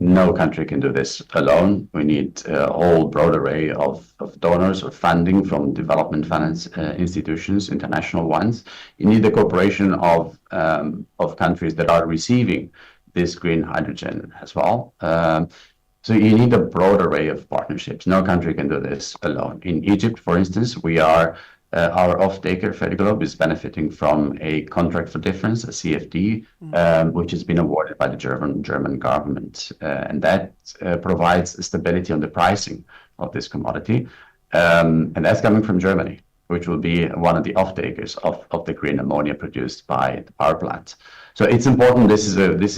No country can do this alone. We need a whole broad array of donors or funding from development finance institutions, international ones. You need the cooperation of countries that are receiving this green hydrogen as well. So you need a broad array of partnerships. No country can do this alone. In Egypt, for instance, we are our off-taker, Fertiglobe, is benefiting from a contract for difference, a CFD, which has been awarded by the German government. And that provides stability on the pricing of this commodity. And that's coming from Germany, which will be one of the off-takers of the green ammonia produced by the power plant. So it's important. This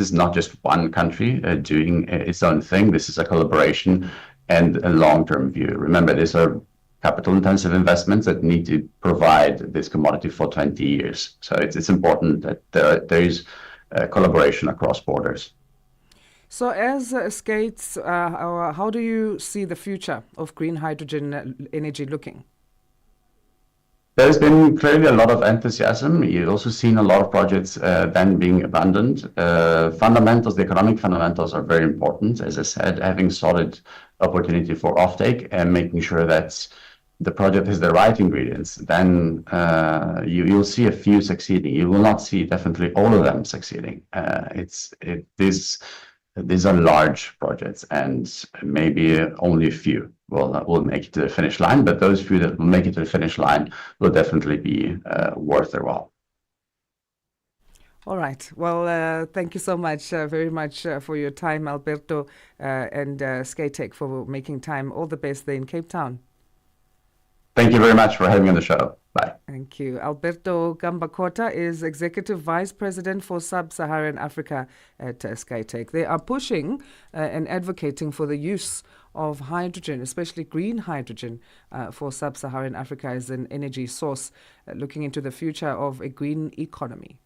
is not just one country doing its own thing. This is a collaboration and a long-term view. Remember, these are capital-intensive investments that need to provide this commodity for 20 years. So it's important that there is collaboration across borders. So as Skates, how do you see the future of green hydrogen energy looking? There's been clearly a lot of enthusiasm. You've also seen a lot of projects then being abandoned. The economic fundamentals are very important. As I said, having solid opportunity for offtake and making sure that the project has the right ingredients, then you'll see a few succeeding. You will not see definitely all of them succeeding. These are large projects, and maybe only a few will make it to the finish line, but those few that will make it to the finish line will definitely be worth their while. All right. Well, thank you so much, very much for your time, Alberto, and Skatech for making time. All the best there in Cape Town. Thank you very much for having me on the show. Bye. Thank you. Alberto Gambakota is Executive Vice President for Sub-Saharan Africa at Skytech. They are pushing and advocating for the use of hydrogen, especially green hydrogen, for Sub-Saharan Africa as an energy source, looking into the future of a green economy.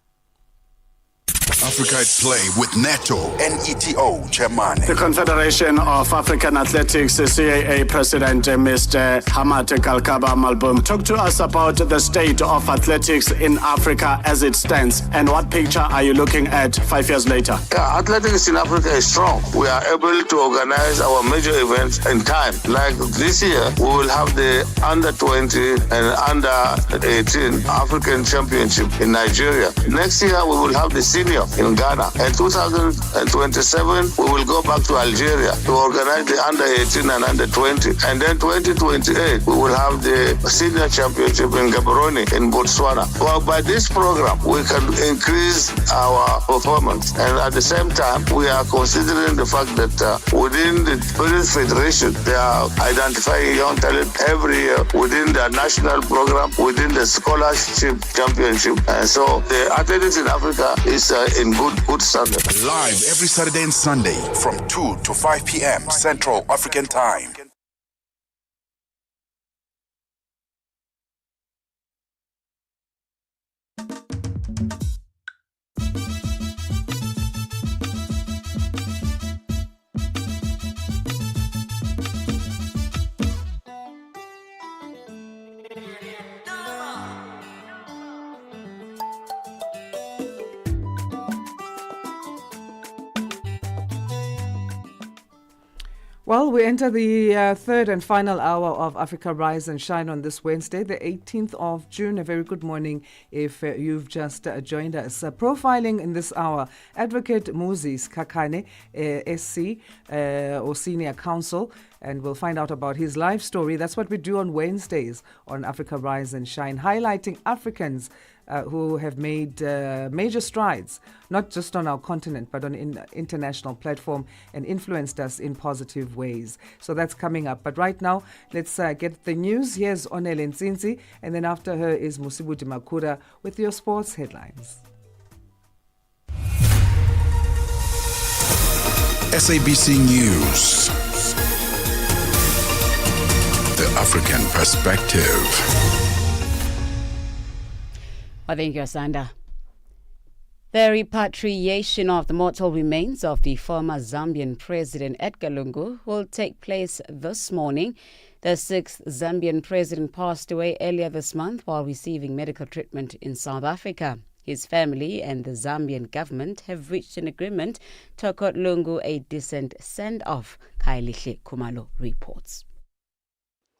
Africa at Play with NATO and ETO chairman. The Confederation of African Athletics, CAA President Mr. Hamad Kalkaba Malboum, talk to us about the state of athletics in Africa as it stands, and what picture are you looking at 5 years later? Yeah, athletics in Africa is strong. We are able to organize our major events in time. Like this year, we will have the under 20 and under 18 African Championship in Nigeria. Next year, we will have the senior in Ghana. In 2027, we will go back to Algeria to organize the under 18 and under 20. And then 2028, we will have the senior championship in Gaborone in Botswana. Well, by this program, we can increase our performance. And at the same time, we are considering the fact that within the British Federation, they are identifying young talent every year within their national program, within the scholarship championship. And so the athletics in Africa is in good standard. Live every Saturday and Sunday from 2 to 5 p.m. Central African Time. Well, we enter the third and final hour of Africa Rise and Shine on this Wednesday, the 18th of June. A very good morning if you've just joined us. Profiling in this hour, Advocate Moses Kakane, SC, or Senior Counsel, and we'll find out about his life story. That's what we do on Wednesdays on Africa Rise and Shine, highlighting Africans who have made major strides, not just on our continent, but on an international platform, and influenced us in positive ways. So that's coming up. But right now, let's get the news. Here's Onele Nzinzi, and then after her is Musibuti Makura with your sports headlines. SABC News. The African Perspective. Well, thank you, Asanda. The repatriation of the mortal remains of the former Zambian President Edgar Lungu will take place this morning. The sixth Zambian president passed away earlier this month while receiving medical treatment in South Africa. His family and the Zambian government have reached an agreement to accord Lungu a decent send-off. Kailihle Kumalo reports.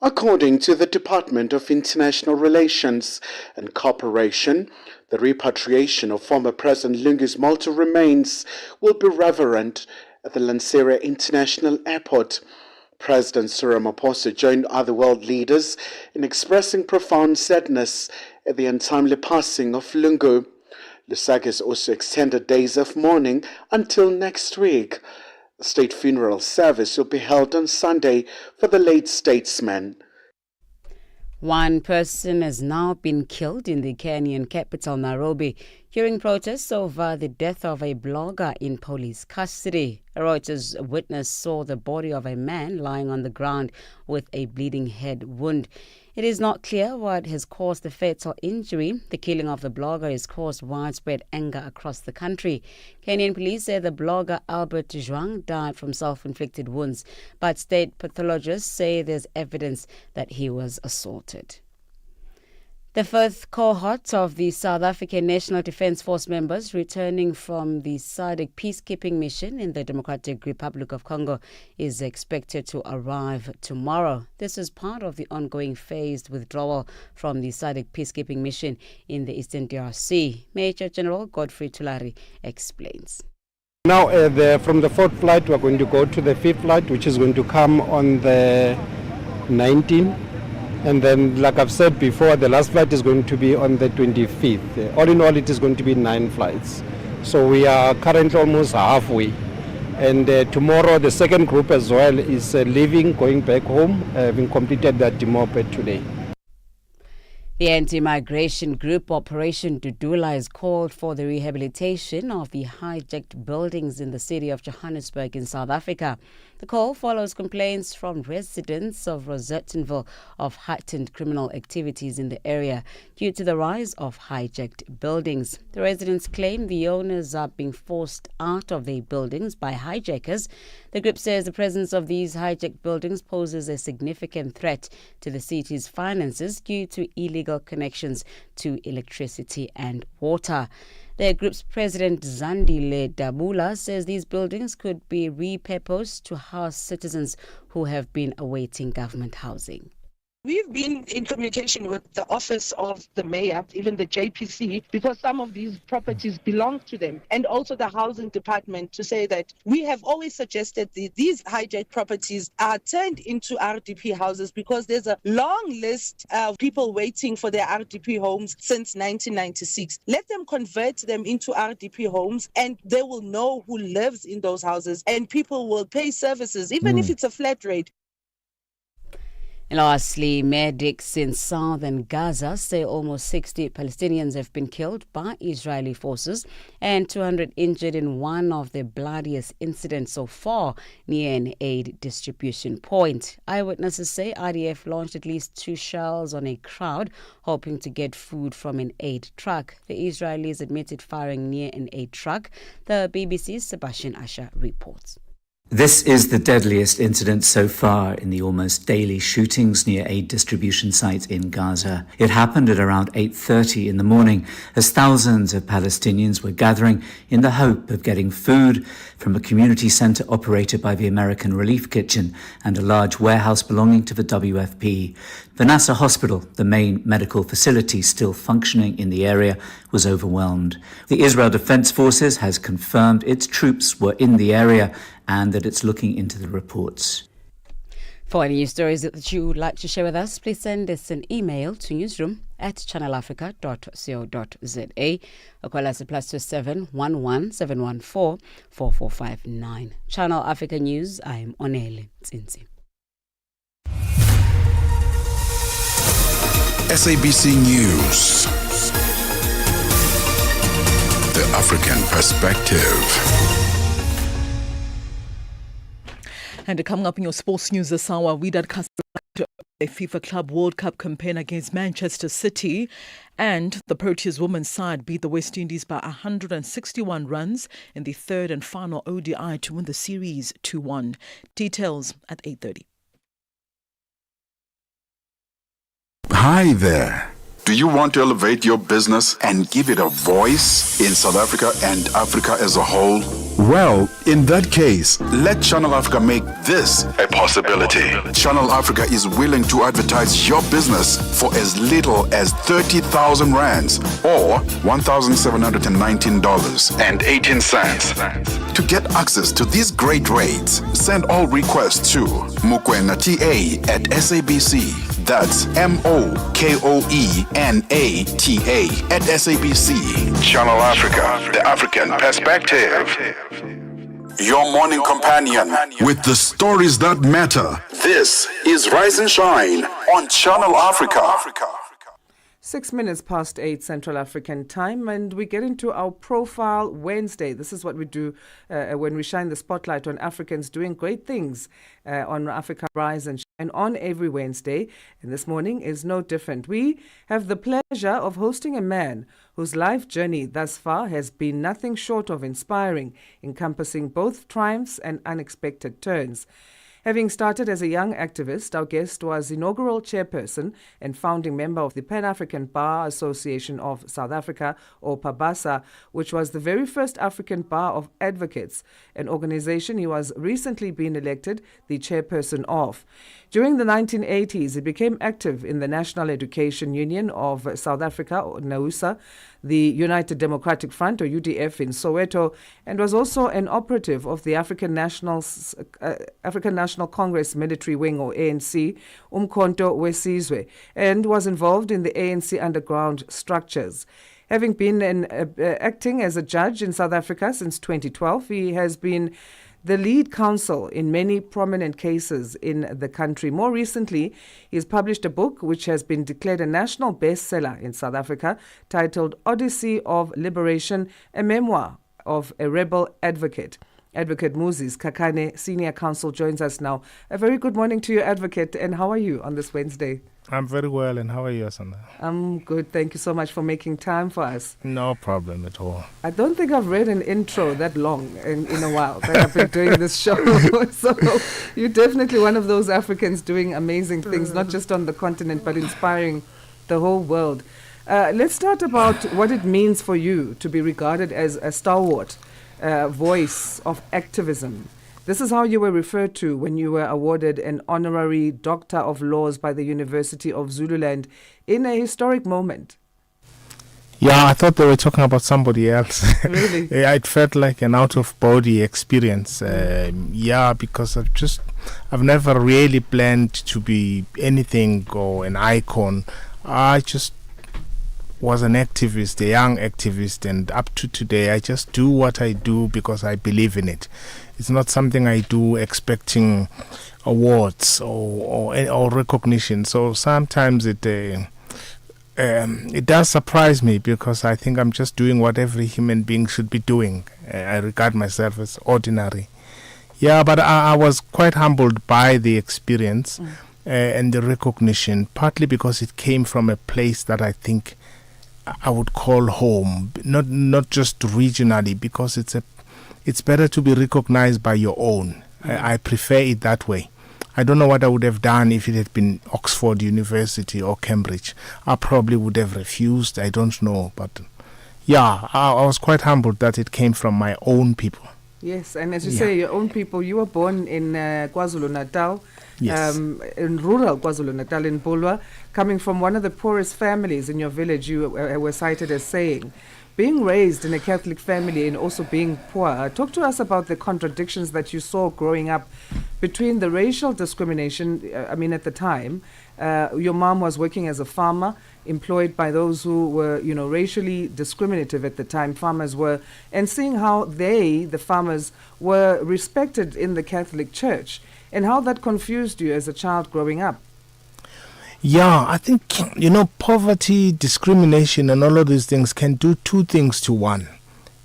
According to the Department of International Relations and Cooperation, the repatriation of former President Lungu's mortal remains will be reverent at the Lanseria International Airport. President Cyril Ramaphosa joined other world leaders in expressing profound sadness at the untimely passing of Lungu. Lusaka has also extended days of mourning until next week. The state funeral service will be held on Sunday for the late statesman. One person has now been killed in the Kenyan capital, Nairobi, during protests over the death of a blogger in police custody. A Reuters witness saw the body of a man lying on the ground with a bleeding head wound. It is not clear what has caused the fatal injury. The killing of the blogger has caused widespread anger across the country. Kenyan police say the blogger Albert Zhuang died from self-inflicted wounds, but state pathologists say there's evidence that he was assaulted. The fifth cohort of the South African National Defence Force members returning from the SADC peacekeeping mission in the Democratic Republic of Congo is expected to arrive tomorrow. This is part of the ongoing phased withdrawal from the SADC peacekeeping mission in the Eastern DRC. Major General Godfrey Tulari explains. Now, from the fourth flight, we're going to go to the fifth flight, which is going to come on the 19th. And then, like I've said before, the last flight is going to be on the 25th. All in all, it is going to be 9 flights. So we are currently almost halfway. And tomorrow, the second group as well is leaving, going back home, having completed that demoped today. The anti-migration group Operation Dudula has called for the rehabilitation of the hijacked buildings in the city of Johannesburg in South Africa. The call follows complaints from residents of Rosettenville of heightened criminal activities in the area due to the rise of hijacked buildings. The residents claim the owners are being forced out of their buildings by hijackers. The group says the presence of these hijacked buildings poses a significant threat to the city's finances due to illegal connections to electricity and water. The group's president, Zandile Dabula, says these buildings could be repurposed to house citizens who have been awaiting government housing. We've been in communication with the office of the mayor, even the JPC, because some of these properties belong to them, and also the housing department, to say that we have always suggested that these hijacked properties are turned into RDP houses because there's a long list of people waiting for their RDP homes since 1996. Let them convert them into RDP homes and they will know who lives in those houses, and people will pay services, even if it's a flat rate. And lastly, medics in southern Gaza say almost 60 Palestinians have been killed by Israeli forces and 200 injured in one of the bloodiest incidents so far near an aid distribution point. Eyewitnesses say IDF launched at least 2 shells on a crowd hoping to get food from an aid truck. The Israelis admitted firing near an aid truck. The BBC's Sebastian Asher reports. This is the deadliest incident so far in the almost daily shootings near aid distribution sites in Gaza. It happened at around 8:30 in the morning as thousands of Palestinians were gathering in the hope of getting food from a community center operated by the American Relief Kitchen and a large warehouse belonging to the WFP. The Nasser Hospital, the main medical facility still functioning in the area, was overwhelmed. The Israel Defense Forces has confirmed its troops were in the area and that it's looking into the reports. For any news stories that you would like to share with us, please send us an email to newsroom@channelafrica.co.za or call us at +27 11 714 4459. Channel Africa News, I'm Onele Tsinzi. SABC News. The African Perspective. And coming up in your sports news this hour, we discuss the FIFA Club World Cup campaign against Manchester City, and the Proteas women's side beat the West Indies by 161 runs in the third and final ODI to win the series 2-1. Details at 8:30. Hi there. Do you want to elevate your business and give it a voice in South Africa and Africa as a whole? Well, in that case, let Channel Africa make this a possibility. Channel Africa is willing to advertise your business for as little as 30,000 rands or $1,719.18. To get access to these great rates, send all requests to mokoenata@SABC. That's MOKOENATA@SABC. Channel Africa, the African Perspective. Your morning companion with the stories that matter. This is Rise and Shine on Channel Africa. 6 minutes past 8 Central African time, and we get into our Profile Wednesday. This is what we do when we shine the spotlight on Africans doing great things on Africa Rise and Shine on every Wednesday. And this morning is no different. We have the pleasure of hosting a man whose life journey thus far has been nothing short of inspiring, encompassing both triumphs and unexpected turns. Having started as a young activist, our guest was inaugural chairperson and founding member of the Pan-African Bar Association of South Africa, or PABASA, which was the very first African bar of advocates, an organization he was recently been elected the chairperson of. During the 1980s, he became active in the National Education Union of South Africa, or NAUSA, the United Democratic Front, or UDF, in Soweto, and was also an operative of the African National Congress Military Wing, or ANC, Umkhonto weSizwe, and was involved in the ANC underground structures. Having been acting as a judge in South Africa since 2012, he has been the lead counsel in many prominent cases in the country. More recently, he's published a book which has been declared a national bestseller in South Africa, titled Odyssey of Liberation, a memoir of a rebel advocate. Advocate Moses Kakane, Senior Counsel, joins us now. A very good morning to you, Advocate, and how are you on this Wednesday? I'm very well, and how are you, Asanda? I'm good. Thank you so much for making time for us. No problem at all. I don't think I've read an intro that long in a while that I've been doing this show. So you're definitely one of those Africans doing amazing things, not just on the continent, but inspiring the whole world. Let's start about what it means for you to be regarded as a stalwart voice of activism. This is how you were referred to when you were awarded an honorary Doctor of Laws by the University of Zululand in a historic moment. Yeah, I thought they were talking about somebody else. Really? Yeah, it felt like an out-of-body experience. Because I've never really planned to be anything or an icon. I just was an activist, a young activist, and up to today I just do what I do because I believe in it. It's not something I do expecting awards or recognition. So sometimes it does surprise me because I think I'm just doing what every human being should be doing. I regard myself as ordinary. Yeah, but I was quite humbled by the experience and the recognition, partly because it came from a place that I think I would call home, not just regionally, because it's better to be recognized by your own. I prefer it that way. I don't know what I would have done if it had been Oxford University or Cambridge. I probably would have refused. I don't know. But yeah, I was quite humbled that it came from my own people. Yes, and as you say, your own people. You were born in KwaZulu-Natal. Yes. In rural KwaZulu-Natal in Bulwer, coming from one of the poorest families in your village, you were cited as saying. Being raised in a Catholic family and also being poor, talk to us about the contradictions that you saw growing up between the racial discrimination. At the time, your mom was working as a farmer, employed by those who were, racially discriminative at the time, farmers were, and seeing how the farmers, were respected in the Catholic Church, and how that confused you as a child growing up. Yeah, I think, poverty, discrimination, and all of these things can do two things to one.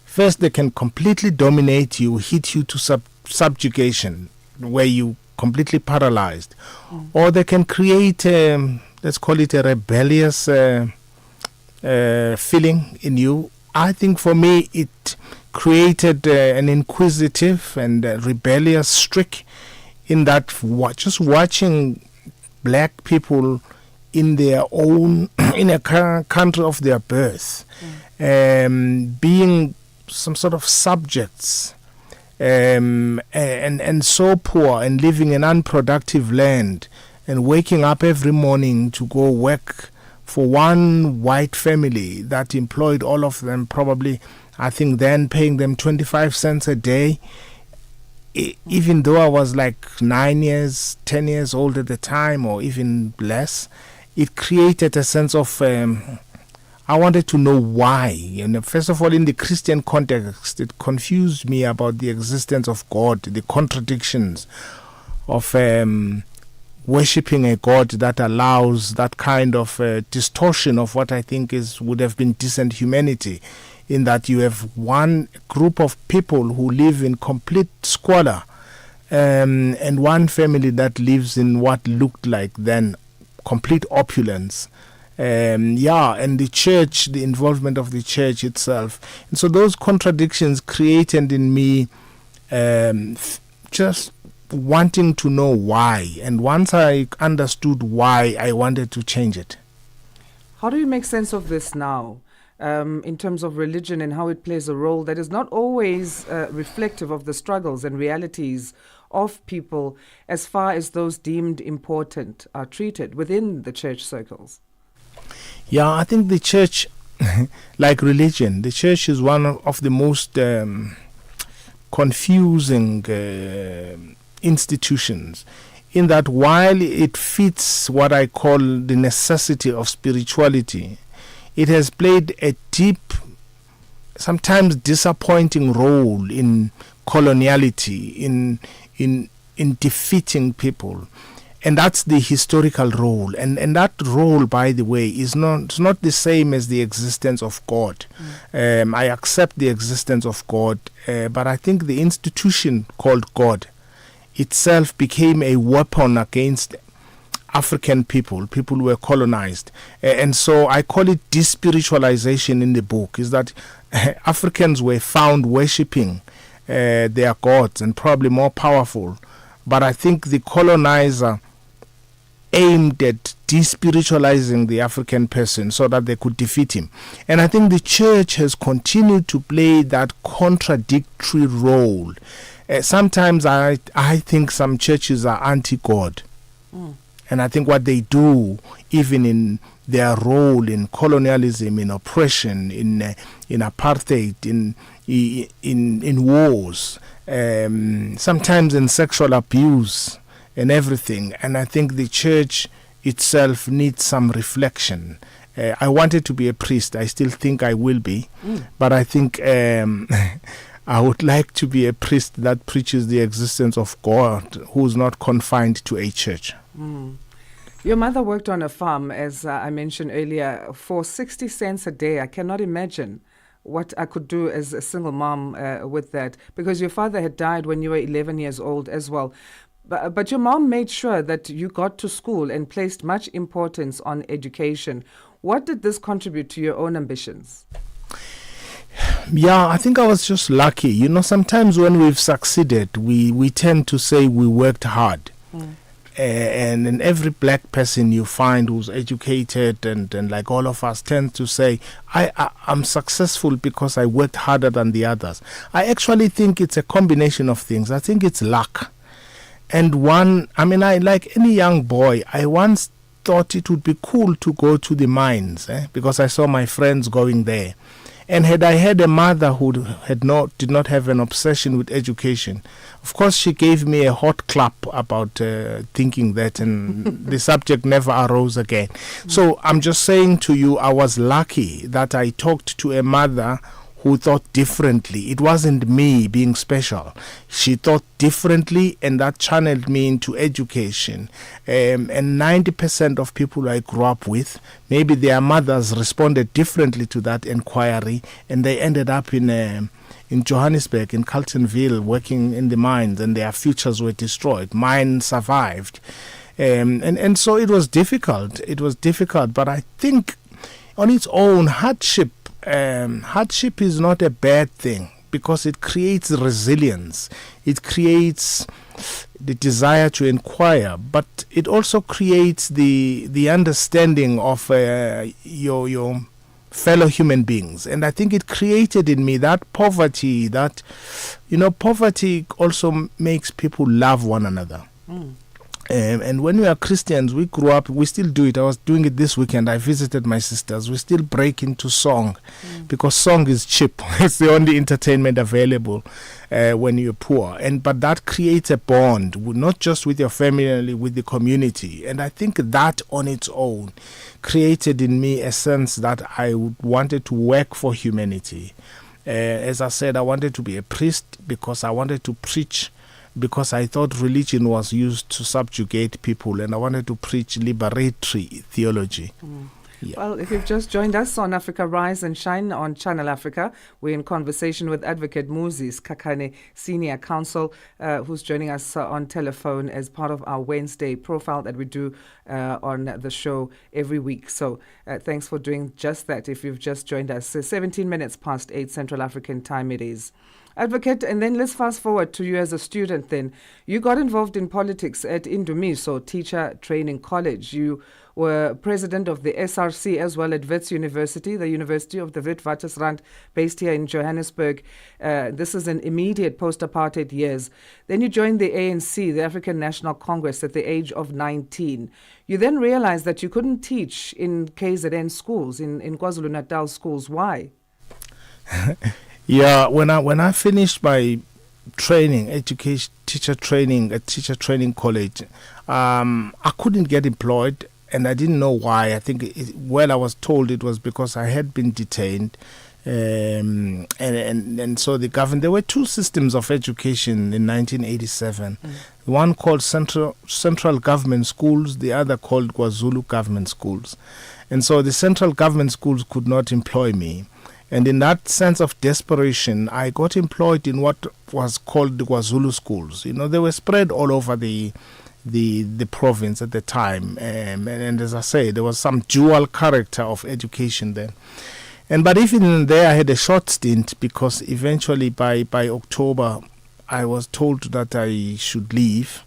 First, they can completely dominate you, hit you to subjugation, where you completely paralyzed. Or they can create, let's call it a rebellious feeling in you. I think for me, it created an inquisitive and rebellious streak in that just watching black people in their own, in a country of their birth, being some sort of subjects, and so poor and living in unproductive land and waking up every morning to go work for one white family that employed all of them, probably, I think then paying them 25 cents a day. Even though I was like 9 years, 10 years old at the time, or even less, it created a sense of, I wanted to know why. First of all, in the Christian context, it confused me about the existence of God, the contradictions of worshipping a God that allows that kind of distortion of what I think would have been decent humanity, in that you have one group of people who live in complete squalor, and one family that lives in what looked like then complete opulence. And the church, the involvement of the church itself. And so those contradictions created in me just wanting to know why. And once I understood why, I wanted to change it. How do you make sense of this now? In terms of religion and how it plays a role that is not always reflective of the struggles and realities of people as far as those deemed important are treated within the church circles? Yeah, I think the church, like religion, the church is one of the most confusing institutions, in that while it fits what I call the necessity of spirituality, it has played a deep, sometimes disappointing role in coloniality, in defeating people. And that's the historical role. And that role, by the way, is not the same as the existence of God. I accept the existence of God, but I think the institution called God itself became a weapon against African people who were colonized. And so I call it despiritualization in the book, is that Africans were found worshipping their gods and probably more powerful. But I think the colonizer aimed at despiritualizing the African person so that they could defeat him. And I think the church has continued to play that contradictory role. Sometimes I think some churches are anti-God. And I think what they do, even in their role in colonialism, in oppression, in apartheid, in wars, sometimes in sexual abuse and everything. And I think the church itself needs some reflection. I wanted to be a priest. I still think I will be. But I think I would like to be a priest that preaches the existence of God, who's not confined to a church. Your mother worked on a farm, as I mentioned earlier, for 60 cents a day. I cannot imagine what I could do as a single mom with that, because your father had died when you were 11 years old as well. But your mom made sure that you got to school and placed much importance on education. What did this contribute to your own ambitions? Yeah, I think I was just lucky. You know, sometimes when we've succeeded, we tend to say we worked hard. And every black person you find who's educated and like all of us tend to say, I'm successful because I worked harder than the others. I actually think it's a combination of things. I think it's luck. And I like any young boy, I once thought it would be cool to go to the mines because I saw my friends going there. And had I had a mother who did not have an obsession with education, of course she gave me a hot clap about thinking that, and the subject never arose again. So I'm just saying to you, I was lucky that I talked to a mother who thought differently. It wasn't me being special. She thought differently, and that channeled me into education. And 90% of people I grew up with, maybe their mothers responded differently to that inquiry, and they ended up in Johannesburg, in Carltonville, working in the mines, and their futures were destroyed. Mine survived. And so it was difficult. It was difficult, but I think on its own, hardship is not a bad thing, because it creates resilience. It creates the desire to inquire, but it also creates the understanding of your fellow human beings. And I think it created in me that poverty, that, poverty also makes people love one another. And when we are Christians, we grew up, we still do it. I was doing it this weekend. I visited my sisters. We still break into song because song is cheap. It's the only entertainment available when you're poor. But that creates a bond, not just with your family, with the community. And I think that on its own created in me a sense that I wanted to work for humanity. As I said, I wanted to be a priest because I wanted to preach, because I thought religion was used to subjugate people, and I wanted to preach liberatory theology. Yeah. Well, if you've just joined us on Africa Rise and Shine on Channel Africa, we're in conversation with Advocate Moses Kakane, Senior Counsel, who's joining us on telephone as part of our Wednesday profile that we do on the show every week. So thanks for doing just that if you've just joined us. 17 minutes past 8 Central African time it is. Advocate, and then let's fast forward to you as a student then. You got involved in politics at Indumiso Teacher Training College. You were president of the SRC as well at Wits University, the University of the Witwatersrand, based here in Johannesburg. This is an immediate post-apartheid years. Then you joined the ANC, the African National Congress, at the age of 19. You then realized that you couldn't teach in KZN schools, in KwaZulu-Natal schools. Why? Yeah, when I finished my training, teacher training at Teacher Training College, I couldn't get employed, and I didn't know why. I think, I was told it was because I had been detained, And so the government, there were two systems of education in 1987. One called central government schools, the other called KwaZulu government schools. And so the central government schools could not employ me. And in that sense of desperation, I got employed in what was called the KwaZulu schools. You know, they were spread all over the province at the time. And as I say, there was some dual character of education then. But even there, I had a short stint because eventually by October, I was told that I should leave.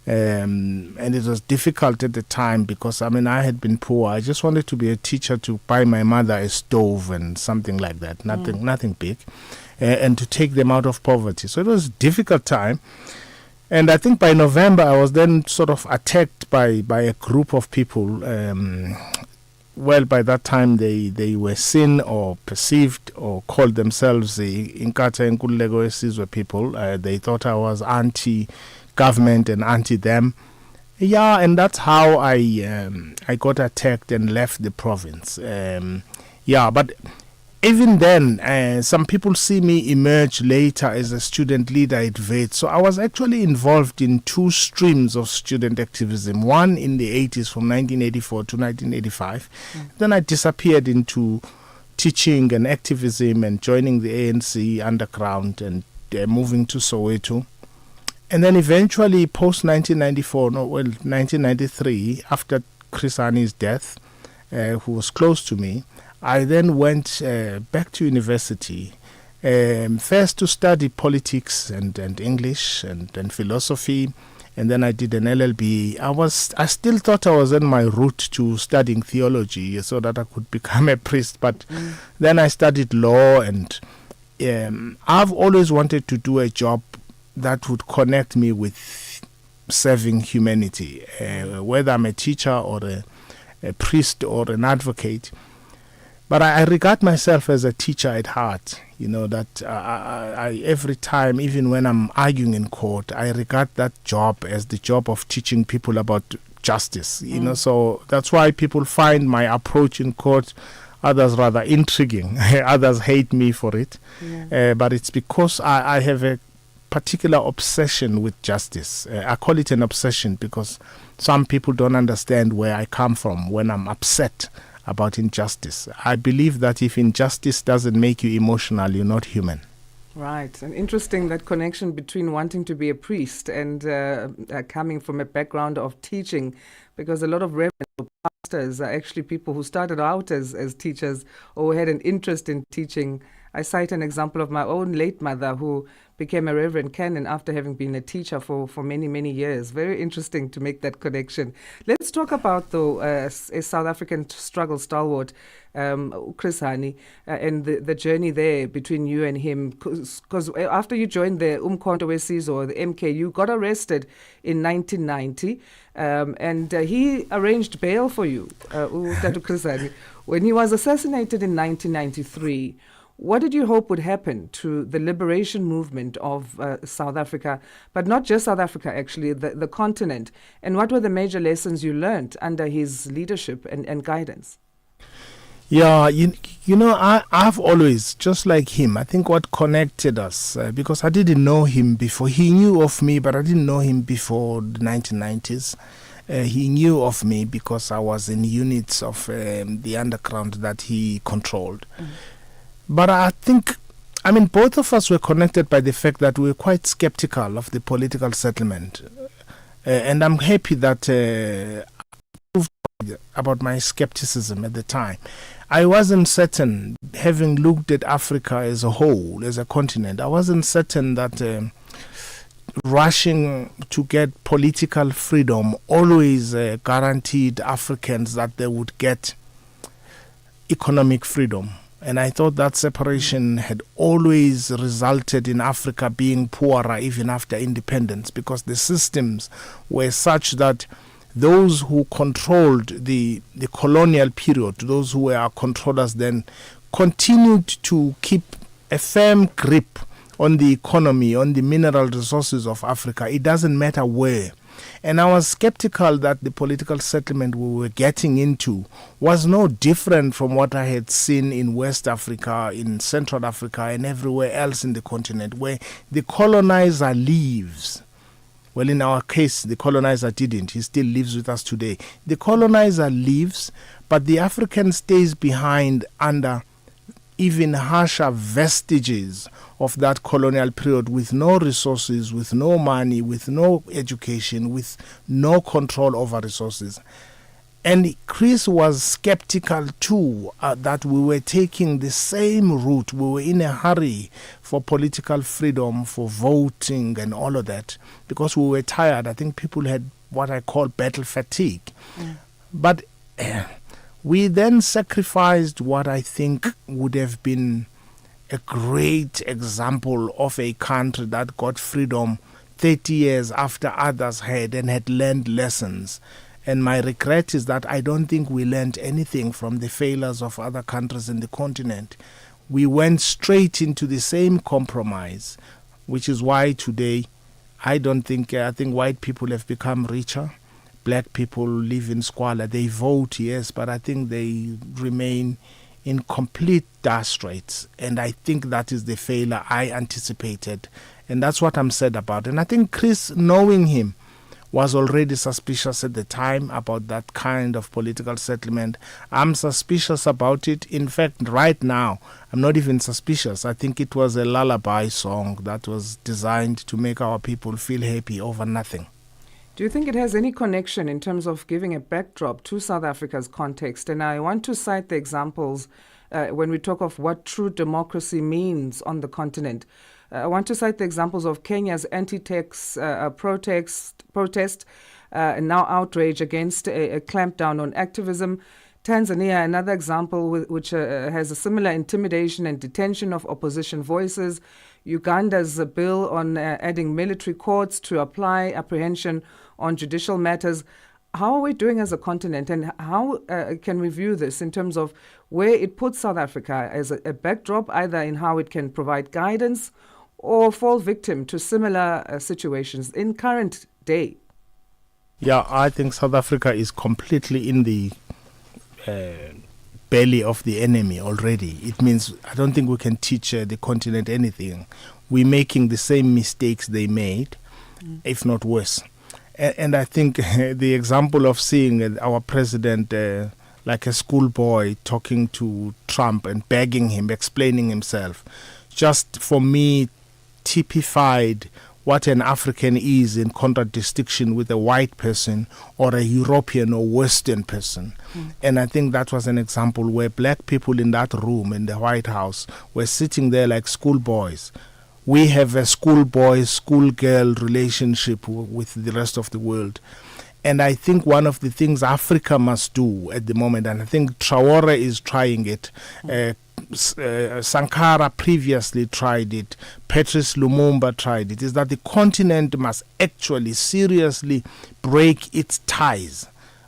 And it was difficult at the time because, I had been poor. I just wanted to be a teacher to buy my mother a stove and something like that, nothing big, and to take them out of poverty. So it was a difficult time. And I think by November, I was then sort of attacked by a group of people. Well, by that time, they were seen or perceived or called themselves the Inkatha Nkululeko Sizwe people. They thought I was anti-government and anti-them. Yeah, and that's how I got attacked and left the province. But even then, some people see me emerge later as a student leader at VET. So I was actually involved in two streams of student activism. One in the 80s from 1984 to 1985. Then I disappeared into teaching and activism and joining the ANC underground and moving to Soweto. And then eventually post-1994, 1993, after Chris Hani's death, who was close to me, I then went back to university, first to study politics and English and philosophy, and then I did an LLB. I still thought I was on my route to studying theology so that I could become a priest, but then I studied law, and I've always wanted to do a job that would connect me with serving humanity, whether I'm a teacher or a priest or an advocate. But I regard myself as a teacher at heart, that I every time, even when I'm arguing in court, I regard that job as the job of teaching people about justice, so that's why people find my approach in court, others rather intriguing, others hate me for it, but it's because I have a particular obsession with justice. I call it an obsession because some people don't understand where I come from when I'm upset about injustice. I believe that if injustice doesn't make you emotional, you're not human. Right. And interesting, that connection between wanting to be a priest and coming from a background of teaching, because a lot of reverends or pastors are actually people who started out as teachers or had an interest in teaching. I cite an example of my own late mother who became a reverend canon after having been a teacher for many, many years. Very interesting to make that connection. Let's talk about, though, a South African struggle stalwart, Chris Hani, and the journey there between you and him. Because after you joined the Umkhonto weSizwe, or the MK, you got arrested in 1990, and he arranged bail for you, Tatu Chris Hani. When he was assassinated in 1993, what did you hope would happen to the liberation movement of South Africa, but not just South Africa, actually, the continent? And what were the major lessons you learned under his leadership and guidance? Yeah, I've always, just like him, I think what connected us, because I didn't know him before. He knew of me, but I didn't know him before the 1990s. He knew of me because I was in units of the underground that he controlled. But I think, both of us were connected by the fact that we were quite skeptical of the political settlement. And I'm happy that about my skepticism at the time. I wasn't certain, having looked at Africa as a whole, as a continent, I wasn't certain that rushing to get political freedom always guaranteed Africans that they would get economic freedom. And I thought that separation had always resulted in Africa being poorer even after independence, because the systems were such that those who controlled the colonial period, those who were our controllers then, continued to keep a firm grip on the economy, on the mineral resources of Africa. It doesn't matter where. And I was skeptical that the political settlement we were getting into was no different from what I had seen in West Africa, in Central Africa, and everywhere else in the continent, where the colonizer leaves. Well, in our case, the colonizer didn't. He still lives with us today. The colonizer leaves, but the African stays behind under even harsher vestiges of that colonial period, with no resources, with no money, with no education, with no control over resources. And Chris was skeptical too that we were taking the same route. We were in a hurry for political freedom, for voting and all of that, because we were tired. I think people had what I call battle fatigue. But we then sacrificed what I think would have been a great example of a country that got freedom 30 years after others had and had learned lessons. And my regret is that I don't think we learned anything from the failures of other countries in the continent. We went straight into the same compromise, which is why today I think white people have become richer. Black people live in squalor. They vote, yes, but I think they remain in complete dire straits. And I think that is the failure I anticipated. And that's what I'm sad about. And I think Chris, knowing him, was already suspicious at the time about that kind of political settlement. I'm suspicious about it. In fact, right now, I'm not even suspicious. I think it was a lullaby song that was designed to make our people feel happy over nothing. Do you think it has any connection in terms of giving a backdrop to South Africa's context? And I want to cite the examples when we talk of what true democracy means on the continent. I want to cite the examples of Kenya's anti-tax protest, and now outrage against a clampdown on activism. Tanzania, another example which has a similar intimidation and detention of opposition voices. Uganda's bill on adding military courts to apply apprehension on judicial matters. How are we doing as a continent, and how can we view this in terms of where it puts South Africa as a backdrop, either in how it can provide guidance or fall victim to similar situations in current day? Yeah, I think South Africa is completely in the belly of the enemy already. It means I don't think we can teach the continent anything. We're making the same mistakes they made, if not worse. And I think the example of seeing our president like a schoolboy talking to Trump and begging him, explaining himself, just for me typified what an African is in contradistinction with a white person or a European or Western person. And I think that was an example where black people in that room in the White House were sitting there like schoolboys. We have a schoolboy, schoolgirl relationship with the rest of the world. And I think one of the things Africa must do at the moment, and I think Traore is trying it, Sankara previously tried it, Patrice Lumumba tried it, is that the continent must actually seriously break its ties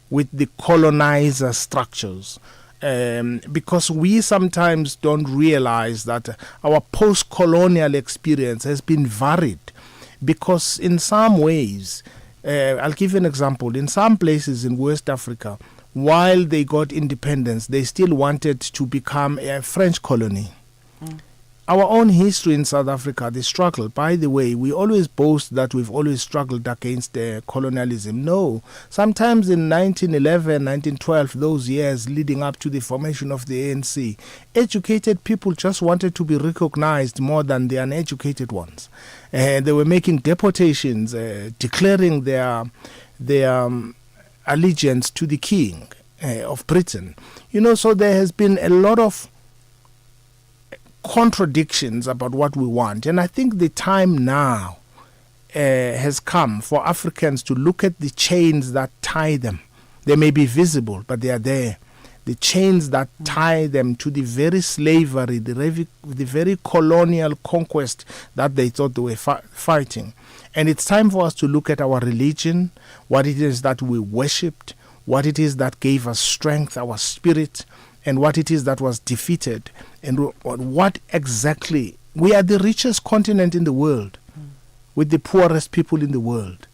with the colonizer structures. Because we sometimes don't realize that our post-colonial experience has been varied. Because in some ways, I'll give you an example. In some places in West Africa, while they got independence, they still wanted to become a French colony. Our own history in South Africa, the struggle, by the way, we always boast that we've always struggled against colonialism. No. Sometimes in 1911, 1912, those years leading up to the formation of the ANC, educated people just wanted to be recognized more than the uneducated ones. They were making deportations, declaring their allegiance to the king of Britain. So there has been a lot of contradictions about what we want. And I think the time now has come for Africans to look at the chains that tie them. They may be visible, but they are there. The chains that tie them to the very slavery, the very colonial conquest that they thought they were fighting. And it's time for us to look at our religion, what it is that we worshipped, what it is that gave us strength, our spirit, and what it is that was defeated, and what exactly. We are the richest continent in the world, with the poorest people in the world.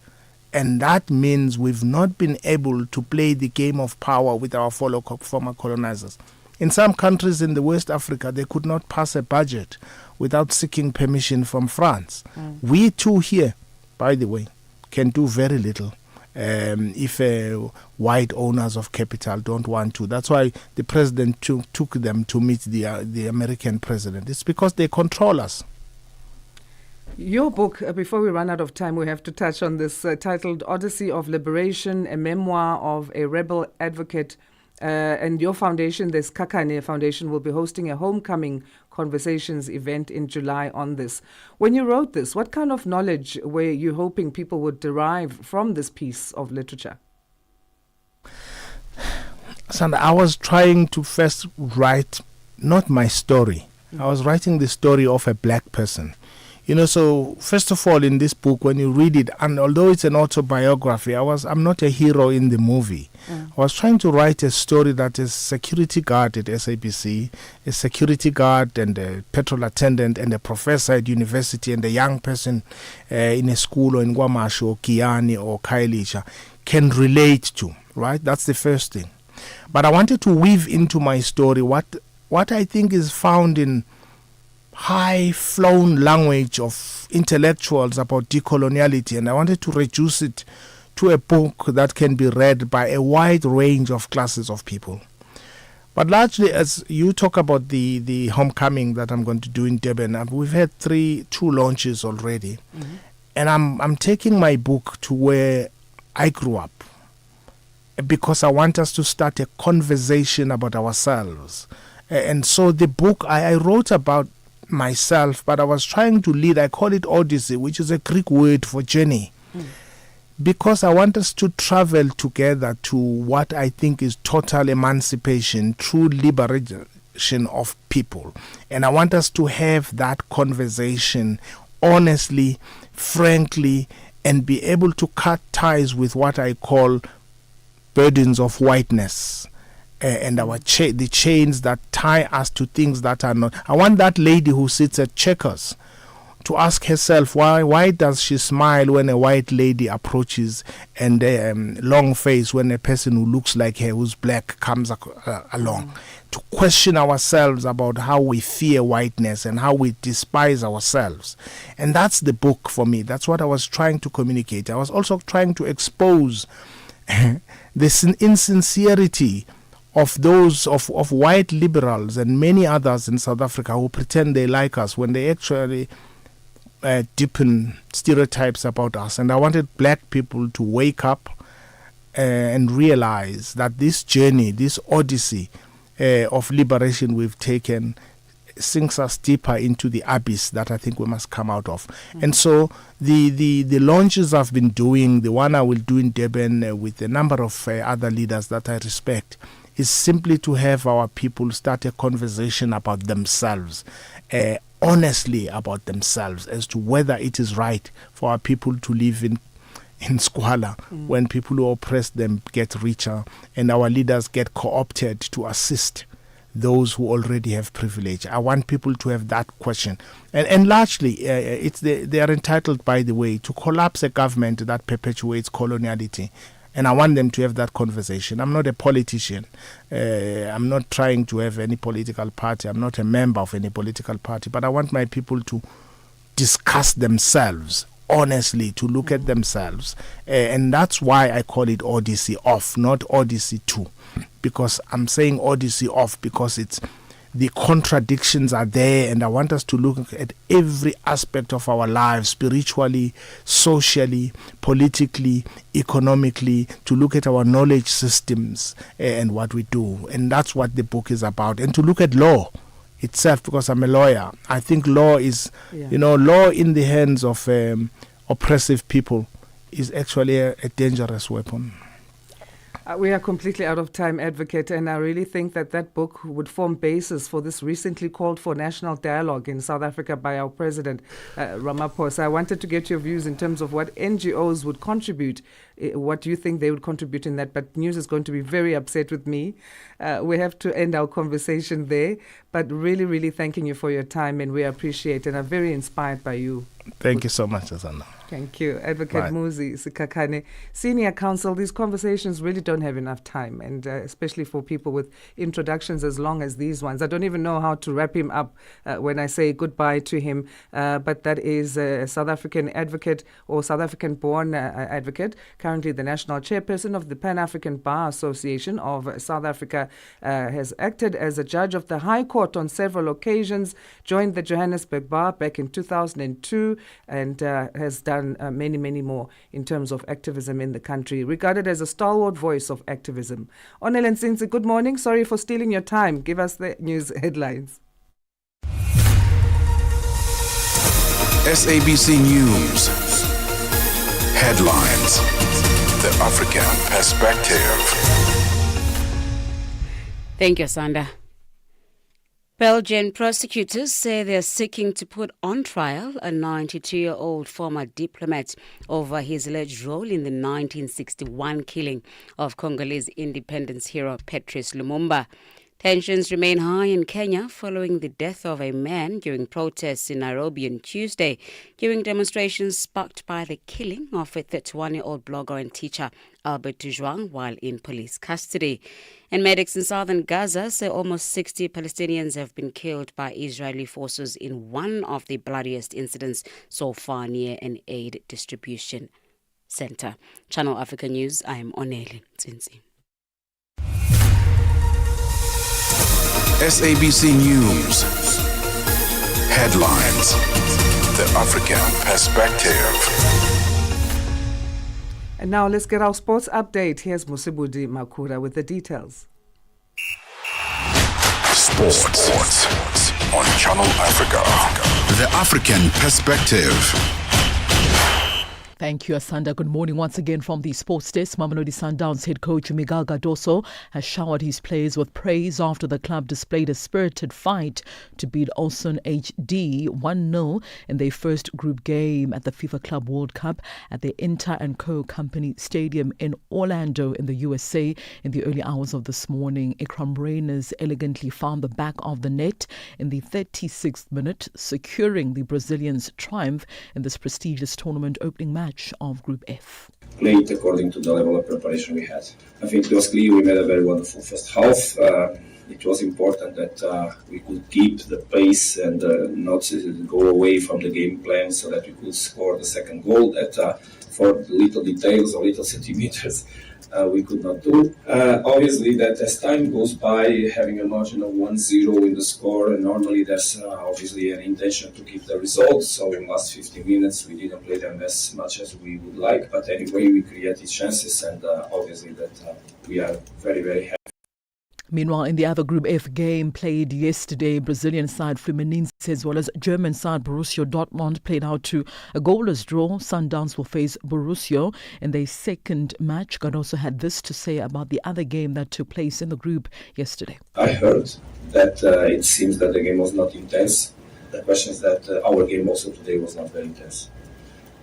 And that means we've not been able to play the game of power with our former colonizers. In some countries in the West Africa, they could not pass a budget without seeking permission from France. We too here, by the way, can do very little if white owners of capital don't want to. That's why the president took them to meet the American president. It's because they control us. Your book, before we run out of time, we have to touch on this, titled Odyssey of Liberation, a memoir of a rebel advocate. And your foundation, this Kakane Foundation, will be hosting a homecoming conversations event in July on this. When you wrote this, what kind of knowledge were you hoping people would derive from this piece of literature? Asanda, I was trying to first write not my story. I was writing the story of a black person. So first of all, in this book, when you read it, and although it's an autobiography, I'm not a hero in the movie. I was trying to write a story that is security guard at SABC, a security guard and a petrol attendant and a professor at university and a young person in a school or in Guamash or Kiani or Kailisha can relate to, right? That's the first thing. But I wanted to weave into my story what I think is found in high-flown language of intellectuals about decoloniality, and I wanted to reduce it to a book that can be read by a wide range of classes of people. But largely, as you talk about the homecoming that I'm going to do in Durban, we've had two launches already, and I'm taking my book to where I grew up, because I want us to start a conversation about ourselves. And so the book I wrote about myself, but I was trying to lead, I call it Odyssey, which is a Greek word for journey, because I want us to travel together to what I think is total emancipation, true liberation of people. And I want us to have that conversation honestly, frankly, and be able to cut ties with what I call burdens of whiteness. And the chains that tie us to things that are not. I want that lady who sits at Checkers to ask herself why does she smile when a white lady approaches, and long face when a person who looks like her, who's black, comes along. To question ourselves about how we fear whiteness and how we despise ourselves. And that's the book for me. That's what I was trying to communicate. I was also trying to expose this insincerity of those of white liberals and many others in South Africa who pretend they like us when they actually deepen stereotypes about us. And I wanted black people to wake up and realize that this journey, this odyssey of liberation we've taken, sinks us deeper into the abyss that I think we must come out of. And so the launches I've been doing, the one I will do in Durban with a number of other leaders that I respect, is simply to have our people start a conversation about themselves, honestly about themselves, as to whether it is right for our people to live in squalor when people who oppress them get richer and our leaders get co-opted to assist those who already have privilege. I want people to have that question. And largely, they are entitled, by the way, to collapse a government that perpetuates coloniality. And I want them to have that conversation. I'm not a politician. I'm not trying to have any political party. I'm not a member of any political party. But I want my people to discuss themselves honestly, to look at themselves. And that's why I call it Odyssey Off, not Odyssey 2. Because I'm saying Odyssey Off because the contradictions are there, and I want us to look at every aspect of our lives, spiritually, socially, politically, economically, to look at our knowledge systems and what we do. And that's what the book is about. And to look at law itself, because I'm a lawyer. I think law is, law in the hands of oppressive people is actually a dangerous weapon. We are completely out of time, Advocate, and I really think that book would form basis for this recently called for national dialogue in South Africa by our President, Ramaphosa. I wanted to get your views in terms of what NGOs would contribute, what do you think they would contribute in that, but News is going to be very upset with me. We have to end our conversation there, but really, really thanking you for your time, and we appreciate and are very inspired by you. Thank you so much, Asanda. Thank you. Advocate Right. Muzi Sikakane, Senior Counsel. These conversations really don't have enough time, and especially for people with introductions as long as these ones. I don't even know how to wrap him up when I say goodbye to him, but that is a South African advocate or South African-born advocate, currently the national chairperson of the Pan-African Bar Association of South Africa, has acted as a judge of the High Court on several occasions, joined the Johannesburg Bar back in 2002, and has done many more in terms of activism in the country, regarded as a stalwart voice of activism. Onel and Sinzi, good morning. Sorry for stealing your time. Give us the news headlines. SABC News. Headlines. The African Perspective. Thank you, Asanda. Belgian prosecutors say they're seeking to put on trial a 92-year-old former diplomat over his alleged role in the 1961 killing of Congolese independence hero Patrice Lumumba. Tensions remain high in Kenya following the death of a man during protests in Nairobi on Tuesday, during demonstrations sparked by the killing of a 31-year-old blogger and teacher, Albert Tujwang, while in police custody. And medics in southern Gaza say almost 60 Palestinians have been killed by Israeli forces in one of the bloodiest incidents so far near an aid distribution center. Channel Africa News, I am Oneli Tsinzi. SABC News. Headlines. The African Perspective. And now let's get our sports update. Here's Musibudi Makura with the details. Sports on Channel Africa. The African Perspective. Thank you, Asanda. Good morning once again from the sports desk. Mamelodi Sundowns head coach Miguel Cardoso has showered his players with praise after the club displayed a spirited fight to beat Ulsan HD 1-0 in their first group game at the FIFA Club World Cup at the Inter & Co. Company Stadium in Orlando in the USA in the early hours of this morning. Ikram Reyners elegantly found the back of the net in the 36th minute, securing the Brazilians' triumph in this prestigious tournament opening match of Group F. Played according to the level of preparation we had. I think it was clear we made a very wonderful first half. It was important that we could keep the pace and not go away from the game plan so that we could score the second goal that for little details or little centimeters we could not do. Obviously that as time goes by, having a margin of 1-0 in the score, and normally there's obviously an intention to keep the results. So in the last 15 minutes we didn't play them as much as we would like, but anyway we created chances, and obviously that we are very happy. Meanwhile, in the other Group F game played yesterday, Brazilian side Fluminense as well as German side Borussia Dortmund played out to a goalless draw. Sundowns will face Borussia in their second match. God also had this to say about the other game that took place in the group yesterday. I heard that it seems that the game was not intense. The question is that our game also today was not very intense.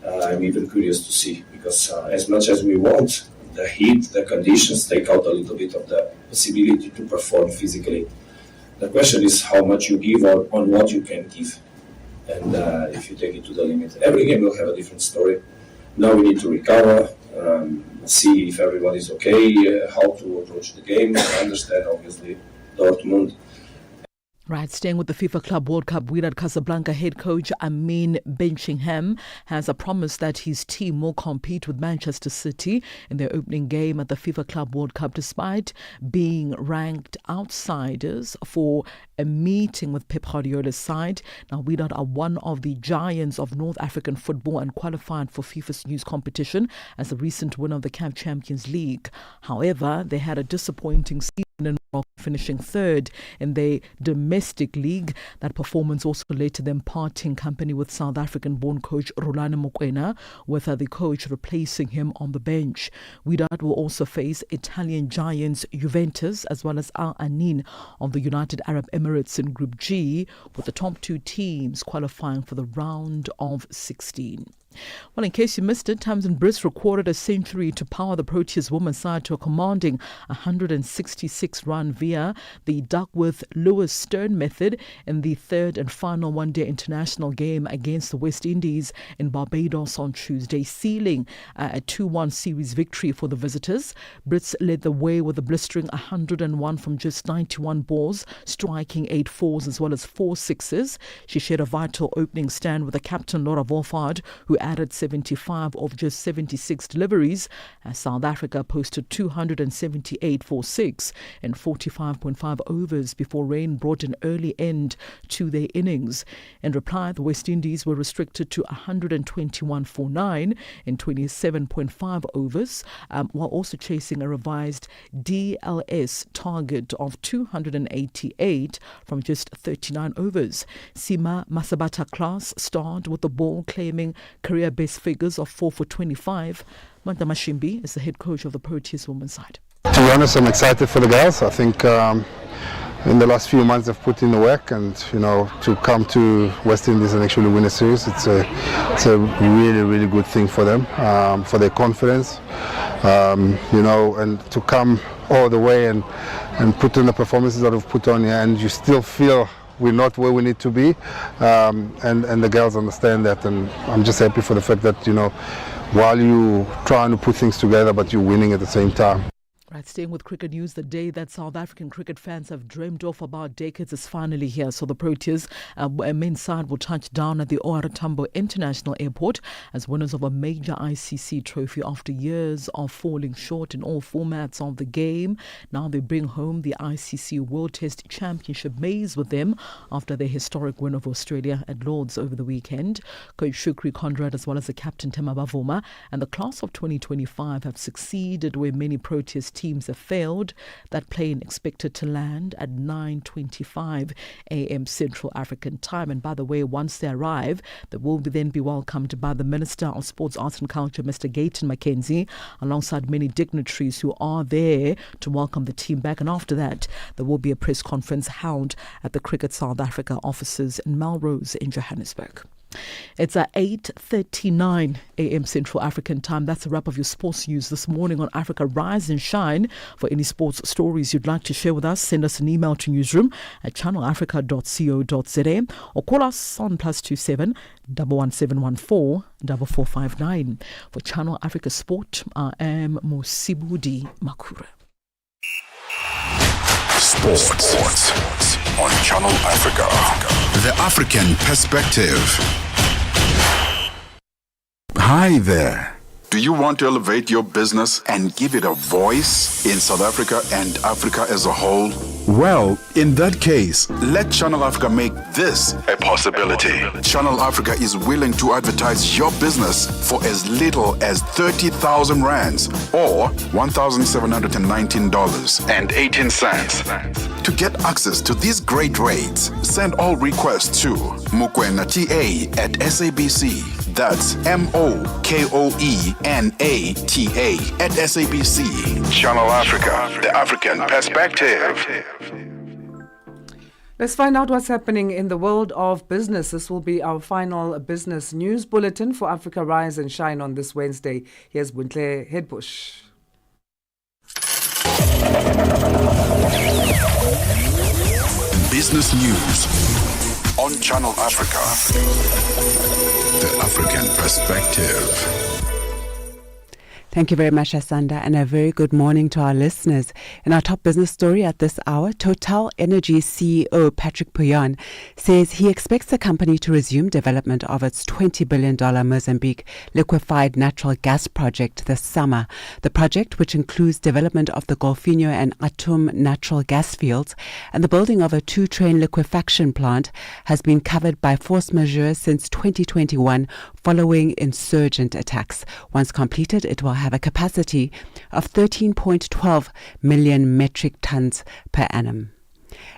I'm even curious to see, because as much as we want, the heat, the conditions take out a little bit of the possibility to perform physically. The question is how much you give on what you can give, and if you take it to the limit. Every game will have a different story. Now we need to recover, see if everybody's okay, how to approach the game. I understand, obviously, Dortmund. Right, staying with the FIFA Club World Cup, Wydad Casablanca head coach Amin Benchingham has a promise that his team will compete with Manchester City in their opening game at the FIFA Club World Cup, despite being ranked outsiders for a meeting with Pep Guardiola's side. Now, Wydad are one of the giants of North African football and qualified for FIFA's youth competition as a recent winner of the CAF Champions League. However, they had a disappointing season in Morocco, finishing third in their domestic league. That performance also led to them parting company with South African-born coach Rulani Mokoena, with the coach replacing him on the bench. Wydad will also face Italian giants Juventus as well as Al Ain of the United Arab Emirates in Group G, with the top two teams qualifying for the round of 16. Well, in case you missed it, Tamsin Briss recorded a century to power the Proteas women's side to a commanding 166 run via the Duckworth-Lewis-Stern method in the third and final one-day international game against the West Indies in Barbados on Tuesday, sealing a 2-1 series victory for the visitors. Brits led the way with a blistering 101 from just 91 balls, striking 8 fours as well as 4 sixes. She shared a vital opening stand with the captain Laura Wolfhard, who added 75 of just 76 deliveries, as South Africa posted 278 for 6 in 45.5 overs before rain brought an early end to their innings. In reply, the West Indies were restricted to 121 for 9 in 27.5 overs, while also chasing a revised DLS target of 288 from just 39 overs. Sima Masabata class starred with the ball claiming career best figures of 4 for 25. Magda Mashimbi is the head coach of the Proteas women's side. To be honest, I'm excited for the girls. I think in the last few months they've put in the work, and to come to West Indies and actually win a series, it's a really good thing for them, for their confidence, and to come all the way and put in the performances that we've put on here, and you still feel we're not where we need to be, and the girls understand that, and I'm just happy for the fact that while you trying to put things together, but you're winning at the same time. Right, staying with cricket news, the day that South African cricket fans have dreamed of about decades is finally here. So the Proteas men's side will touch down at the OR Tambo International Airport as winners of a major ICC trophy after years of falling short in all formats of the game. Now they bring home the ICC World Test Championship maize with them after their historic win of Australia at Lord's over the weekend. Coach Shukri Conrad, as well as the captain Tema Bavuma, and the class of 2025 have succeeded where many Proteas teams have failed. That plane expected to land at 9:25 a.m. Central African time. And by the way, once they arrive, they will then be welcomed by the Minister of Sports, Arts and Culture, Mr. Gayton Mackenzie, alongside many dignitaries who are there to welcome the team back. And after that, there will be a press conference held at the Cricket South Africa offices in Melrose in Johannesburg. It's at 8:39 a.m. Central African time. That's a wrap of your sports news this morning on Africa Rise and Shine. For any sports stories you'd like to share with us, send us an email to newsroom@channelafrica.co.za or call us on +27 11714 4459. For Channel Africa Sport, I am Mosibudi Makura. Sports on Channel Africa. The African Perspective. Hi there. Do you want to elevate your business and give it a voice in South Africa and Africa as a whole? Well, in that case, let Channel Africa make this a possibility. Channel Africa is willing to advertise your business for as little as 30,000 rands or $1,719.18. To get access to these great rates, send all requests to mokoenata@SABC. That's MOKOENATA@SABC. Channel Africa, the African Perspective. Let's find out what's happening in the world of business. This will be our final business news bulletin for Africa Rise and Shine on this Wednesday. Here's Buntle Headbush. Business news on Channel Africa. The African Perspective. Thank you very much, Asanda, and a very good morning to our listeners. In our top business story at this hour, Total Energy CEO Patrick Pouyan says he expects the company to resume development of its $20 billion Mozambique liquefied natural gas project this summer. The project, which includes development of the Golfinho and Atum natural gas fields and the building of a 2-train liquefaction plant, has been covered by force majeure since 2021 following insurgent attacks. Once completed, it will have a capacity of 13.12 million metric tons per annum.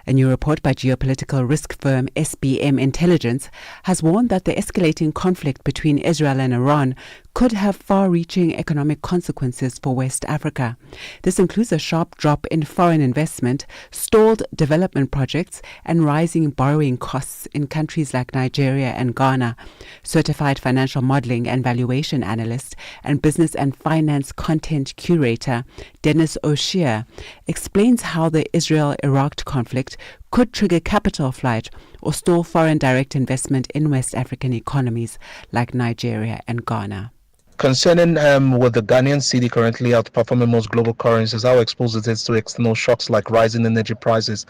A new report by geopolitical risk firm SBM Intelligence has warned that the escalating conflict between Israel and Iran could have far-reaching economic consequences for West Africa. This includes a sharp drop in foreign investment, stalled development projects, and rising borrowing costs in countries like Nigeria and Ghana. Certified financial modeling and valuation analyst and business and finance content curator Dennis O'Shea explains how the Israel-Iraq conflict could trigger capital flight or stall foreign direct investment in West African economies like Nigeria and Ghana. Concerning with the Ghanaian cedi currently outperforming most global currencies, how exposed it is to external shocks like rising energy prices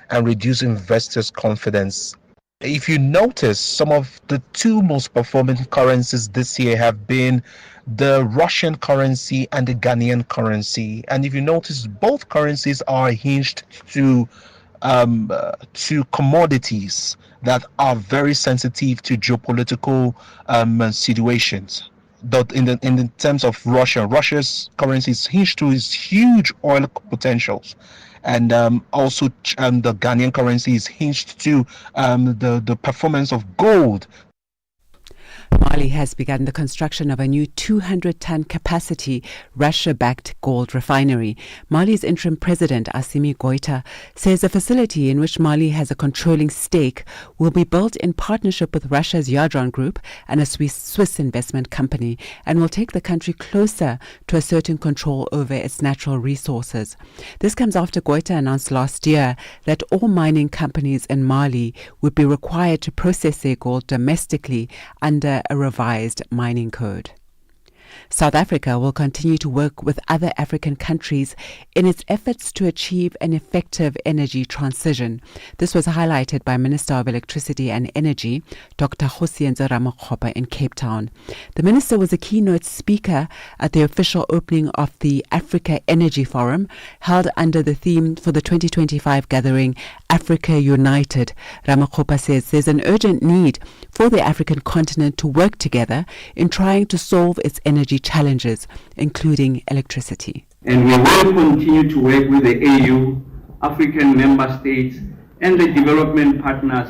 and reduced investors' confidence. If you notice, some of the two most performing currencies this year have been the Russian currency and the Ghanaian currency. And if you notice, both currencies are hinged to commodities that are very sensitive to geopolitical situations. But in the terms of Russia's currency is hinged to its huge oil potentials. And also the Ghanaian currency is hinged to the performance of gold. Mali has begun the construction of a new 200-ton capacity Russia-backed gold refinery. Mali's interim president, Assimi Goïta, says the facility in which Mali has a controlling stake will be built in partnership with Russia's Yadron Group and a Swiss investment company and will take the country closer to asserting control over its natural resources. This comes after Goïta announced last year that all mining companies in Mali would be required to process their gold domestically under a revised mining code. South Africa will continue to work with other African countries in its efforts to achieve an effective energy transition. This was highlighted by Minister of Electricity and Energy, Dr. Hosienzo Ramokgopa, in Cape Town. The minister was a keynote speaker at the official opening of the Africa Energy Forum, held under the theme for the 2025 gathering, Africa United. Ramokgopa says there's an urgent need for the African continent to work together in trying to solve its energy challenges, including electricity. And we will continue to work with the AU, African member states, and the development partners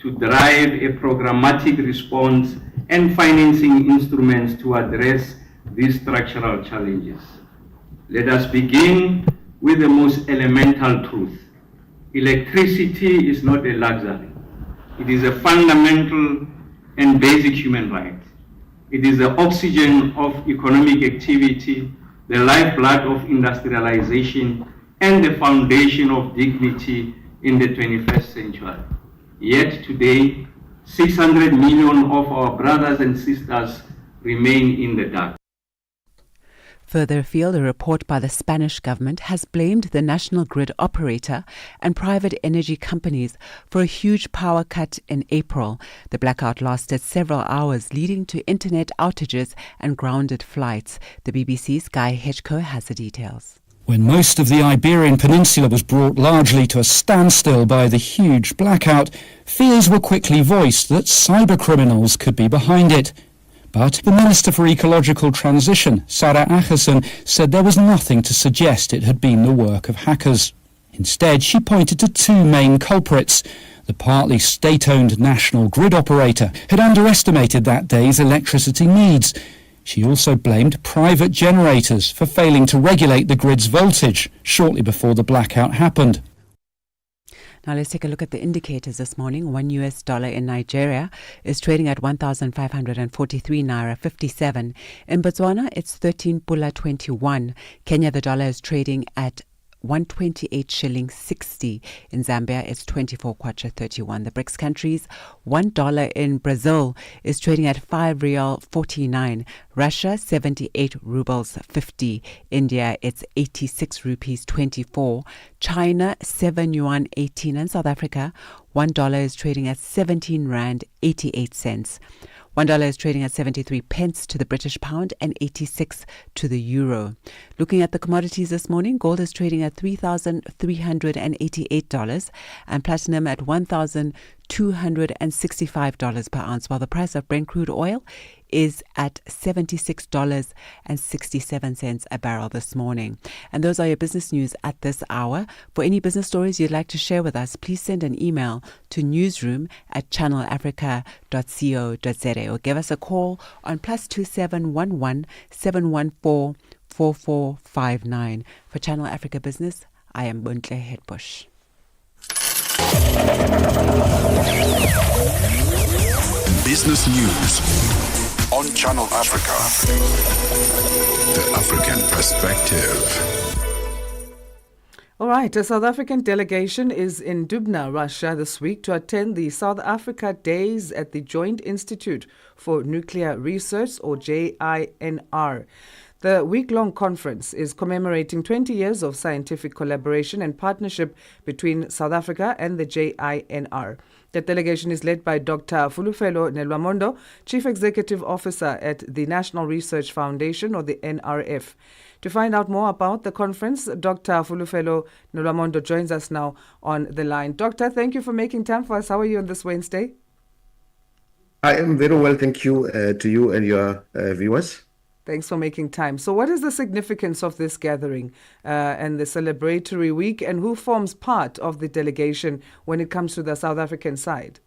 to drive a programmatic response and financing instruments to address these structural challenges. Let us begin with the most elemental truth. Electricity is not a luxury. It is a fundamental and basic human right. It is the oxygen of economic activity, the lifeblood of industrialization, and the foundation of dignity in the 21st century. Yet today, 600 million of our brothers and sisters remain in the dark. Further afield, a report by the Spanish government has blamed the national grid operator and private energy companies for a huge power cut in April. The blackout lasted several hours, leading to internet outages and grounded flights. The BBC's Guy Hedgecoe has the details. When most of the Iberian Peninsula was brought largely to a standstill by the huge blackout, fears were quickly voiced that cybercriminals could be behind it. But the Minister for Ecological Transition, Sarah Acherson, said there was nothing to suggest it had been the work of hackers. Instead, she pointed to two main culprits. The partly state-owned national grid operator had underestimated that day's electricity needs. She also blamed private generators for failing to regulate the grid's voltage shortly before the blackout happened. Now let's take a look at the indicators this morning. $1 in Nigeria is trading at 1,543 naira 57. In Botswana, it's 13 pula 21. Kenya, the dollar is trading at 128 shillings 60. In Zambia, it's 24 kwacha 31. The BRICS countries, $1 in Brazil is trading at 5 real 49. Russia, 78 rubles 50. India, it's 86 rupees 24. China, 7 yuan 18. And South Africa, $1 is trading at 17 rand 88 cents. $1 is trading at 73 pence to the British pound and 86 to the euro. Looking at the commodities this morning, gold is trading at $3,388 and platinum at $1,265 per ounce, while the price of Brent crude oil is at $76.67 a barrel this morning. And those are your business news at this hour. For any business stories you'd like to share with us, please send an email to newsroom@channelafrica.co.za or give us a call on +2711 714 4459. For Channel Africa Business, I am Buntle Headbush. Business News on Channel Africa. The African Perspective. All right, a South African delegation is in Dubna, Russia this week to attend the South Africa Days at the Joint Institute for Nuclear Research, or JINR. The week-long conference is commemorating 20 years of scientific collaboration and partnership between South Africa and the JINR. The delegation is led by Dr. Fulufelo Nelwamondo, Chief Executive Officer at the National Research Foundation, or the NRF. To find out more about the conference, Dr. Fulufelo Nelwamondo joins us now on the line. Doctor, thank you for making time for us. How are you on this Wednesday? I am very well, thank you to you and your viewers. Thanks for making time. So what is the significance of this gathering and the celebratory week, and who forms part of the delegation when it comes to the South African side?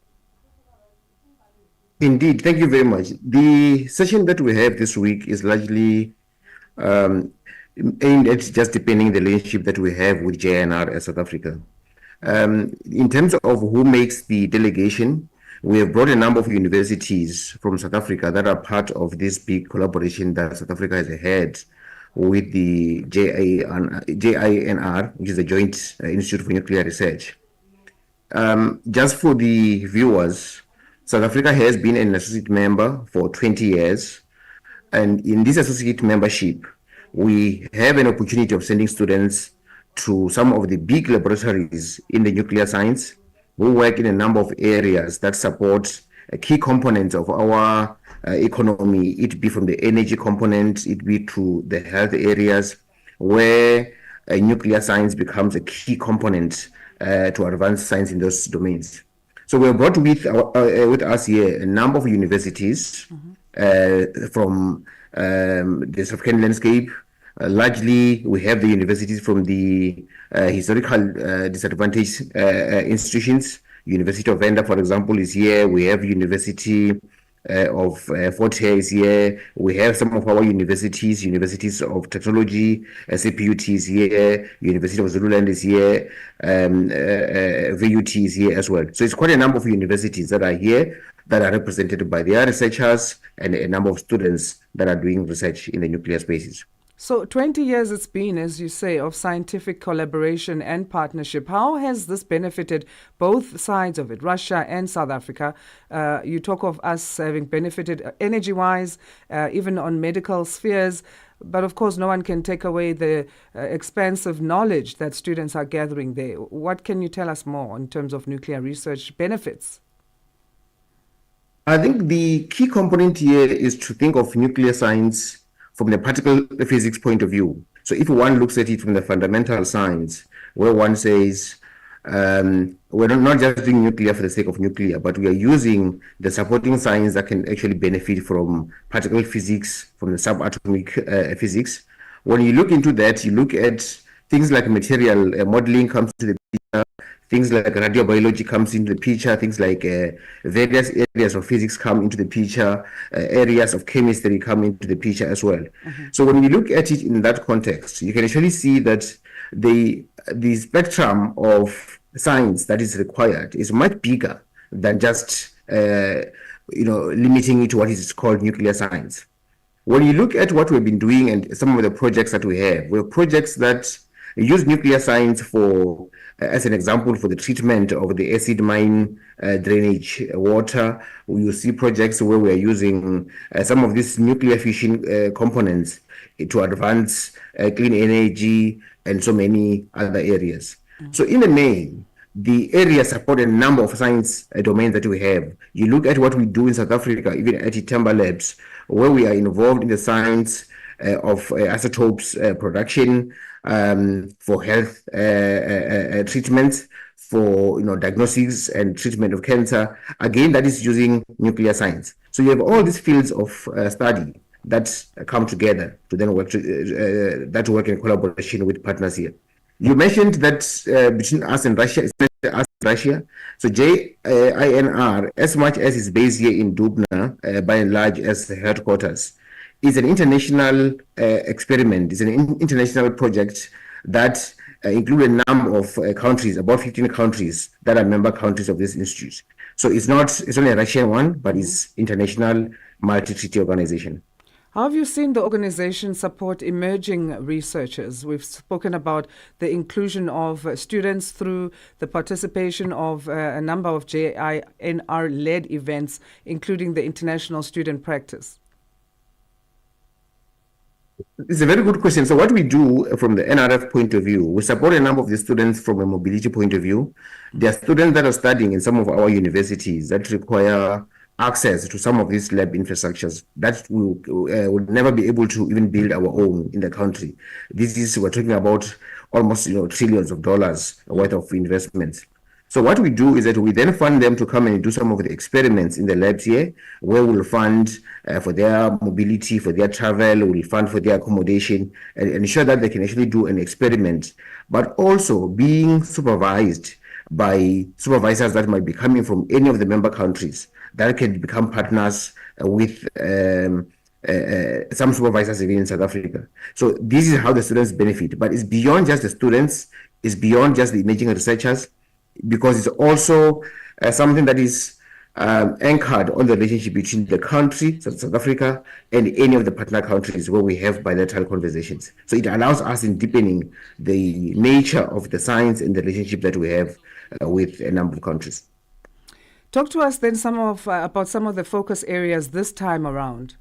Indeed, thank you very much. The session that we have this week is largely aimed at just deepening the relationship that we have with JNR as South Africa. In terms of who makes the delegation, we have brought a number of universities from South Africa that are part of this big collaboration that South Africa has had with the JINR, which is the Joint Institute for Nuclear Research. Just for the viewers, South Africa has been an associate member for 20 years. And in this associate membership, we have an opportunity of sending students to some of the big laboratories in the nuclear science, who work in a number of areas that support key components of our economy, it be from the energy component, it be to the health areas, where nuclear science becomes a key component to advance science in those domains. So we have brought with us here a number of universities from the South African landscape. Largely, we have the universities from the historical disadvantaged institutions. University of Venda, for example, is here. We have University of Fort Hare is here. We have some of our universities of technology, SAPUT is here, University of Zululand is here, VUT is here as well. So it's quite a number of universities that are here that are represented by their researchers and a number of students that are doing research in the nuclear spaces. So 20 years it's been, as you say, of scientific collaboration and partnership. How has this benefited both sides of it, Russia and South Africa? You talk of us having benefited energy-wise, even on medical spheres. But of course, no one can take away the expansive knowledge that students are gathering there. What can you tell us more in terms of nuclear research benefits? I think the key component here is to think of nuclear science from the particle physics point of view. So if one looks at it from the fundamental science, where one says, we're not just doing nuclear for the sake of nuclear, but we are using the supporting science that can actually benefit from particle physics, from the subatomic physics. When you look into that, you look at things like material modeling comes to the picture, things like radiobiology comes into the picture, things like various areas of physics come into the picture, areas of chemistry come into the picture as well. So when you look at it in that context, you can actually see that the spectrum of science that is required is much bigger than just limiting it to what is called nuclear science. When you look at what we've been doing and some of the projects that we have projects that use nuclear science for, as an example, for the treatment of the acid mine drainage water. You see projects where we are using some of these nuclear fission components to advance clean energy and so many other areas. So in the main, the area support a number of science domains that we have. You look at what we do in South Africa, even at Itemba Labs, where we are involved in the science of isotopes production, for health treatments, for diagnosis and treatment of cancer. Again, that is using nuclear science. So you have all these fields of study that come together to then work that work in collaboration with partners here. You mentioned that between us and Russia, especially us and Russia. So JINR, as much as it's based here in Dubna, by and large as the headquarters, is an international experiment. It's an international project that includes a number of countries, about 15 countries that are member countries of this institute. So it's only a Russian one, but it's international multi-treaty organization. How have you seen the organization support emerging researchers? We've spoken about the inclusion of students through the participation of a number of JINR-led events, including the International Student Practice. It's a very good question. So what we do from the NRF point of view, we support a number of the students from a mobility point of view. There are students that are studying in some of our universities that require access to some of these lab infrastructures that we would never be able to even build our own in the country. We're talking about almost trillions of dollars worth of investments. So what we do is that we then fund them to come and do some of the experiments in the labs here, where we'll fund for their mobility, for their travel, we'll fund for their accommodation, and ensure that they can actually do an experiment, but also being supervised by supervisors that might be coming from any of the member countries that can become partners with some supervisors even in South Africa. So this is how the students benefit, but it's beyond just the students, it's beyond just the emerging researchers, because it's also something that is anchored on the relationship between the country, South Africa, and any of the partner countries where we have bilateral conversations. So it allows us in deepening the nature of the science and the relationship that we have with a number of countries. Talk to us then about some of the focus areas this time around.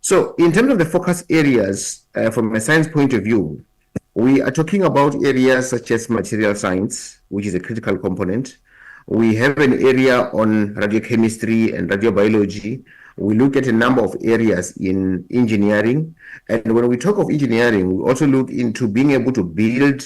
So in terms of the focus areas, from a science point of view, we are talking about areas such as material science, which is a critical component. We have an area on radiochemistry and radiobiology. We look at a number of areas in engineering. And when we talk of engineering, we also look into being able to build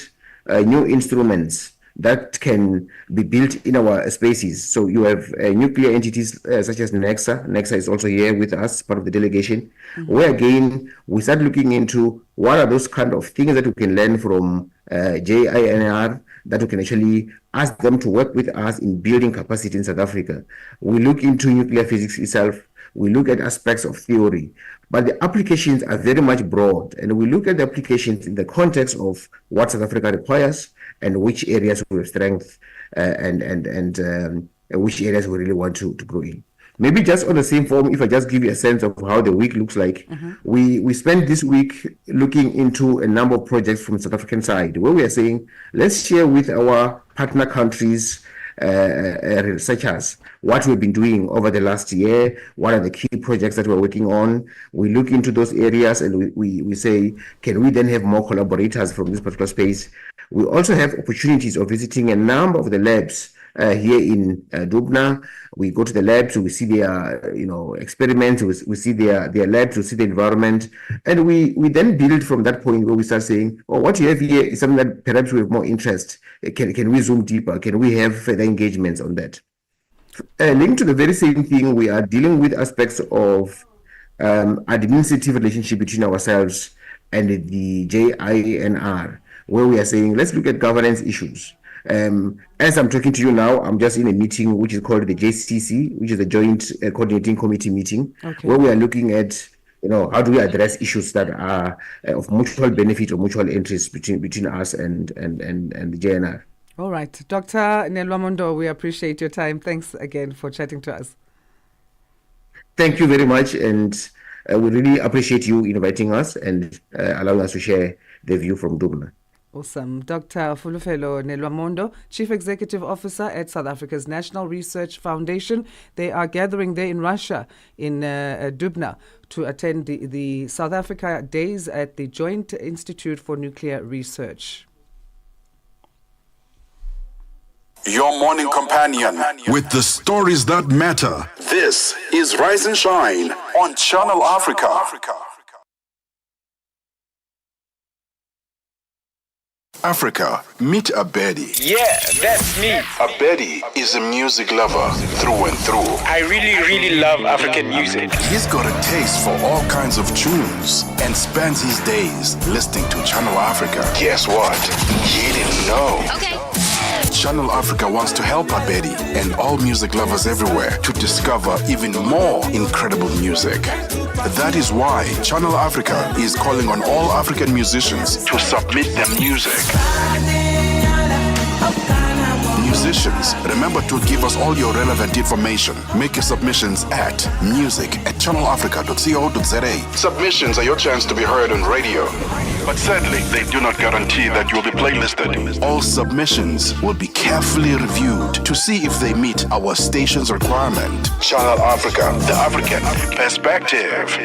new instruments that can be built in our spaces. So you have nuclear entities such as NEXA. NEXA is also here with us, part of the delegation, where again, we start looking into what are those kind of things that we can learn from JINR, that we can actually ask them to work with us in building capacity in South Africa. We look into nuclear physics itself. We look at aspects of theory, but the applications are very much broad, and we look at the applications in the context of what South Africa requires and which areas we have strength and which areas we really want to grow in. Maybe just on the same form, if I just give you a sense of how the week looks like, we spent this week looking into a number of projects from the South African side, where we are saying, let's share with our partner countries, researchers, what we've been doing over the last year, what are the key projects that we're working on. We look into those areas and we say, can we then have more collaborators from this particular space? We also have opportunities of visiting a number of the labs here in Dubna. We go to the labs, we see their experiments, we see their labs, we see the environment, and we then build from that point where we start saying, oh, what you have here is something that perhaps we have more interest. Can we zoom deeper? Can we have further engagements on that? Linked to the very same thing, we are dealing with aspects of administrative relationship between ourselves and the JINR, where we are saying, let's look at governance issues. As I'm talking to you now, I'm just in a meeting which is called the JCC, which is the Joint Coordinating Committee meeting, where we are looking at, how do we address issues that are of mutual benefit or mutual interest between us and the JNR. All right. Dr. Ndoro, we appreciate your time. Thanks again for chatting to us. Thank you very much. And we really appreciate you inviting us and allowing us to share the view from Dubna. Awesome. Dr. Fulufelo Nelwamondo, Chief Executive Officer at South Africa's National Research Foundation. They are gathering there in Russia, in Dubna, to attend the South Africa Days at the Joint Institute for Nuclear Research. Your morning companion with the stories that matter. This is Rise and Shine on Channel Africa. Africa, meet Abedi. Yeah, that's me. Abedi is a music lover through and through. I really love African music. He's got a taste for all kinds of tunes and spends his days listening to Channel Africa. Guess what? He didn't know. Okay. Channel Africa wants to help Abedi and all music lovers everywhere to discover even more incredible music. That is why Channel Africa is calling on all African musicians to submit their music. Musicians, remember to give us all your relevant information. Make your submissions at music@channelafrica.co.za. Submissions are your chance to be heard on radio. But sadly, they do not guarantee that you'll be playlisted. All submissions will be carefully reviewed to see if they meet our station's requirement. Channel Africa, the African perspective.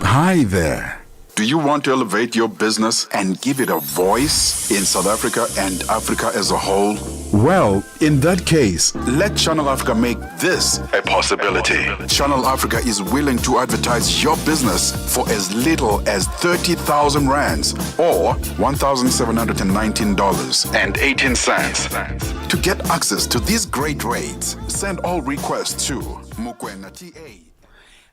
Hi there. Do you want to elevate your business and give it a voice in South Africa and Africa as a whole? Well, in that case, let Channel Africa make this a possibility. Channel Africa is willing to advertise your business for as little as 30,000 rands or $1,719.18. To get access to these great rates, send all requests to Mukwena TA.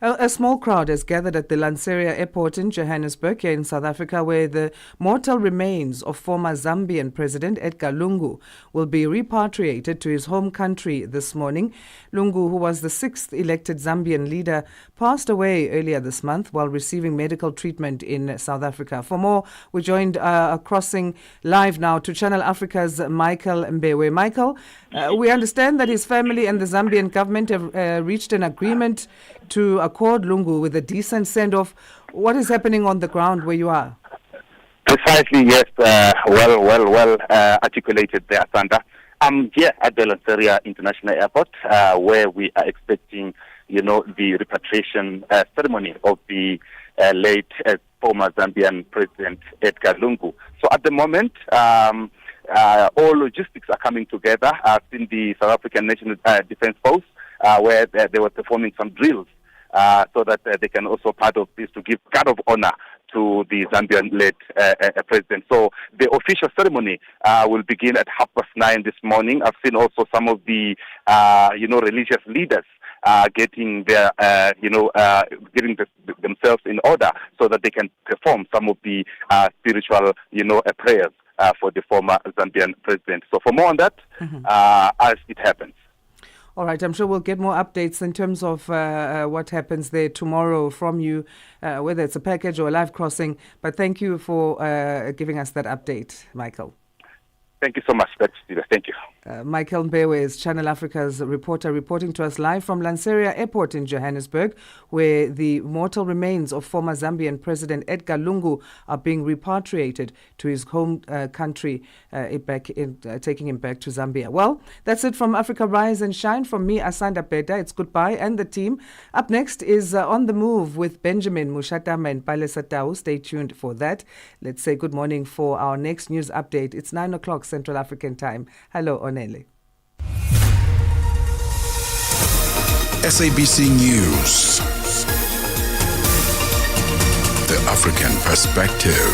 A small crowd has gathered at the Lanseria Airport in Johannesburg, here in South Africa, where the mortal remains of former Zambian President Edgar Lungu will be repatriated to his home country this morning. Lungu, who was the 6th elected Zambian leader, passed away earlier this month while receiving medical treatment in South Africa. For more, we're joined crossing live now to Channel Africa's Michael Mbewe. Michael, we understand that his family and the Zambian government have reached an agreement to accord Lungu with a decent send-off. What is happening on the ground where you are? Precisely, yes. Well articulated there, Asanda. I'm here at the Lanseria International Airport, where we are expecting, the repatriation ceremony of the late former Zambian President Edgar Lungu. So at the moment, all logistics are coming together. I've seen the South African National Defence Force, where they were performing some drills so that they can also part of this to give guard of honor to the Zambian-led president. So the official ceremony will begin at 9:30 this morning. I've seen also some of the, religious leaders getting their, getting themselves in order so that they can perform some of the spiritual, prayers for the former Zambian president. So for more on that, as it happens. All right, I'm sure we'll get more updates in terms of what happens there tomorrow from you, whether it's a package or a live crossing. But thank you for giving us that update, Michael. Thank you so much. Thank you. Michael Mbewe is Channel Africa's reporter reporting to us live from Lanseria Airport in Johannesburg, where the mortal remains of former Zambian President Edgar Lungu are being repatriated to his home country, taking him back to Zambia. Well, that's it from Africa Rise and Shine. From me, Asanda Beda. It's goodbye and the team. Up next is On the Move with Benjamin Mushatama and Palesa Tau. Stay tuned for that. Let's say good morning for our next news update. It's 9 o'clock Central African time. Hello, Onele. SABC News. The African perspective.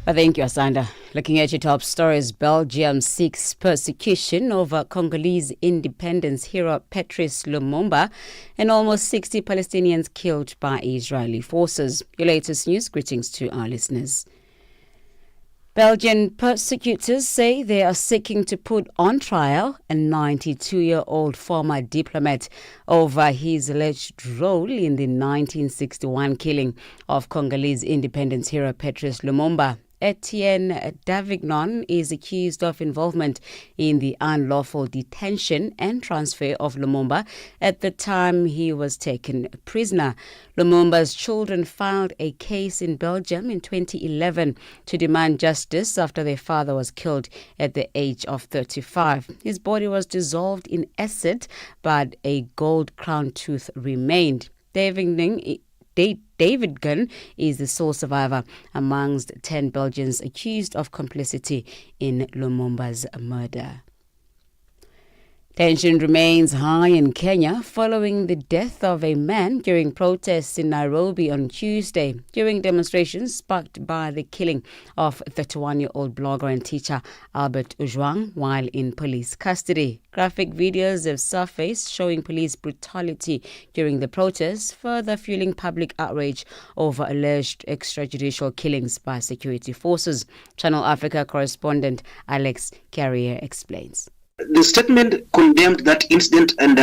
Thank you, Asanda. Looking at your top stories, Belgium seeks persecution over Congolese independence hero Patrice Lumumba and almost 60 Palestinians killed by Israeli forces. Your latest news, greetings to our listeners. Belgian prosecutors say they are seeking to put on trial a 92-year-old former diplomat over his alleged role in the 1961 killing of Congolese independence hero Patrice Lumumba. Etienne Davignon is accused of involvement in the unlawful detention and transfer of Lumumba at the time he was taken prisoner. Lumumba's children filed a case in Belgium in 2011 to demand justice after their father was killed at the age of 35. His body was dissolved in acid, but a gold crown tooth remained. David Gunn is the sole survivor amongst 10 Belgians accused of complicity in Lumumba's murder. Tension remains high in Kenya following the death of a man during protests in Nairobi on Tuesday, during demonstrations sparked by the killing of 31-year-old blogger and teacher Albert Ojwang while in police custody. Graphic videos have surfaced showing police brutality during the protests, further fueling public outrage over alleged extrajudicial killings by security forces. Channel Africa correspondent Alex Carrier explains. The statement condemned that incident and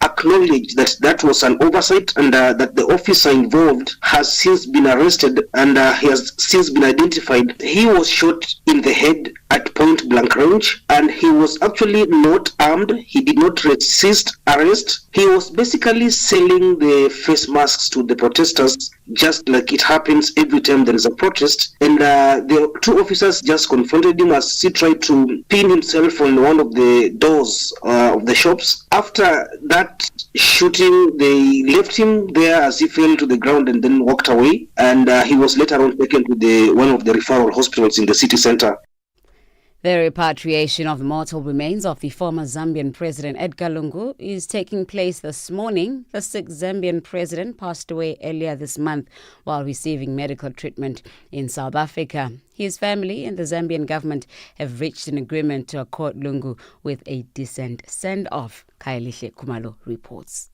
acknowledged that that was an oversight and that the officer involved has since been arrested and he has since been identified. He was shot in the head at point blank range and he was actually not armed. He did not resist arrest. He was basically selling the face masks to the protesters, just like it happens every time there is a protest. And the two officers just confronted him as he tried to pin himself on one of the doors of the shops. After that shooting, they left him there as he fell to the ground and then walked away. And he was later on taken to one of the referral hospitals in the city center. The repatriation of the mortal remains of the former Zambian President Edgar Lungu is taking place this morning. The sixth Zambian president passed away earlier this month while receiving medical treatment in South Africa. His family and the Zambian government have reached an agreement to accord Lungu with a decent send-off. Kaelishe Kumalo reports.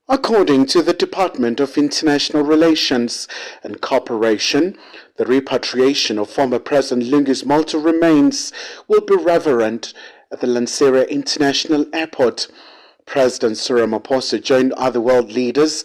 According to the Department of International Relations and Cooperation, the repatriation of former President Lungu's mortal remains will be reverent at the Lanseria International Airport. President Cyril Ramaphosa joined other world leaders